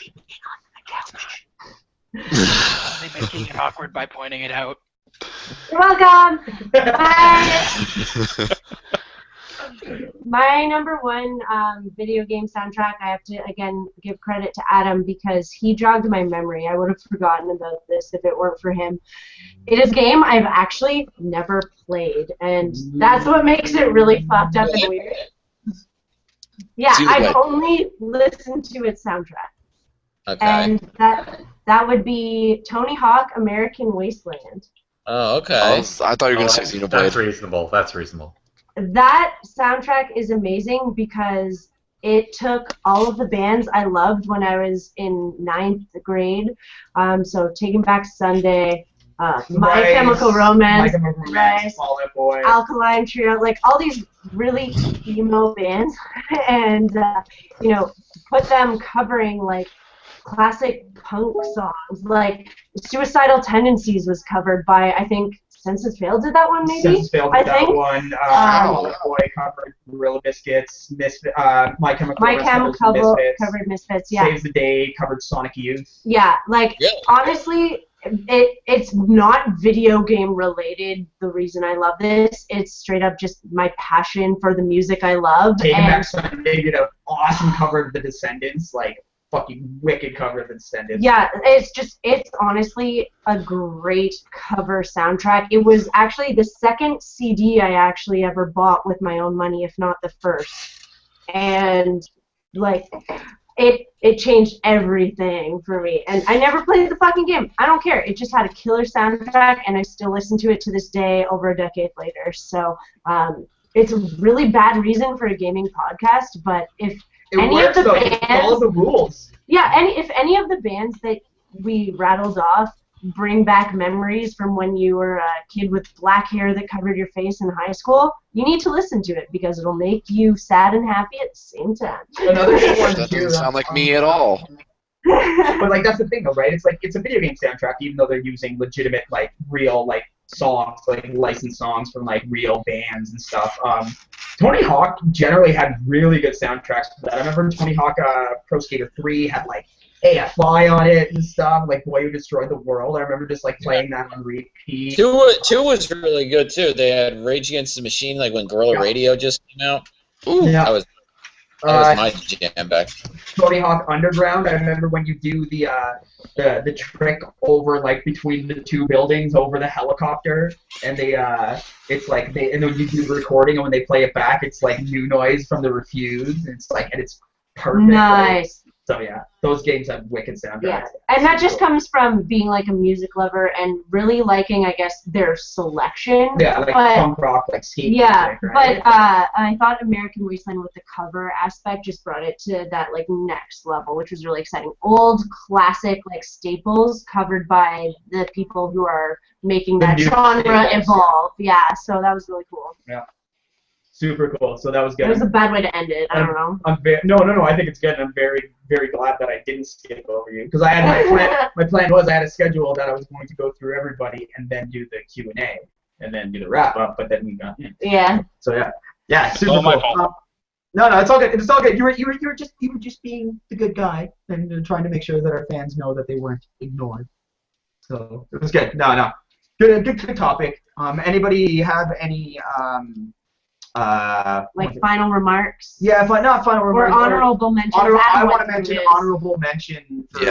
They're making it awkward by pointing it out. You're welcome. Bye. My number one video game soundtrack, I have to, again, give credit to Adam because he jogged my memory. I would have forgotten about this if it weren't for him. It is a game I've actually never played, and that's what makes it really fucked up and weird. Yeah, I've only listened to its soundtrack. Okay. And that would be Tony Hawk American Wasteland. Oh, okay. I thought you were going to say Xenoblade. That's reasonable. That's reasonable. That soundtrack is amazing because it took all of the bands I loved when I was in 9th grade. So Taking Back Sunday, My Chemical Romance, Fall Out Boy, Alkaline Trio, like all these really emo bands, and put them covering like classic punk songs. Like Suicidal Tendencies was covered by, I think, Senses Failed did that one, maybe? Senses Failed did that one. Fall Out Boy covered Gorilla Biscuits. My Chemical Romance covered Misfits. Yeah. Saves the Day covered Sonic Youth. Yeah, like honestly, it's not video game related. The reason I love this, it's straight up just my passion for the music I love. Taking Back Sunday did an awesome cover of The Descendants, like fucking wicked cover of The Descendants. Yeah, it's honestly a great cover soundtrack. It was actually the second CD I actually ever bought with my own money, if not the first. And like it changed everything for me. And I never played the fucking game. I don't care. It just had a killer soundtrack, and I still listen to it to this day over a decade later. So it's a really bad reason for a gaming podcast, but if Of the bands, follow the rules. Yeah, if any of the bands that we rattled off bring back memories from when you were a kid with black hair that covered your face in high school, you need to listen to it because it'll make you sad and happy at the same time. Another good one that doesn't sound like me at all. But like that's the thing though, right? It's like it's a video game soundtrack, even though they're using legitimate, like real, like songs, like licensed songs from like real bands and stuff. Tony Hawk generally had really good soundtracks for that. I remember Tony Hawk Pro Skater 3 had like AFI on it and stuff, like Boy Who Destroyed the World. I remember just like playing that on repeat. Two was really good too. They had Rage Against the Machine, like when Guerrilla Radio just came out. Ooh. Yeah. That was my jam back. Tony Hawk Underground. I remember when you do the trick over like between the two buildings over the helicopter, and it's like and then you do the recording, and when they play it back, it's like new noise from the Refuse. And it's perfect. Nice. So yeah, those games have wicked soundtracks. Yeah, and that just comes from being like a music lover and really liking, I guess, their selection. Yeah, like punk rock, like skate music, right? But I thought American Wasteland with the cover aspect just brought it to that like next level, which was really exciting. Old classic like staples covered by the people who are making that genre evolve. Yeah, so that was really cool. Yeah. Super cool. So that was good. It was a bad way to end it. I don't know. No. I think it's good. I'm very, very glad that I didn't skip over you because I had my plan. My plan was I had a schedule that I was going to go through everybody and then do the Q&A and then do the wrap up. But then we got in. Yeah. So yeah. Super cool. No, it's all good. It's all good. You were just being the good guy and trying to make sure that our fans know that they weren't ignored. So it was good. No. Good topic. Anybody have any like final remarks? Yeah, but not final remarks. Or honorable mentions. I want to mention honorable mention for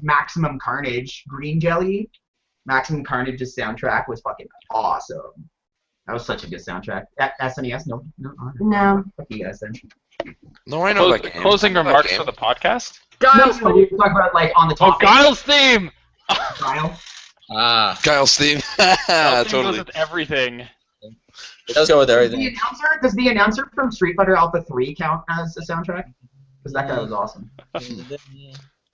Maximum Carnage. Green Jelly. Maximum Carnage's soundtrack was fucking awesome. That was such a good soundtrack. SNES? No. Fuck you guys then. No, I know that game. Closing remarks for the podcast? Guile's theme. You talk about like on the topic. Oh, Guile's theme! Guile? Guile's theme. Guile's totally. goes with everything. It does go with everything. Does the announcer from Street Fighter Alpha 3 count as a soundtrack? Because that guy was awesome.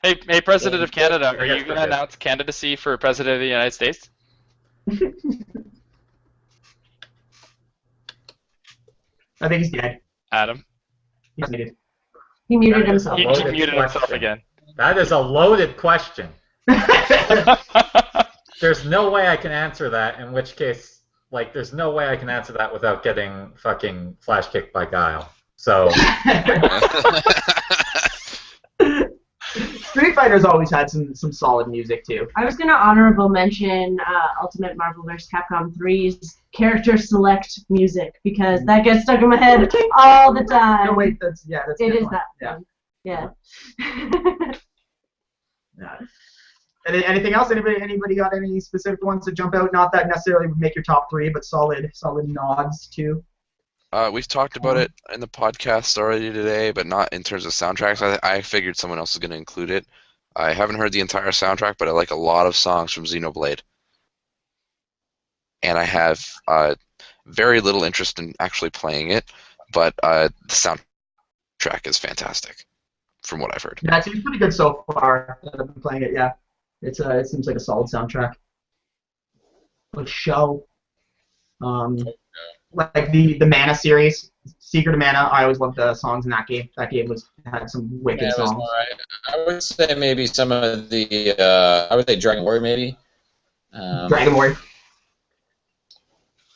Hey, President of Canada, are you going to announce candidacy for President of the United States? I think he's dead. Adam? He's muted. He muted himself. He muted himself again. That is a loaded question. There's no way I can answer that, in which case, like, there's no way I can answer that without getting fucking flash kicked by Guile. So... Street Fighter's always had some solid music too. I was gonna honorable mention Ultimate Marvel vs. Capcom 3's character select music because that gets stuck in my head all the time. No, wait, that's It is one. that Yeah. one. Yeah. Yeah. Anything else? Anybody got any specific ones that jump out? Not that necessarily would make your top 3, but solid nods too. We've talked about it in the podcast already today, but not in terms of soundtracks. I figured someone else was going to include it. I haven't heard the entire soundtrack, but I like a lot of songs from Xenoblade. And I have very little interest in actually playing it, but the soundtrack is fantastic, from what I've heard. Yeah, it seems pretty good so far. I've been playing it, yeah. It seems like a solid soundtrack. Like show. Like the Mana series, Secret of Mana. I always loved the songs in that game. That game had some wicked songs. Right. I would say maybe some of the. I would say Dragon Warrior maybe. Dragon Warrior.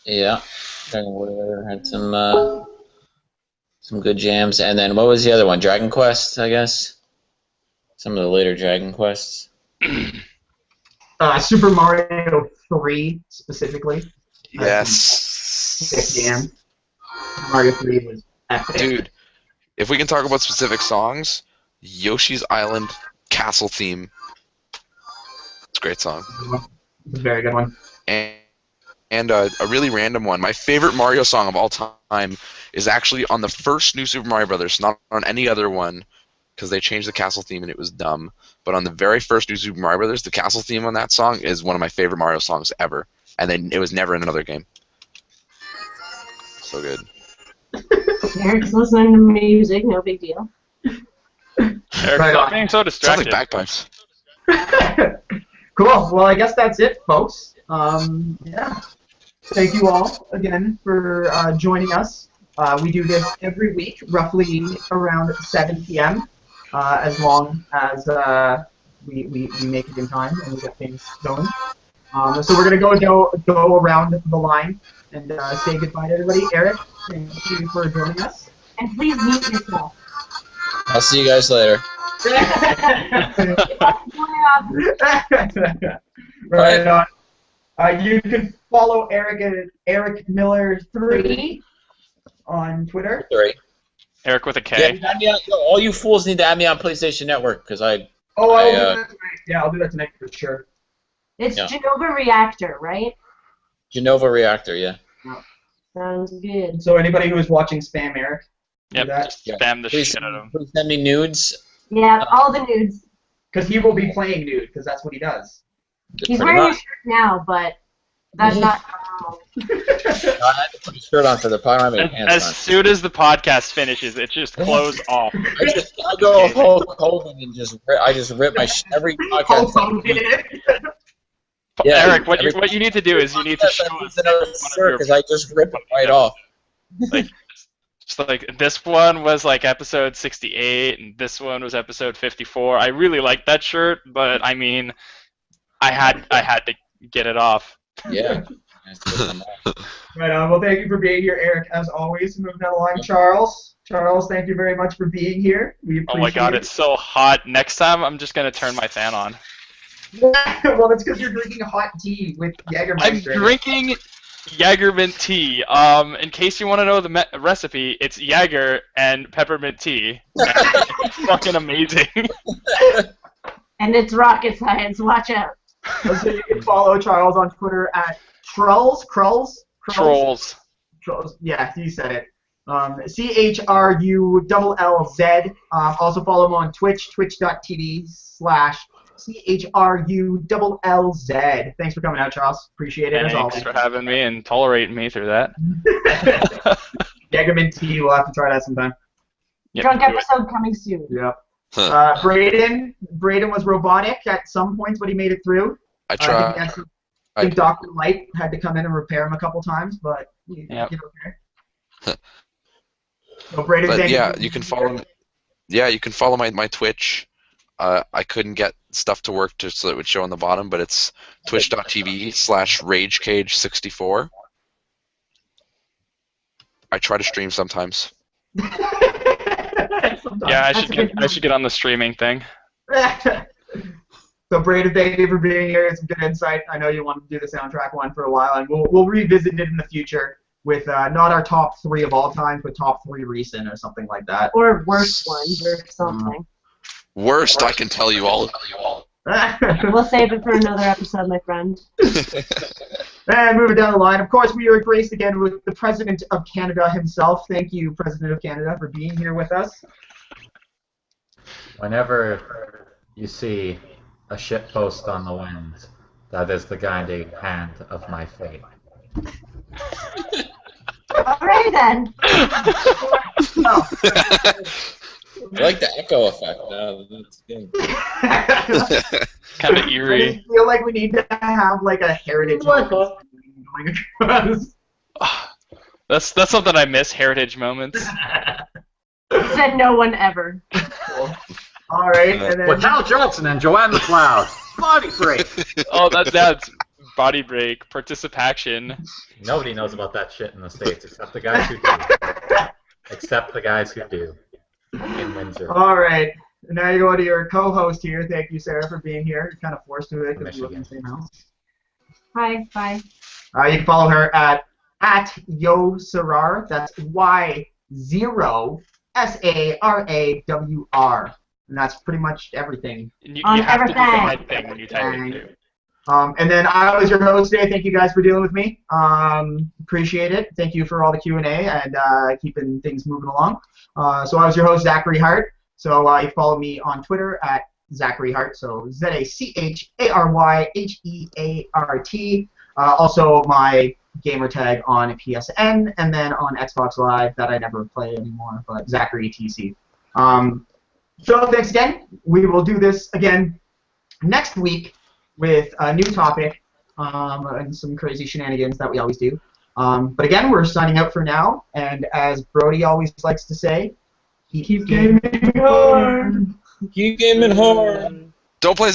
Yeah, Dragon Warrior had some good jams, and then what was the other one? Dragon Quest, I guess. Some of the later Dragon Quests. Super Mario 3 specifically. Yes. Jam. Mario 3 was epic. Dude, if we can talk about specific songs, Yoshi's Island Castle theme. It's a great song. It's a very good one. And a really random one. My favorite Mario song of all time is actually on the first new Super Mario Brothers, not on any other one, because they changed the castle theme and it was dumb. But on the very first new Super Mario Brothers, the castle theme on that song is one of my favorite Mario songs ever. And then it was never in another game. So good. Eric's listening to music, no big deal. Eric, stop being so distracted. Sounds like bagpipes. Cool. Well, I guess that's it, folks. Yeah. Thank you all again for joining us. We do this every week, roughly around 7 p.m. As long as we make it in time and we get things going. So we're gonna go around the line and say goodbye to everybody. Eric, thank you for joining us. And please mute yourself. I'll see you guys later. Right on. You can follow Eric at Eric Miller 3 on Twitter. 3. Eric with a K. Yeah, all you fools need to add me on PlayStation Network because I'll do that tonight. Yeah, I'll do that tonight for sure. It's Genova Reactor, right? Genova Reactor, yeah. Sounds good. So anybody who is watching spam Eric. Yep, just spam the shit out of him. Please send me nudes. Yeah, all the nudes. Because he will be playing nude, because that's what he does. He's wearing a shirt now, but that's not normal. I had to put a shirt on for the podcast. As soon as the podcast finishes, it just closed off. I go Hulk Hogan and just rip my every podcast. Yeah, Eric, what you need to do is you need to show us another shirt because I just rip it right off. Like this one was like episode 68, and this one was episode 54. I really like that shirt, but I mean, I had to get it off. Yeah. Right on. Well, thank you for being here, Eric. As always, moving along, Charles. Charles, thank you very much for being here. We appreciate Oh my God, it's so hot. Next time, I'm just gonna turn my fan on. Well, that's because you're drinking hot tea with Jägermeister. I'm drinking Jägermint tea. In case you want to know the recipe, it's Jäger and peppermint tea. It's fucking amazing. And it's rocket science. Watch out. So you can follow Charles on Twitter at Trolls. Yeah, you said it. CHRULLZ. Also follow him on Twitch, twitch.tv/CHRULLZ. Thanks for coming out, Charles. Appreciate it as always. Thanks for having me and tolerating me through that. Jägermint tea, we'll have to try that sometime. Yep, Drunk episode coming soon. Yep. Braden was robotic at some points, but he made it through. I tried. I think Dr. Light had to come in and repair him a couple times, but you did okay. So Braden, but yeah, you can follow me. Yeah, you can follow my Twitch. I couldn't get stuff to work so it would show on the bottom, but it's twitch.tv/RageCage64. I try to stream sometimes. Yeah, I should get on the streaming thing. So Braden, thank you for being here. It's some good insight. I know you wanted to do the soundtrack one for a while, and we'll revisit it in the future with not our top 3 of all time, but top 3 recent or something like that. Or worst ones or something. Worst, I can tell you all. We'll save it for another episode, my friend. And moving down the line, of course, we are graced again with the President of Canada himself. Thank you, President of Canada, for being here with us. Whenever you see a shit post on the wind, that is the guiding hand of my fate. Alright then. Oh. I like the echo effect. That's good. Kind of I eerie. just feel like we need to have like a heritage moment going across. That's something I miss. Heritage moments. Said no one ever. All right, and then With Hal Johnson and Joanne McLeod. Body break. Oh, that's body break participation. Nobody knows about that shit in the States except the guys who do. Except the guys who do. In Windsor. all right. Now you go to your co-host here. Thank you, Sarah, for being here. You're kind of forced to it because you live in the same house. Hi, bye. You can follow her at YoSarar. That's Y0SARAWR. And that's pretty much everything. You On have to do the everything. right thing when you type it too. And then I was your host today. Thank you guys for dealing with me. Appreciate it. Thank you for all the Q&A and keeping things moving along. So I was your host, Zachary Hart. So you follow me on Twitter at Zachary Hart. So ZACHARYHEART. Also my gamer tag on PSN and then on Xbox Live that I never play anymore, but Zachary TC. So thanks again. We will do this again next week with a new topic and some crazy shenanigans that we always do. But again, we're signing out for now, and as Brody always likes to say, keep gaming hard. Keep gaming hard. Don't play